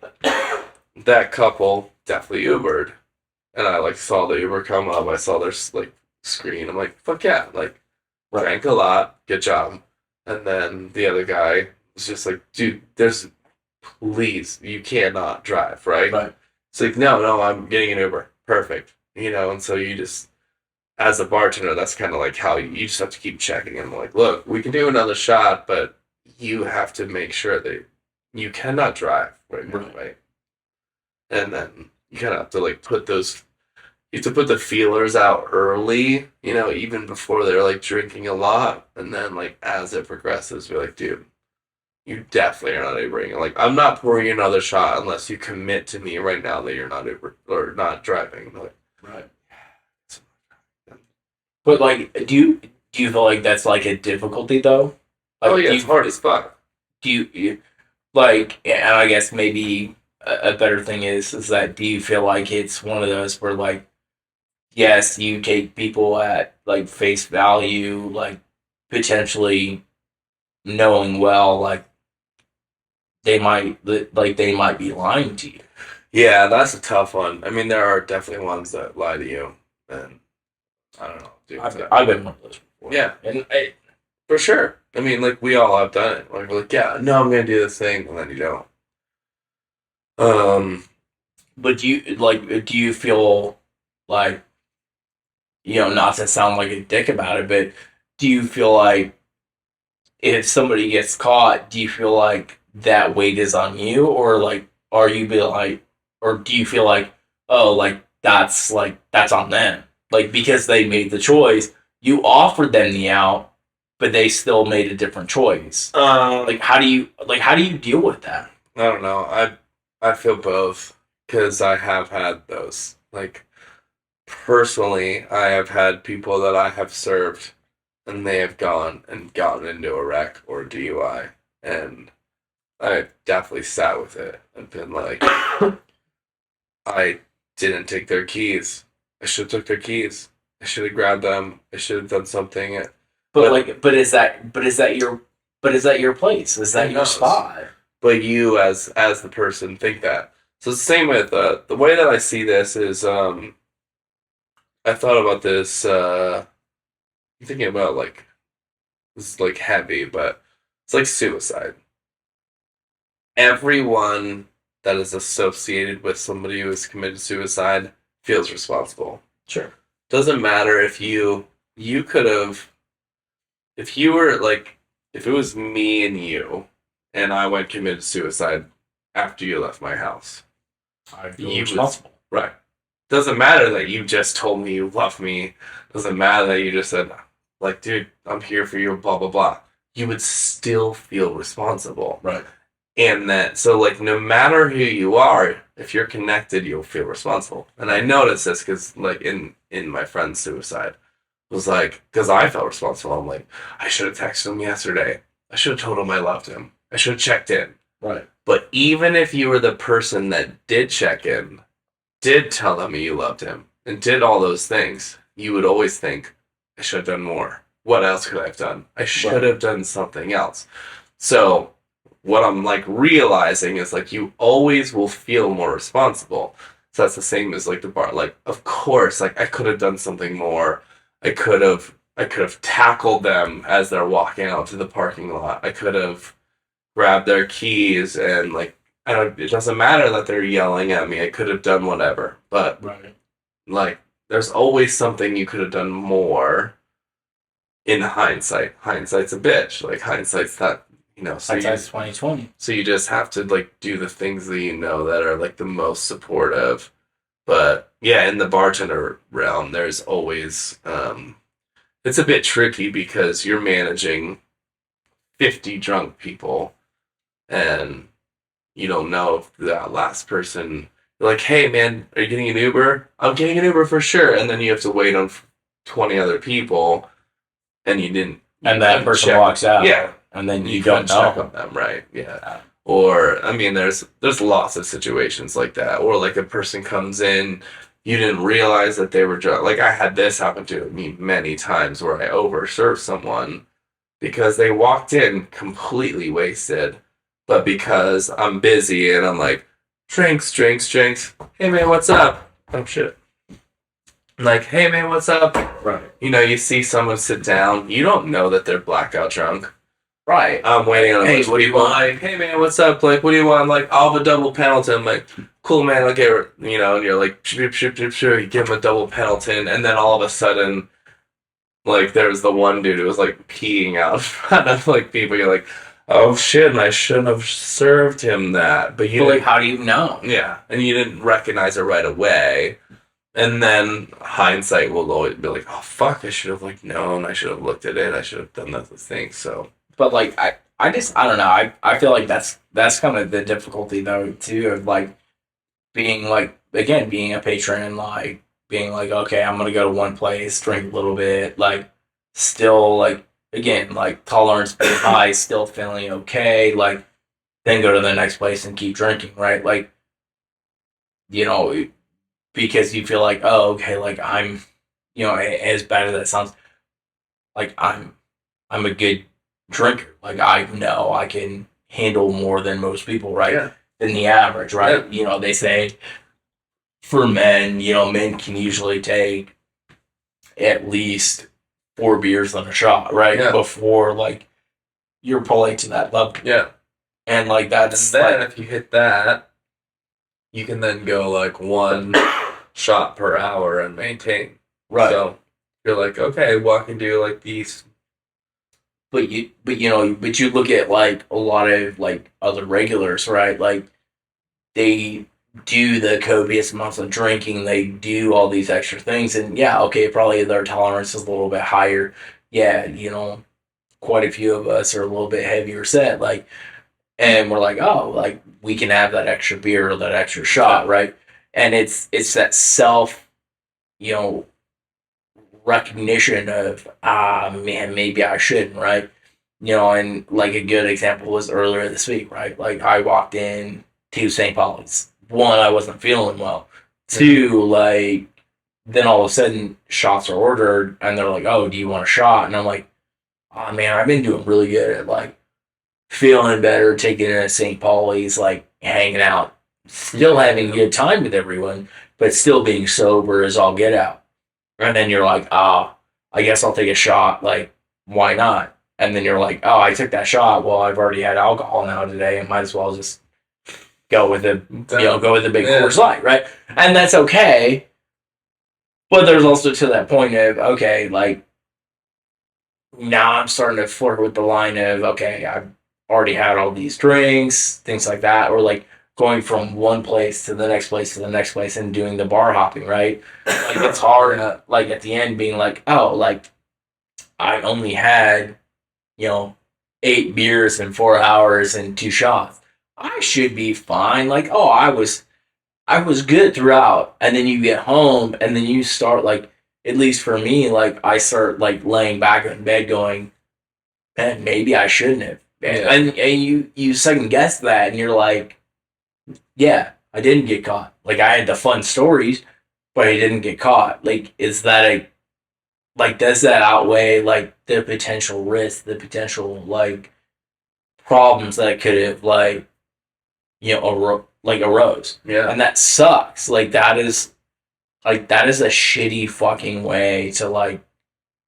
that couple definitely Ubered. And I, like, saw the Uber come up. I saw their, like, screen. I'm like, fuck yeah. Like, drank a lot. Good job. And then the other guy was just like, dude, please, you cannot drive, right? Right. It's like, no, I'm getting an Uber. Perfect. You know, and so you just, as a bartender, that's kind of like how you just have to keep checking in. Like, look, we can do another shot, but you have to make sure that you cannot drive right now, right? And then you kind of have to, like, you have to put the feelers out early, you know, even before they're like drinking a lot. And then, like, as it progresses, we're like, dude, you definitely are not Ubering. Like, I'm not pouring you another shot unless you commit to me right now that you're not Uber or not driving. Like, Right. But like, do you feel like that's like a difficulty though? Like, oh yeah, it's hard as fuck. you like, and I guess maybe a better thing is that, do you feel like it's one of those where like, yes, you take people at like face value, like potentially knowing well, like they might be lying to you. Yeah, that's a tough one. I mean, there are definitely ones that lie to you, and I don't know, dude. I've been one of those before. Yeah, and for sure. I mean, like, we all have done it. Like, we're like, yeah, no, I'm gonna do this thing, and then you don't. But do you feel like, you know, not to sound like a dick about it, but do you feel like if somebody gets caught, do you feel like that weight is on you, or like, are you be like, or do you feel like that's on them, like because they made the choice, you offered them the out, but they still made a different choice. Like how do you deal with that? I don't know. I feel both because I have had those. Like, personally, I have had people that I have served, and they have gone and gotten into a wreck or a DUI, and I definitely sat with it and been like, I didn't take their keys. I should have took their keys. I should have grabbed them. I should have done something. But is that your place? Is that Who your knows? spot? But you, as the person, think that. So it's the same with the way that I see this is I thought about this. I'm thinking about, like, this is like heavy, but it's like suicide. Everyone that is associated with somebody who has committed suicide feels responsible. Sure. Doesn't matter if you could have, if you were like, if it was me and you, and I went committed suicide after you left my house. I feel You was- responsible. Right. Doesn't matter that you just told me you love me. Doesn't matter that you just said, like, dude, I'm here for you, blah, blah, blah. You would still feel responsible. Right. And that, so, like, no matter who you are, if you're connected, you'll feel responsible. And I noticed this because, like, in my friend's suicide, was like, because I felt responsible. I'm like, I should have texted him yesterday. I should have told him I loved him. I should have checked in. Right. But even if you were the person that did check in, did tell him you loved him, and did all those things, you would always think, I should have done more. What else could I have done? I should have done something else. So what I'm like realizing is like you always will feel more responsible. So that's the same as like the bar. Like, of course, like I could have done something more. I could have tackled them as they're walking out to the parking lot. I could have grabbed their keys and like I don't. It doesn't matter that they're yelling at me. I could have done whatever, but Right. like there's always something you could have done more. In hindsight, hindsight's a bitch. Like hindsight's not, Hindsight's 2020. so you just have to like do the things that you know that are like the most supportive. But yeah, in the bartender realm, there's always it's a bit tricky because you're managing 50 drunk people and you don't know if that last person you're like, hey man, are you getting an Uber? I'm getting an Uber for sure. And then you have to wait on 20 other people and you didn't And that person walks out. Yeah. And then you couldn't don't check know. on them, right? Yeah. Or I mean there's lots of situations like that. Or like a person comes in, you didn't realize that they were drunk. Like I had this happen to me many times where I overserved someone because they walked in completely wasted, but because I'm busy and I'm like, drinks, drinks, drinks. Hey man, what's up? Oh shit. Like, hey man, what's up? Right. You see someone sit down, you don't know that they're blackout drunk. Right. I'm waiting on a Hey, bunch of what do you people. want? Like, hey man, what's up? Like, what do you want? I'm like, I'll have a double Pendleton. Like, cool man, I'll get it. And you're like, shoop, shoop, shoop, shoop. You give him a double Pendleton, and then all of a sudden, like, there's the one dude who was like peeing out in front of like people. You're like, oh shit, and I shouldn't have served him that. But But like, how do you know? yeah, and you didn't recognize it right away. And then hindsight will always be like, oh fuck, I should have like known. I should have looked at it. I should have done those things. So. But like I don't know. I feel like that's kind of the difficulty though too of like being like again being a patron and like being like okay I'm gonna go to one place drink a little bit like still like again like tolerance being high still feeling okay like then go to the next place and keep drinking right like because you feel like oh okay like I'm as bad as that sounds like I'm a good drinker. Like I know I can handle more than most people, right? Yeah. Than the average, right? They say for men, men can usually take at least 4 beers and a shot, right? Yeah. Before like you're probably to that level. Yeah. And like that's And then like, if you hit that, you can then go like 1 shot per hour and maintain. right. So you're like, okay, well I can do like these. But you look at like a lot of like other regulars, right? Like they do the copious amounts of drinking, they do all these extra things, and yeah, okay, probably their tolerance is a little bit higher. Yeah, quite a few of us are a little bit heavier set, like, and we're like, oh, like we can have that extra beer or that extra shot, right? And it's that self, you know, recognition of man maybe I shouldn't right and like a good example was earlier this week right like I walked in to St. Pauli's. One, I wasn't feeling well. Two, like then all of a sudden shots are ordered and they're like oh do you want a shot and I'm like oh man I've been doing really good at like feeling better taking it to St. Pauli's like hanging out still having a good time with everyone but still being sober as all get out. And then you're like, oh, I guess I'll take a shot. Like, why not? And then you're like, oh, I took that shot. Well, I've already had alcohol now today. I might as well just go with the big Coors Light, right? And that's okay. But there's also to that point of, okay, like, now I'm starting to flirt with the line of, okay, I've already had all these drinks, things like that. Or like, going from one place to the next place to the next place and doing the bar hopping, right? Like it's hard, like at the end being like, oh, like I only had, 8 beers in 4 hours and 2 shots. I should be fine. Like, oh, I was good throughout. And then you get home and then you start like, at least for me, like I start like laying back in bed going, man, maybe I shouldn't have. Yeah. And you second guess that and you're like, yeah, I didn't get caught. Like, I had the fun stories, but I didn't get caught. Like, does that outweigh, like, the potential risk, the potential, like, problems that could have like arose. Yeah. And that sucks. That is a shitty fucking way to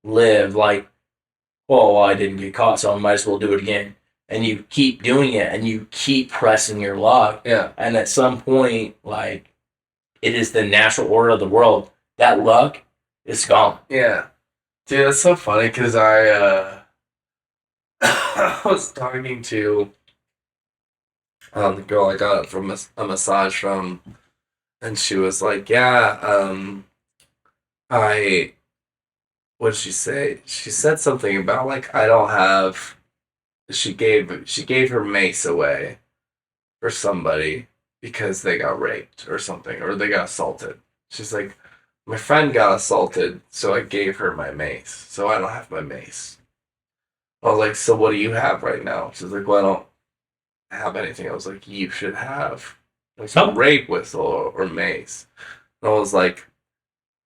live. Well, I didn't get caught, so I might as well do it again. And you keep doing it, and you keep pressing your luck. Yeah. And at some point, it is the natural order of the world. That luck is gone. Yeah. Dude, that's so funny because I was talking to the girl I got from a massage from, and she was like, "Yeah, what did she say? She said something about I don't have." She gave her mace away for somebody because they got raped or something, or they got assaulted. She's like, my friend got assaulted, so I gave her my mace. So I don't have my mace. I was like, so what do you have right now? She's like, well, I don't have anything. I was like, you should have a rape whistle or mace. And I was like,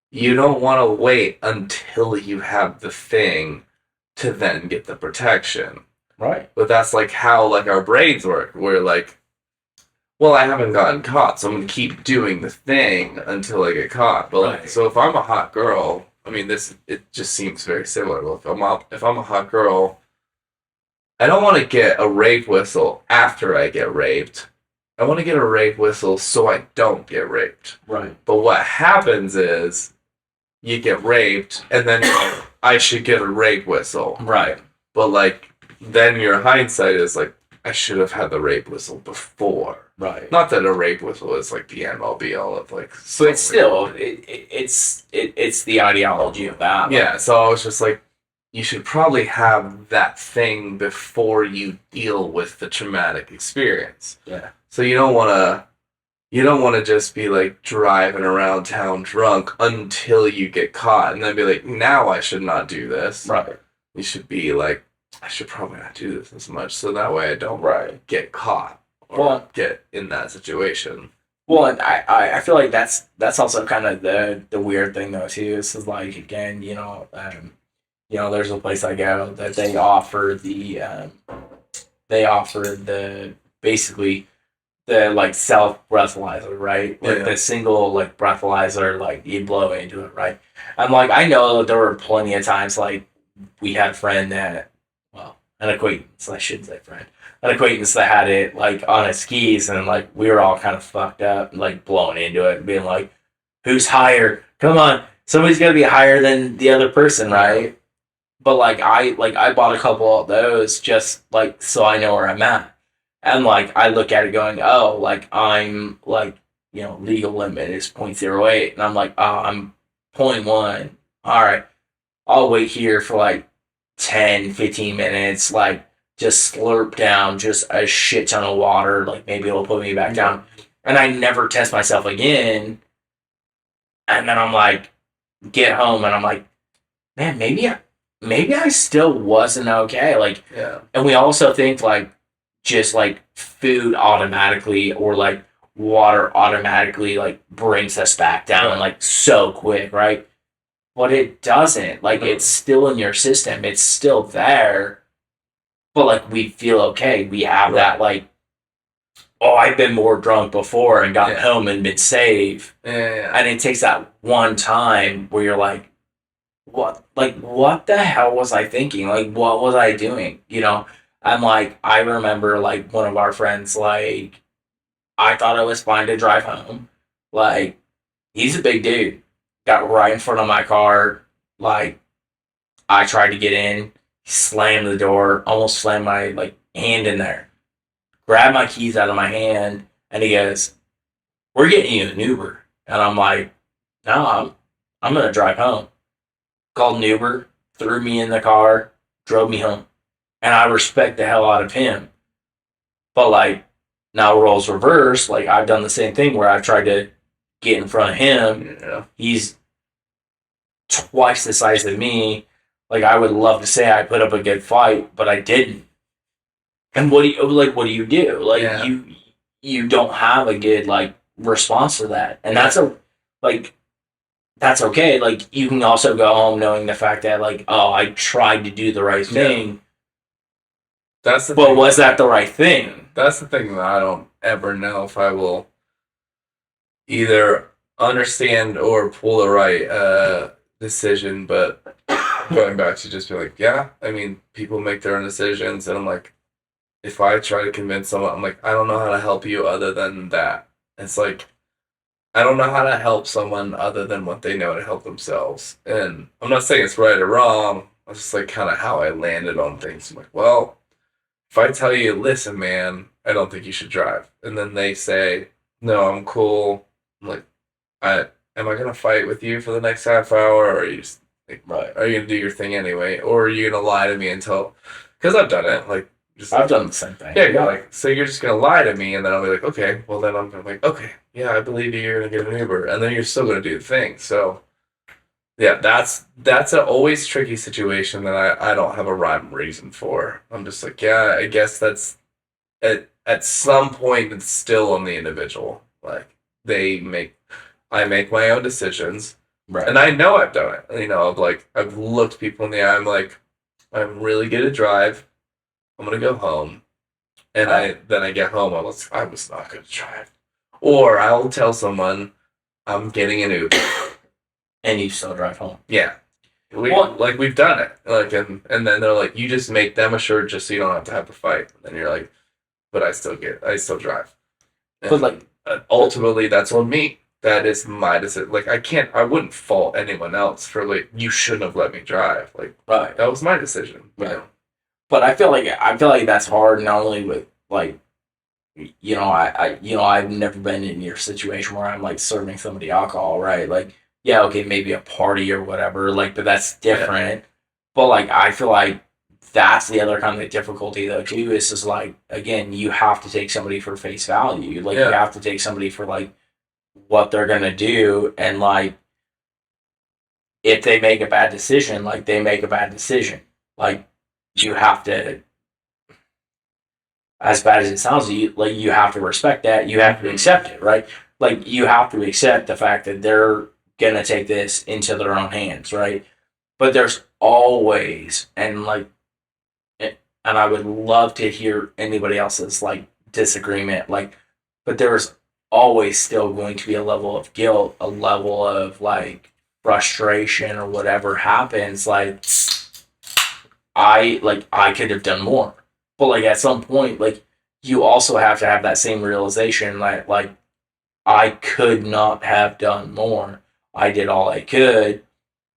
you don't want to wait until you have the thing to then get the protection. Right. But that's how our brains work. We're like, well, I haven't gotten caught, so I'm gonna keep doing the thing until I get caught. But Right. so if I'm a hot girl, I mean, it just seems very similar. Well, if I'm a hot girl, I don't want to get a rape whistle after I get raped. I want to get a rape whistle so I don't get raped. Right. But what happens is you get raped, and then I should get a rape whistle. Right. But then your hindsight is I should have had the rape whistle before. Right. Not that a rape whistle is the end all be all of So it's still it's the ideology of that. Yeah. So I was just you should probably have that thing before you deal with the traumatic experience. Yeah. So you don't want to just be driving around town drunk until you get caught and then be now I should not do this. Right. You should be I should probably not do this as much so that way I don't get caught or get in that situation. Well, and I feel like that's also kind of the weird thing though too. This is again, there's a place I go that they offer the basically the self breathalyzer, right? The single breathalyzer, you blow into it, right? And I know that there were plenty of times we had a friend that, well, an acquaintance, I shouldn't say friend, an acquaintance that had it on his skis, and we were all kind of fucked up, blowing into it, and being who's higher? Come on, somebody's got to be higher than the other person, right? But I bought a couple of those just so I know where I'm at, and I look at it going, oh, I'm legal limit is 0.08, and I'm oh, I'm 0.1. All right, I'll wait here for 10, 15 minutes, just slurp down just a shit ton of water, maybe it'll put me back down. And I never test myself again. And then I'm get home and I'm man, maybe I still wasn't okay. Yeah. And we also think just food automatically or water automatically brings us back down so quick, right? But it doesn't. It's still in your system. It's still there. But we feel okay. We have that oh, I've been more drunk before and gotten home and been safe. Yeah. And it takes that one time where you're what the hell was I thinking? What was I doing? And I remember one of our friends, I thought I was fine to drive home. He's a big dude. Got right in front of my car. I tried to get in, slammed the door, almost slammed my hand in there. Grabbed my keys out of my hand, and he goes, "We're getting you an Uber." And I'm no, I'm gonna drive home. Called an Uber, threw me in the car, drove me home. And I respect the hell out of him. But now roles reverse, I've done the same thing where I've tried to get in front of him. Yeah. He's twice the size of me. I would love to say I put up a good fight, but I didn't. And what do you do? You don't have a good response to that. And that's that's okay. You can also go home knowing the fact that oh, I tried to do the right thing. That's the But thing. was that the right thing? That's the thing that I don't ever know if I will either understand or pull the right decision. But going back to just be like, yeah, I mean, people make their own decisions, and I'm like, if I try to convince someone, I'm like, I don't know how to help you other than that. It's like, I don't know how to help someone other than what they know to help themselves. And I'm not saying it's right or wrong. It's just like kind of how I landed on things. I'm like, well, if I tell you, listen, man, I don't think you should drive, and then they say, no, I'm cool. I'm like, I am I gonna fight with you for the next half hour, or are you just like, Right. are you gonna do your thing anyway, or are you gonna lie to me until? Because I've done it, like just I've done the same thing. yeah, you're like, so you're just gonna lie to me, and then I'll be like, okay, well then I'm gonna be like, okay, yeah, I believe you. You're gonna get an Uber, and then you're still gonna do the thing. So yeah, that's a always tricky situation that I don't have a rhyme or reason for. I'm just like, yeah, I guess that's at some point it's still on the individual. Like I make my own decisions, Right. and I know I've done it. You know, I've looked people in the eye. I'm like, I'm really good at drive. I'm gonna go home. And I get home, I was not going to drive. Or I'll tell someone I'm getting an Uber. And you still drive home. Yeah. Well- We've done it. Like and then they're like, you just make them assured just so you don't have to have the fight. And then you're like, but I still drive. And But like, ultimately that's on me. That is my decision. Like I wouldn't fault anyone else for like, you shouldn't have let me drive. Like right. that was my decision. You Right. know? But I feel like that's hard not only with like, I've never been in your situation where I'm like serving somebody alcohol, right? Like, yeah, okay, maybe a party or whatever, like, but that's different. But like, I feel like that's the other kind of difficulty though too. Is just like, again, you have to take somebody for face value. Like, you have to take somebody for like what they're gonna do, and like, if they make a bad decision, like they make a bad decision. Like, you have to, as bad as it sounds to you, like, you have to respect that. You have to accept it, right? Like, you have to accept the fact that they're gonna take this into their own hands, right? But there's always, and like, and I would love to hear anybody else's like disagreement, like, but there's always still going to be a level of guilt, a level of like frustration or whatever happens. Like, I could have done more. But like, at some point, like, you also have to have that same realization that like, I could not have done more. I did all I could.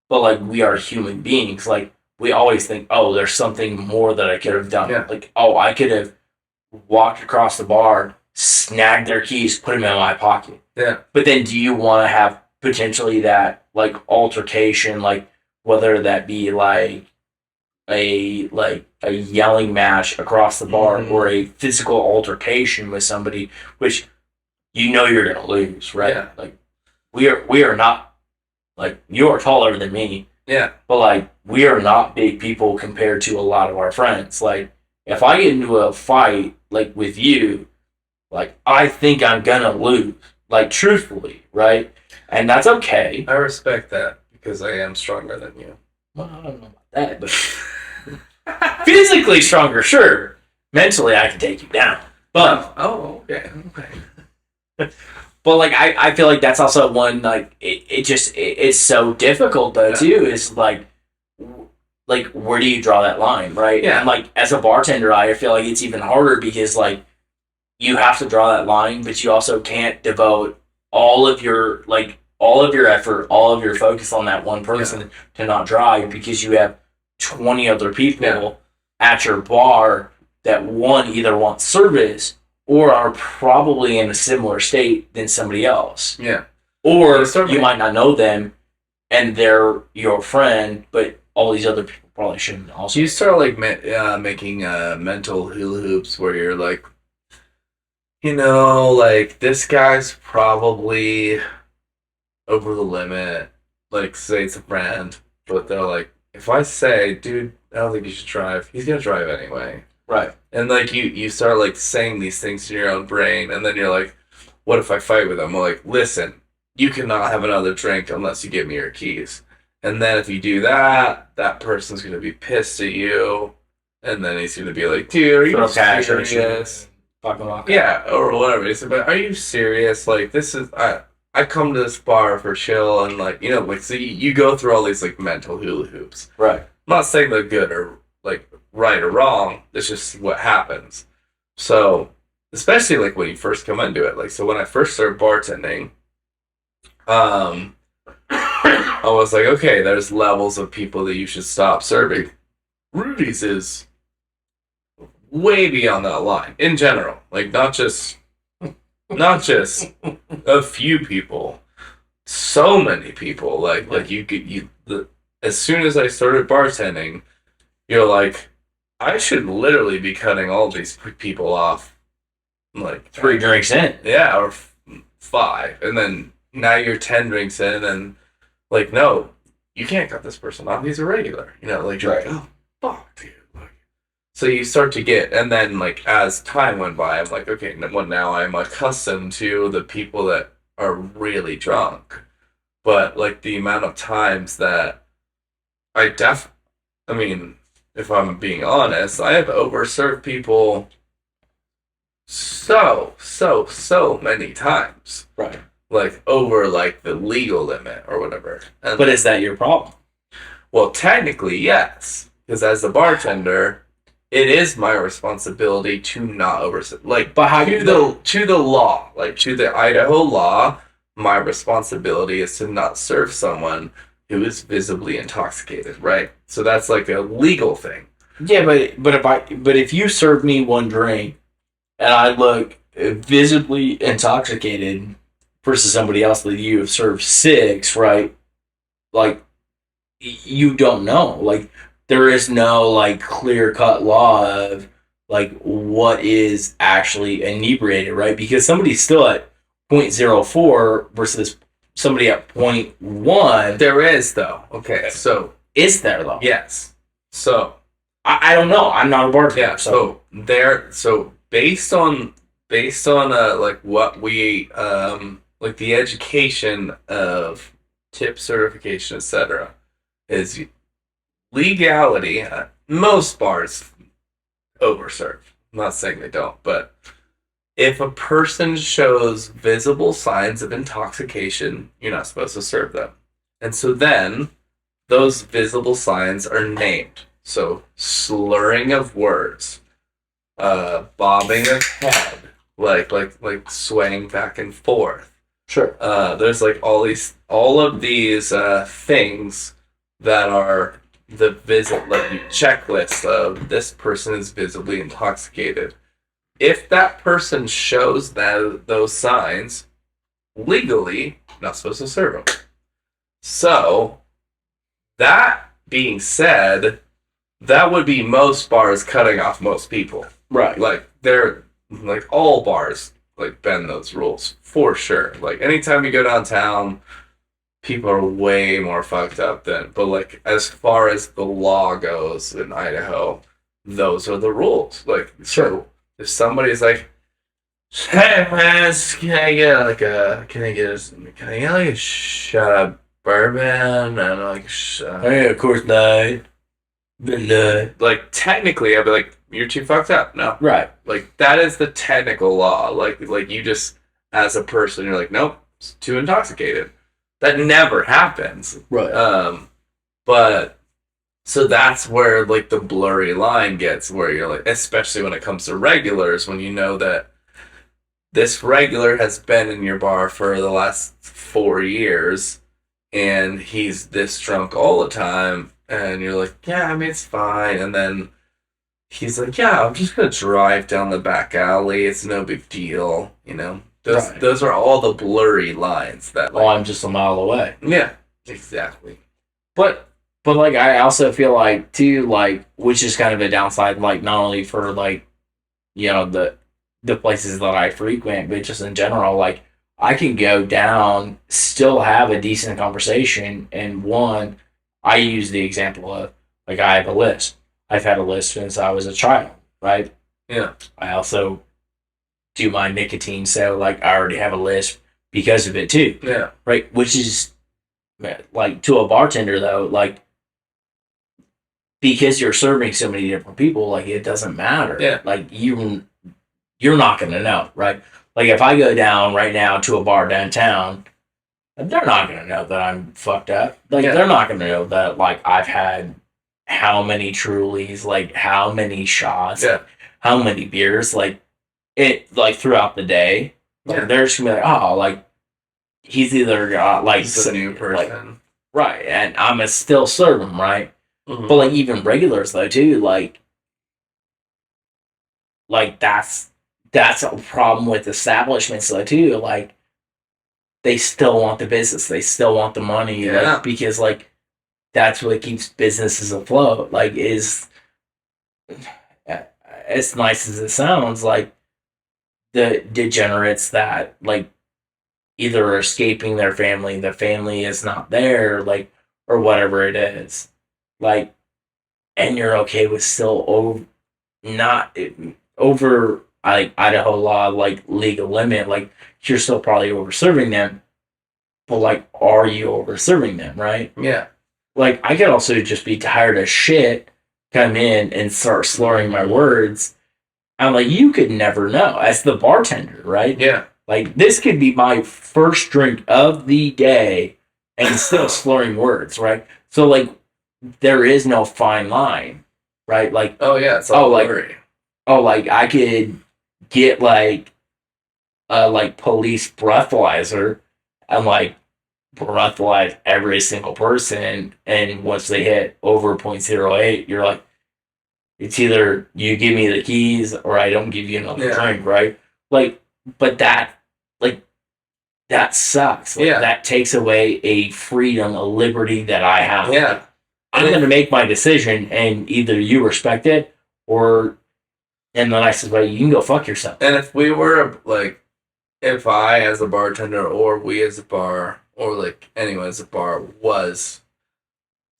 But like, we are human beings. Like, we always think, oh, there's something more that I could have done. Yeah. Like, oh, I could have walked across the bar, snagged their keys, put them in my pocket. Yeah. But then do you want to have potentially that like altercation, like whether that be like a yelling match across the bar, or a physical altercation with somebody, which you know you're gonna lose, right? Yeah. Like, we are not, like, you are taller than me, Yeah. but like, we are not big people compared to a lot of our friends. Like, if I get into a fight like with you, like, I think I'm gonna lose, like, truthfully, right? And that's okay. I respect that because I am stronger than you. Well, I don't know about that, but physically stronger, sure. Mentally, I can take you down. But okay. but like, I feel like that's also one, like, it's so difficult though too. Is like where do you draw that line, right? Yeah. And like, as a bartender, I feel like it's even harder because like, you have to draw that line, but you also can't devote all of your effort, all of your focus on that one person to not drive, because you have 20 other people at your bar that one either want service or are probably in a similar state than somebody else. Yeah. Or you might not know them and they're your friend, but all these other people probably shouldn't also. You start like making mental hula hoops where you're like, you know, like, this guy's probably over the limit. Like, say it's a friend, but they're like, if I say, dude, I don't think you should drive, he's gonna drive anyway. Right. And like, you start like saying these things in your own brain, and then you're like, what if I fight with him? I'm like, listen, you cannot have another drink unless you give me your keys. And then if you do that, that person's gonna be pissed at you, And then he's going to be like, dude, are you Throw cash at you. serious? Fucking walk out. Yeah, or whatever. He said, but are you serious? Like, this is, I come to this bar for chill and, like, you know, like, so you go through all these, like, mental hula hoops. Right. I'm not saying they're good or, like, right or wrong. It's just what happens. So, especially, like, when you first come into it. Like, so when I first started bartending, I was like, okay, there's levels of people that you should stop serving. Rudy's is way beyond that line in general. Like, not just a few people, so many people. Like as soon as I started bartending, you're like, I should literally be cutting all these people off, like 3 drinks in. yeah, or 5, and then now you're 10 drinks in, and like, no, you can't cut this person off. He's a regular, you know, like, you're like, oh fuck, dude. So you start to get, and then, like, as time went by, I'm like, okay, well, now I'm accustomed to the people that are really drunk. But, like, the amount of times that I mean, if I'm being honest, I have overserved people so many times. Right. Like, over, like, the legal limit or whatever. And, But is that your problem? well, technically, yes. Because as a bartender, it is my responsibility to not overserve. Like, But how to the law, like to the Idaho law, my responsibility is to not serve someone who is visibly intoxicated, right? So that's like a legal thing. Yeah, but if you serve me 1 drink and I look visibly intoxicated versus somebody else that you have served 6, right? Like, you don't know. Like, there is no, like, clear-cut law of, like, what is actually inebriated, right? Because somebody's still at 0.04 versus somebody at 0.1. There is, though. Okay, so Is there, though? yes. So I don't know. I'm not a bartender. yeah. So based on like what we like the education of tip certification, etc., is legality. Most bars overserve. I'm not saying they don't, but if a person shows visible signs of intoxication, you're not supposed to serve them. And so then those visible signs are named. So slurring of words, bobbing of head, like swaying back and forth. Sure. There's like all of these things that are the checklist of this person is visibly intoxicated. If that person shows those signs, legally, not supposed to serve them. So, that being said, that would be most bars cutting off most people. Right. Like, all bars, like, bend those rules, for sure. Like, anytime you go downtown, people are way more fucked up but, like, as far as the law goes in Idaho, those are the rules. Like, so if somebody's like, hey man, can I get a shot of bourbon and like Hey, of course not. like technically I'd be like, you're too fucked up. No. Right. Like that is the technical law. Like you just as a person you're like, nope, it's too intoxicated. That never happens. Right. But so that's where like the blurry line gets where you're like, especially when it comes to regulars, when you know that this regular has been in your bar for the last 4 years and he's this drunk all the time and you're like, yeah, I mean it's fine, and then he's like, yeah, I'm just gonna drive down the back alley, it's no big deal, you know. Those are all the blurry lines that like, I'm just a mile away. Yeah, exactly. But like I also feel like too, like, which is kind of a downside, like not only for like, you know, the places that I frequent, but just in general, like I can go down, still have a decent conversation, and one, I use the example of like I have a list. I've had a list since I was a child, right? Yeah. I also do my nicotine, so like I already have a list because of it too. Yeah. Right, which is like to a bartender though, like because you're serving so many different people, like it doesn't matter. Yeah. Like you're not gonna know, right? Like if I go down right now to a bar downtown, they're not gonna know that I'm fucked up. Like they're not gonna know that like I've had how many Trulies, like how many shots, how many beers, like it like throughout the day. Like they're just gonna be like, oh, like he's either got like he's a new person. Like, right, and I'm gonna still serve him, right? Mm-hmm. But like even regulars though too, like that's a problem with establishments though too. Like they still want the business, they still want the money, like because like that's what keeps businesses afloat. Like is as nice as it sounds, like the degenerates that like either are escaping their family, the family is not there, like or whatever it is, like, and you're okay with still not over like Idaho law, like legal limit, like you're still probably over serving them, but like, are you over serving them, right? Yeah. Like I could also just be tired of shit, come in and start slurring my words. I'm like, you could never know as the bartender, right? Yeah. Like this could be my first drink of the day and still slurring words, right? So like there is no fine line, right? Like it's all blurry. Like I could get like police breathalyzer and like breathalyze every single person, and once they hit over 0.08, you're like, it's either you give me the keys or I don't give you another drink, right? Like, but that sucks. Like, that takes away a freedom, a liberty that I have. Yeah. Like, I'm going to make my decision, and either you respect it or, in the nicest way, you can go fuck yourself. And if we were, like, if I as a bartender or we as a bar or, like, anyone as a bar was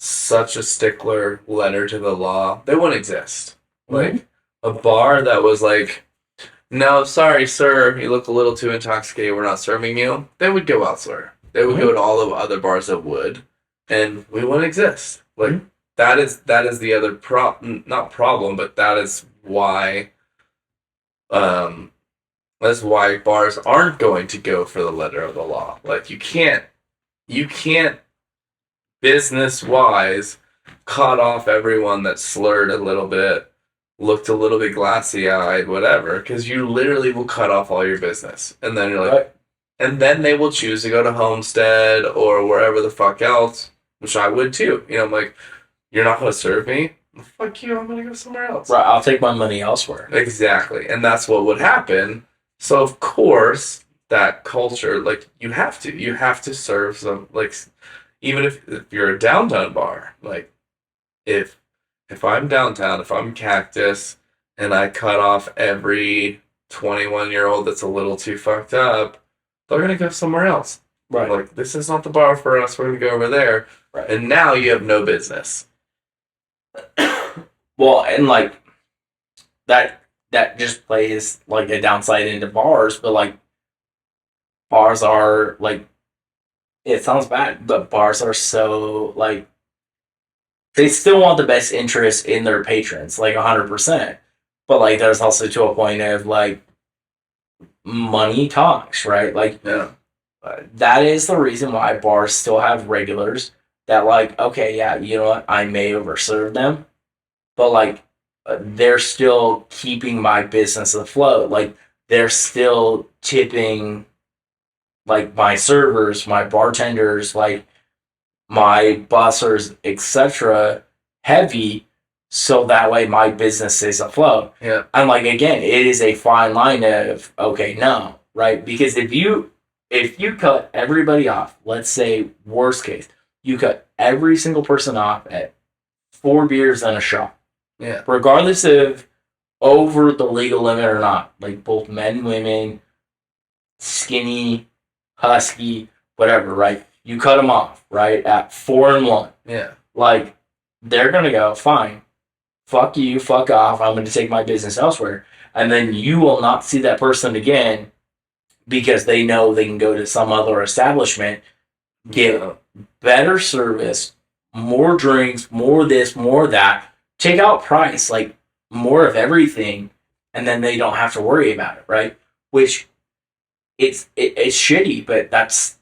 such a stickler letter to the law, they wouldn't exist. Mm-hmm. Like, a bar that was like, no, sorry, sir, you look a little too intoxicated, we're not serving you, they would go elsewhere. They would go to all the other bars that would, and we wouldn't exist. Like, that is the other not problem, but that is why bars aren't going to go for the letter of the law. Like, you can't business wise cut off everyone that slurred a little bit, looked a little bit glassy eyed, whatever, because you literally will cut off all your business. And then you're like, and then they will choose to go to Homestead or wherever the fuck else, which I would too. You know, I'm like, you're not going to serve me? Fuck you, I'm going to go somewhere else. Right, I'll take my money elsewhere. Exactly. And that's what would happen. So, of course, that culture, like, you have to serve some, like, even if you're a downtown bar, like, if I'm downtown, if I'm Cactus, and I cut off every 21-year-old that's a little too fucked up, they're going to go somewhere else. Right. Like, this is not the bar for us, we're going to go over there. Right. And now you have no business. Well, and, like, that just plays, like, a downside into bars, but, like, bars are, like, it sounds bad, but bars are so, like, they still want the best interest in their patrons, like 100%. But like, there's also to a point of like, money talks, right? Like, that is the reason why bars still have regulars that like, okay, yeah, you know what, I may overserve them, but like, they're still keeping my business afloat. Like, they're still tipping like my servers, my bartenders, like my bussers, etc., heavy, so that way my business stays afloat. Yeah. And like, again, it is a fine line of, okay, no, right? Because if you cut everybody off, let's say worst case, you cut every single person off at 4 beers and a shot. Yeah. Regardless of over the legal limit or not, like both men, women, skinny, husky, whatever, right? You cut them off, right, at 4 and 1. Yeah. Like, they're going to go, fine, fuck you, fuck off, I'm going to take my business elsewhere. And then you will not see that person again because they know they can go to some other establishment, get better service, more drinks, more this, more that, take out price, like more of everything, and then they don't have to worry about it, right? Which it's shitty, but that's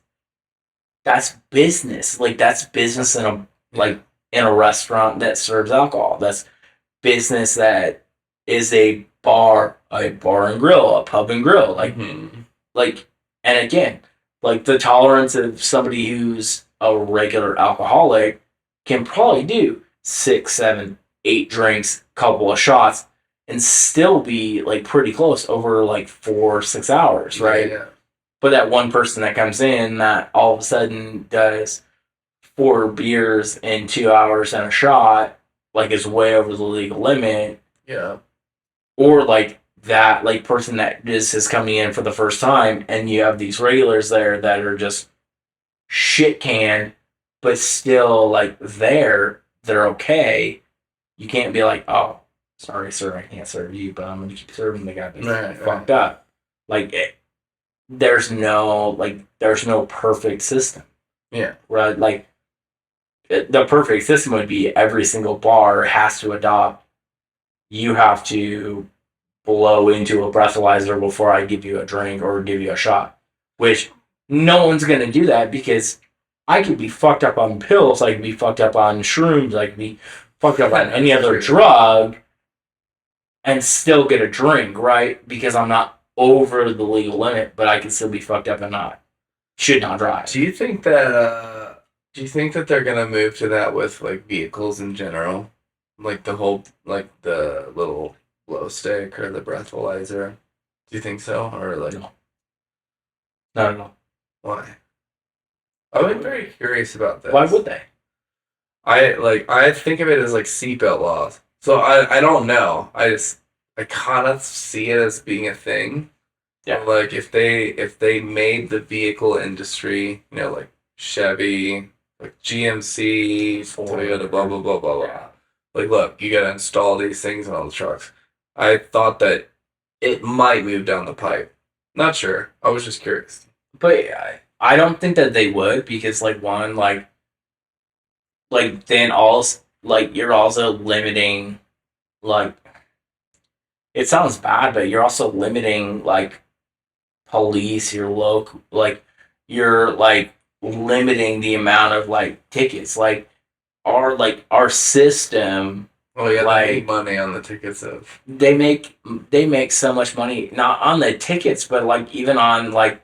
business. Like that's business in a like in a restaurant that serves alcohol. That's business that is a bar and grill, a pub and grill. Like, and again, like the tolerance of somebody who's a regular alcoholic can probably do 6, 7, 8 drinks, couple of shots, and still be like pretty close over like 4, 6 hours, right? Yeah. But that one person that comes in that all of a sudden does 4 beers in 2 hours and a shot, like is way over the legal limit. Yeah. Or like that like person that is coming in for the first time, and you have these regulars there that are just shit canned, but still like they're okay. You can't be like, oh, sorry, sir, I can't serve you, but I'm gonna keep serving the guy that's fucked up. Like there's no perfect system. Yeah. Right? Like the perfect system would be every single bar has to adopt. You have to blow into a breathalyzer before I give you a drink or give you a shot. Which no one's gonna do that because I could be fucked up on pills, I could be fucked up on shrooms, I could be fucked up on any other drug and still get a drink, right? Because I'm not over the legal limit, but I can still be fucked up and should not drive. Do you think that they're gonna move to that with like vehicles in general? Like the whole like the little glow stick or the breathalyzer? Do you think so? Or like No. Not at all. Why? I'm very curious about this. Why would they? I think of it as like seatbelt laws. So I don't know. I kind of see it as being a thing. Yeah. Like if they made the vehicle industry, like Chevy, like GMC, Toyota, blah blah blah blah blah. Like, look, you gotta install these things on all the trucks. I thought that it might move down the pipe. Not sure. I was just curious. But I don't think that they would because like one like then also like you're also limiting like it sounds bad, but you're also limiting like police, your local like you're like limiting the amount of like tickets. Like our system. Oh yeah, like they make money on the tickets of. They make so much money not on the tickets, but like even on like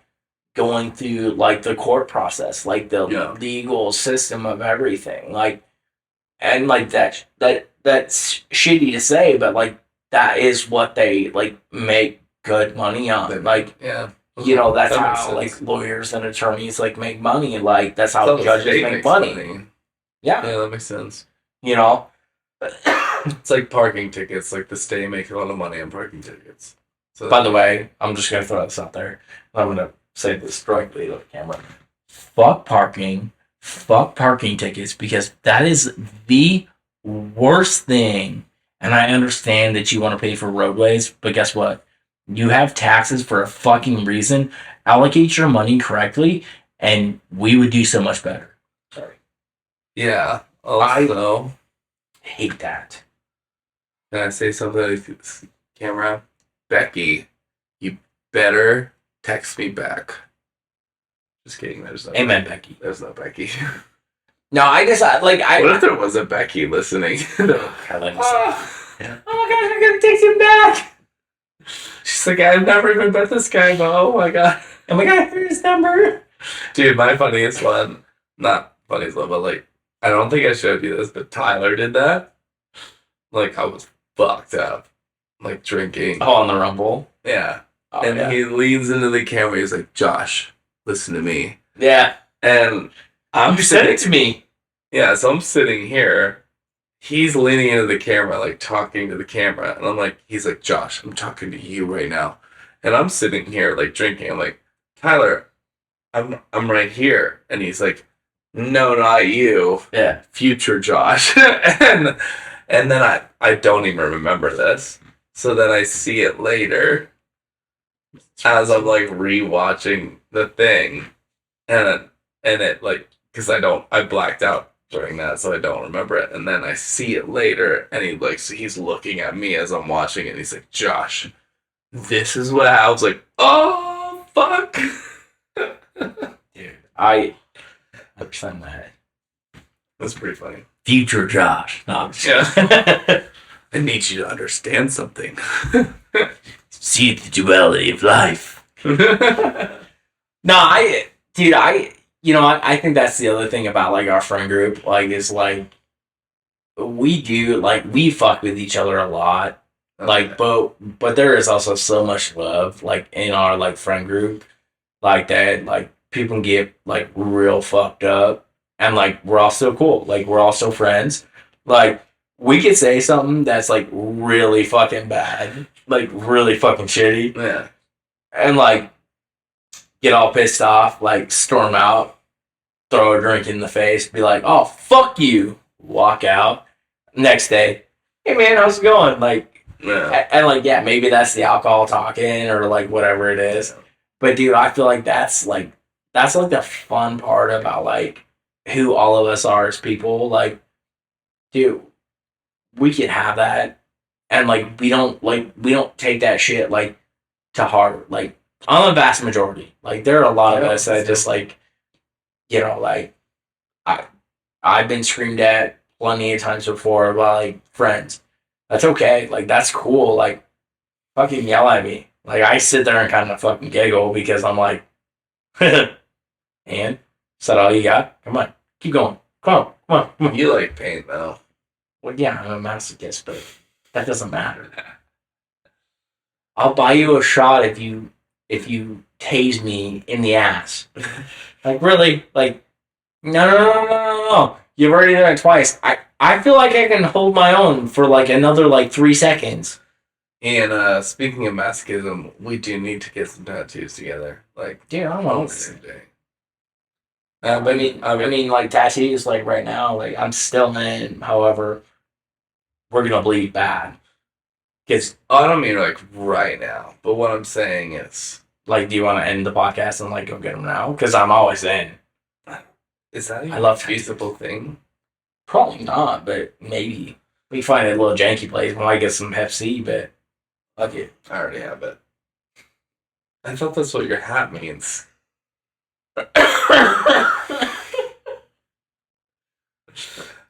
going through like the court process, like the legal system of everything, like and like that's shitty to say, but like that is what they like make good money on. Like yeah, that's how like lawyers and attorneys like make money. Like that's how judges make money. Yeah, that makes sense. It's like parking tickets. Like the state makes a lot of money on parking tickets. So by the way, I'm just gonna throw this out there. I'm gonna say this directly to the camera. Fuck parking tickets because that is the worst thing. And I understand that you want to pay for roadways, but guess what? You have taxes for a fucking reason. Allocate your money correctly, and we would do so much better. Sorry. Yeah. Also, I hate that. Can I say something to this camera? Becky, you better text me back. Just kidding. There's no Amen, Becky. There's no Becky. No, I guess what if there was a Becky listening? Oh my gosh, I'm gonna text him back. She's like, I've never even met this guy, but oh my god. Oh my god, here's his number. Dude, my funniest one, not funniest one, but like, I don't think I showed you this, but Tyler did that. Like, I was fucked up. Like, drinking. Oh, on the Rumble? Yeah. And he leans into the camera, he's like, Josh, listen to me. Yeah. And you said it to me. Yeah, so I'm sitting here. He's leaning into the camera, like talking to the camera. And I'm like, he's like, Josh, I'm talking to you right now. And I'm sitting here, like drinking. I'm like, Tyler, I'm right here. And he's like, no, not you. Yeah. Future Josh. and then I don't even remember this. So then I see it later as I'm like rewatching the thing. And it like, because I blacked out during that, so I don't remember it. And then I see it later, and he's looking at me as I'm watching it. And he's like, "Josh, this is what I was like. Oh fuck, Dude, I understand that. that's pretty funny. Future Josh. No, Yeah. I need you to understand something. see the duality of life. No, I think that's the other thing about like our friend group, like is like we fuck with each other a lot, like but there is also so much love like in our like friend group, like that like people can get like real fucked up, and like we're all still cool, like we're all still friends, like we could say something that's like really fucking bad, like really fucking shitty, Yeah. and like get all pissed off, like storm out, throw a drink in the face, be like, "Oh fuck you," walk out. Next day, "Hey man, how's it going?" Like, Yeah. and like, yeah, maybe that's the alcohol talking or like whatever it is. But dude, I feel like that's like the fun part about like who all of us are as people. Like, dude, we can have that, and like we don't take that shit like to heart. Like, on the vast majority, like there are a lot of us that just like, like I I've been screamed at plenty of times before by like friends. That's okay. Like that's cool. Like fucking yell at me. Like I sit there and kind of fucking giggle because I'm like, and is that all you got? Come on, keep going. Come on. You like pain though. Well, yeah, I'm a masochist, but that doesn't matter. I'll buy you a shot if you tase me in the ass. Like really? Like no. You've already done it twice. I feel like I can hold my own for like another like 3 seconds. And speaking of masochism, we do need to get some tattoos together. Like, Dude, I on want the same day. I mean, like tattoos, like right now, like I'm still in. However, we're gonna bleed bad. Cause I don't mean like right now, but what I'm saying is, like, do you want to end the podcast and like go get them now? Because I'm always in. is that even I love a feasible thing? Probably not, but maybe we find a little janky place. We might get some Pepsi, but fuck it. I already have it. I thought that's what your hat means.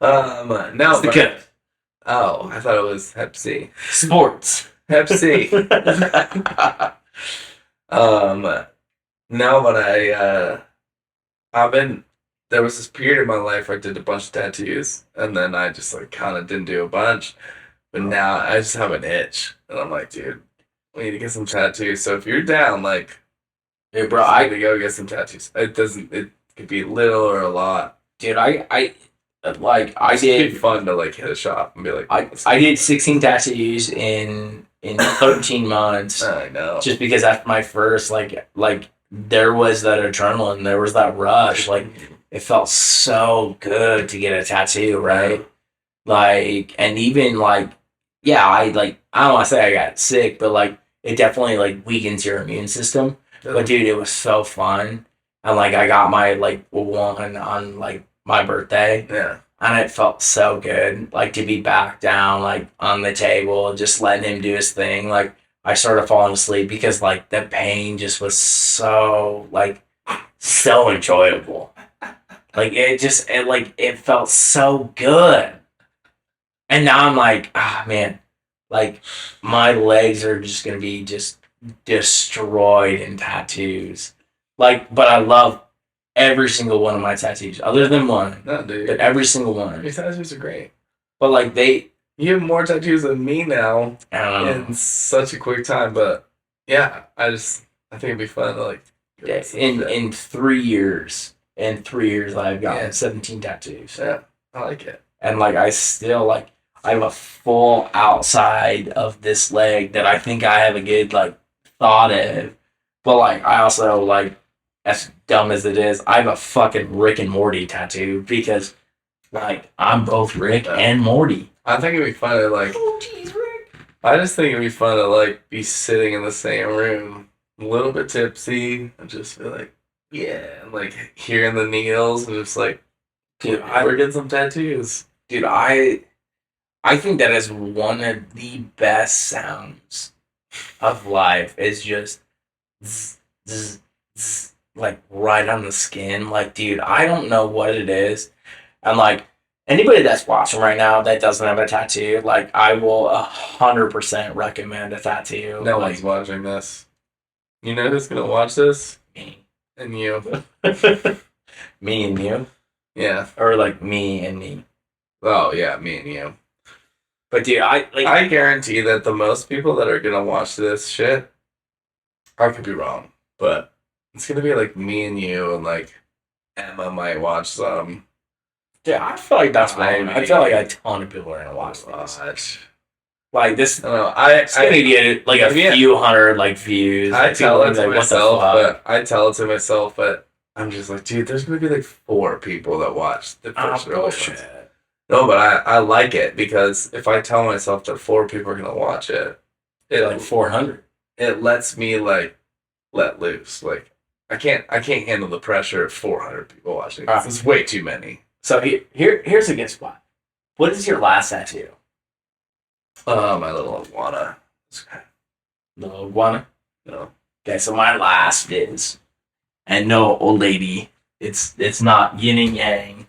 No, It's the cup. Oh, I thought it was Pepsi. Sports. Pepsi. No, but I've been. There was this period in my life where I did a bunch of tattoos, and then I just like kind of didn't do a bunch. But now I just have an itch, and I'm like, dude, we need to get some tattoos. So if you're down, like, Hey, bro, I need to go get some tattoos. It doesn't. It could be little or a lot. dude, I like I It'd be did fun to like hit a shop and be like, I did 16 tattoos in 13 months. I know. Just because after my first like there was that adrenaline, there was that rush, like it felt so good to get a tattoo, right? Like, and even like, yeah, I don't want to say I got sick, but like it definitely like weakens your immune system. But dude, it was so fun, and like I got my like one on like my birthday, Yeah. and it felt so good, like to be back down, like on the table, just letting him do his thing. Like I started falling asleep because like the pain just was so like so enjoyable. Like it felt so good. And now I'm like, ah man, like my legs are just gonna be just destroyed in tattoos. Like, but I love every single one of my tattoos, other than one, No, dude. but every single one. Your tattoos are great. But like You have more tattoos than me now I don't know. in such a quick time. But yeah, I think it'd be fun to like. In 3 years, I've gotten 17 tattoos, Yeah, I like it. and like I have a full outside of this leg that I think I have a good like thought of, but like I also like, as dumb as it is, I have a fucking Rick and Morty tattoo because like I'm both Rick and Morty. I think it'd be fun to like. Oh jeez, Rick. I just think it'd be fun to like be sitting in the same room, a little bit tipsy, and just be like, yeah, and like hearing the needles and just like Dude, Or get some tattoos. Dude, I think that is one of the best sounds of life. Is just zzz, zzz, zzz, like right on the skin. Like, dude, I don't know what it is. And like anybody that's watching right now that doesn't have a tattoo, like I will 100% recommend a tattoo. No like, one's watching this. You know who's gonna watch this? me. And you. Me and you. Yeah. Or like me and me. Oh yeah, me and you. But dude, I guarantee that the most people that are gonna watch this shit, I could be wrong, but it's gonna be like me and you, and like Emma might watch some. Yeah, I feel like that's wrong. Maybe. I feel like a ton of people are gonna watch this. Like this, I don't know. it's gonna get like a few hundred like views. I Like, tell it to like, myself, but I'm just like, dude, there's gonna be like 4 people that watch the first early ones. bullshit. No, but I like it because if I tell myself that 4 people are gonna watch it, Like 400. it lets me like let loose. Like I can't handle the pressure of 400 people watching. This is way too many. So here's a good spot. What is your last tattoo? My little iguana. The iguana. No. Okay, so my last is, and no, old lady, it's not yin and yang,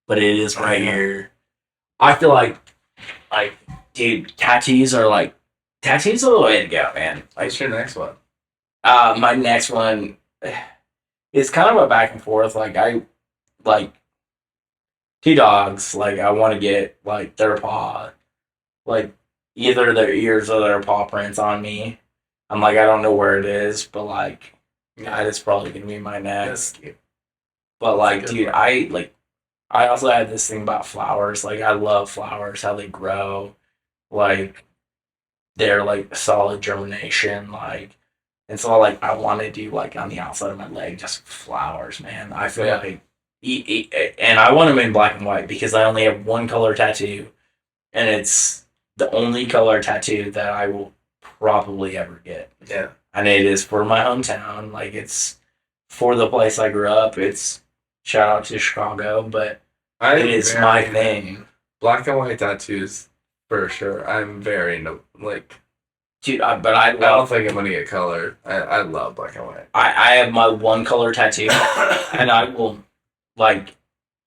but it is right here. I feel like, dude, tattoos are the way to go, man. Like, What's your next one? my next one is kind of a back and forth. Like, I like 2 dogs. Like, I want to get like their paw, like either their ears or their paw prints on me. I'm like, I don't know where it is, but like, that is probably gonna be my next. That's cute. But like, That's a good dude, one. I also had this thing about flowers. Like, I love flowers, how they grow. Like, they're like solid germination. Like, and so like, I want to do like on the outside of my leg just flowers, man. I feel Yeah. like, and I want them in black and white because I only have one color tattoo, and it's the only color tattoo that I will probably ever get. Yeah. And it is for my hometown. Like, it's for the place I grew up. It's shout out to Chicago, but it is my thing. Black and white tattoos for sure. I'm very Dude, but I I don't love. think I'm gonna get color. I love black and white. I have my one color tattoo, and I will like.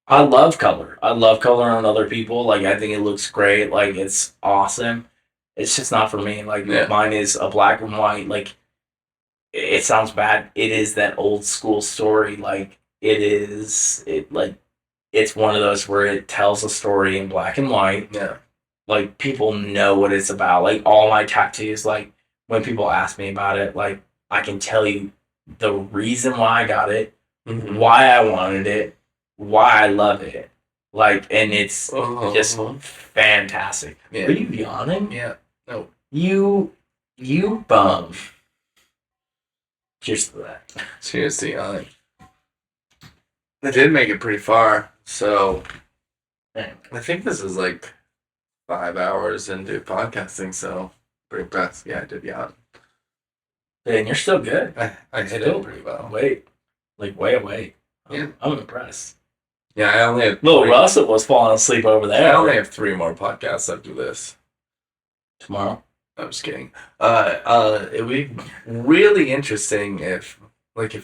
I love color. I love color on other people. Like, I think it looks great. Like, it's awesome. It's just not for me. Like, Yeah. mine is a black and white. Like, it sounds bad. It is that old school story. Like, it's one of those where it tells a story in black and white. Yeah. Like, people know what it's about. Like, all my tattoos, like, when people ask me about it, like, I can tell you the reason why I got it, Mm-hmm. why I wanted it, why I love it. Like, and it's just fantastic. Yeah. Are you yawning? Yeah. No. You bum. Cheers to that. Cheers to yawning. I did make it pretty far, so Anyway. I think this is like 5 hours into podcasting, so pretty impressed. Yeah, I did yawn. And you're still good. I hit Still it pretty well. Way away. Yeah. I'm impressed. Yeah, I only have Little Russell was falling asleep over there. I only have 3 more podcasts after this. Tomorrow. I'm just kidding. It would be really interesting if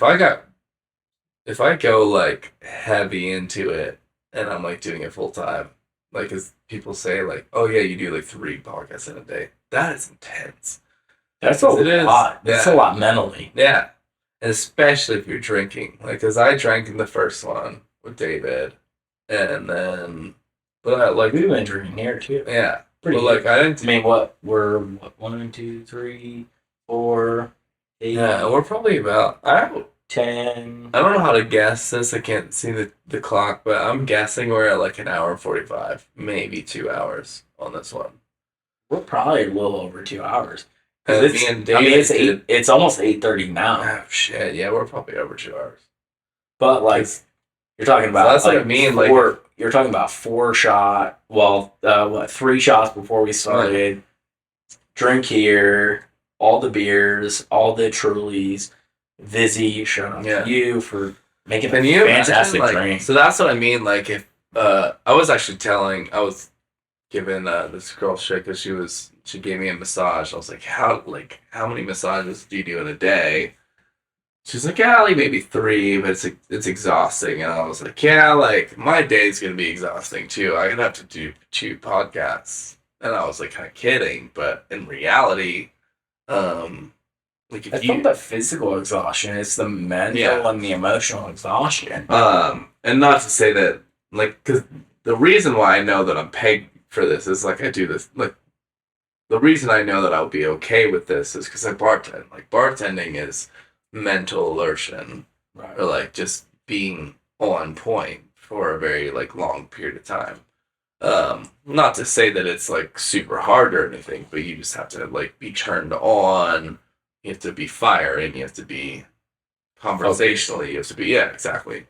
I go like heavy into it and I'm like doing it full time. Like, as people say, like, oh yeah, you do like 3 podcasts in a day. That is intense. That's a It is. lot. That's Yeah. a lot mentally. Yeah, and especially if you're drinking. Like, cause I drank in the first one with David, and then, We've been drinking here too. yeah. Pretty But like, I didn't. I mean, we're 1, 2, 3, 4, 8, Yeah, we're probably about. I don't 10. know how to guess this. I can't see the clock, but I'm guessing we're at like an hour and 45, maybe 2 hours on this one. We're probably a little over 2 hours. And It's, me and I mean, David it's It's almost 8:30 now. Oh shit! Yeah, we're probably over 2 hours. But like, you're talking about. So that's what like I mean, you're talking about 4 shot. Well, 3 shots before we started. Drink here, all the beers, all the Trulies. Vizzy, shout out Yeah. to you for Make it Can a you fantastic imagine, drink. so that's what I mean. Like, if I was giving this girl shit because she gave me a massage. I was like, how many massages do you do in a day? She's like, yeah, like maybe 3, but it's exhausting. And I was like, yeah, like my day's gonna be exhausting too. I'm gonna have to do 2 podcasts. And I was like, kind of kidding, but in reality, like if It's you not the physical exhaustion; it's the mental and the emotional exhaustion. and not to say that, like, because the reason why I know that I'm pegged for this is like I do this, like, the reason I know that I'll be okay with this is because I bartend. Like, bartending is mental immersion, Right. or like just being on point for a very like long period of time. Not to say that it's like super hard or anything, but you just have to like be turned on. You have to be firing. You have to be conversationally. You have to be, yeah, exactly.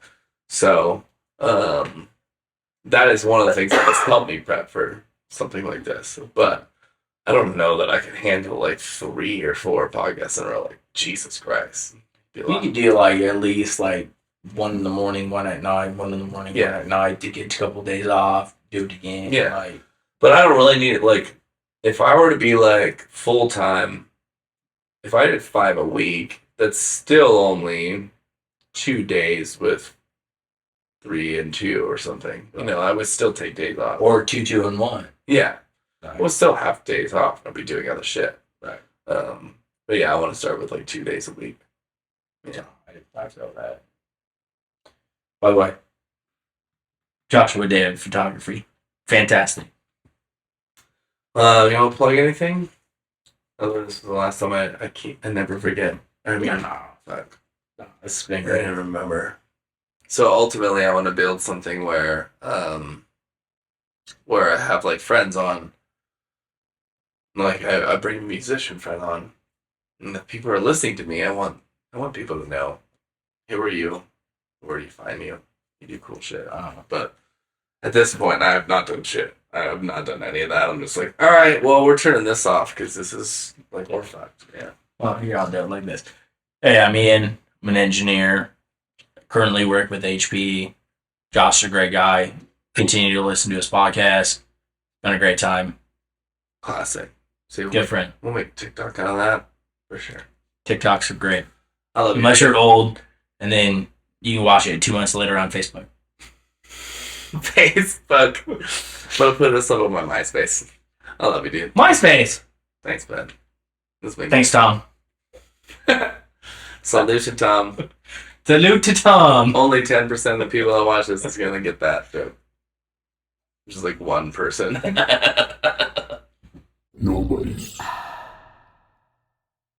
So that is one of the things that has helped me prep for something like this. But I don't know that I can handle like 3 or 4 podcasts in a row. Like, Jesus Christ. Be a You lot. could do like at least like 1 in the morning, 1 at night, 1 in the morning, Yeah. 1 at night to get a couple days off. Do it again. Yeah. Like, But I don't really need it. Like, if I were to be like full time, if I did 5 a week, that's still only 2 days with 3 and 2 or something. You know, I would still take days off. or 2, 2, and 1. Yeah, Right. we'll still have days off. I'll be doing other shit. Right. But yeah, I want to start with like 2 days a week. Yeah, I feel that. By the way, Joshua did photography. Fantastic. You want to plug anything? Other than this is the last time I never forget. I mean, fuck. No, it's been I great. don't remember. So ultimately, I want to build something where I have like friends on. Like I bring a musician friend on, and if people are listening to me, I want people to know, who are you? Where do you find you? You do cool shit. But at this point, I have not done shit. I have not done any of that. I'm just like, all right, well, we're turning this off because this is like more fucked. Yeah. Well, here I'll do it like this. Hey, I'm Ian. I'm an engineer. Currently work with HP. Josh is a great guy. Continue to listen to his podcast. Been a great time. Classic. See, Good friend. we'll make TikTok out of that for sure. TikToks are great. I love you. Unless you're old, and then you can watch it 2 months later on Facebook. Facebook. I'm gonna put this up on my MySpace. I love you, dude. MySpace. Thanks, bud. Thanks, Tom. Salute to Tom. Salute to Tom. Only 10% of the people that watch this is gonna get that joke. Which is like one person. Nobodies.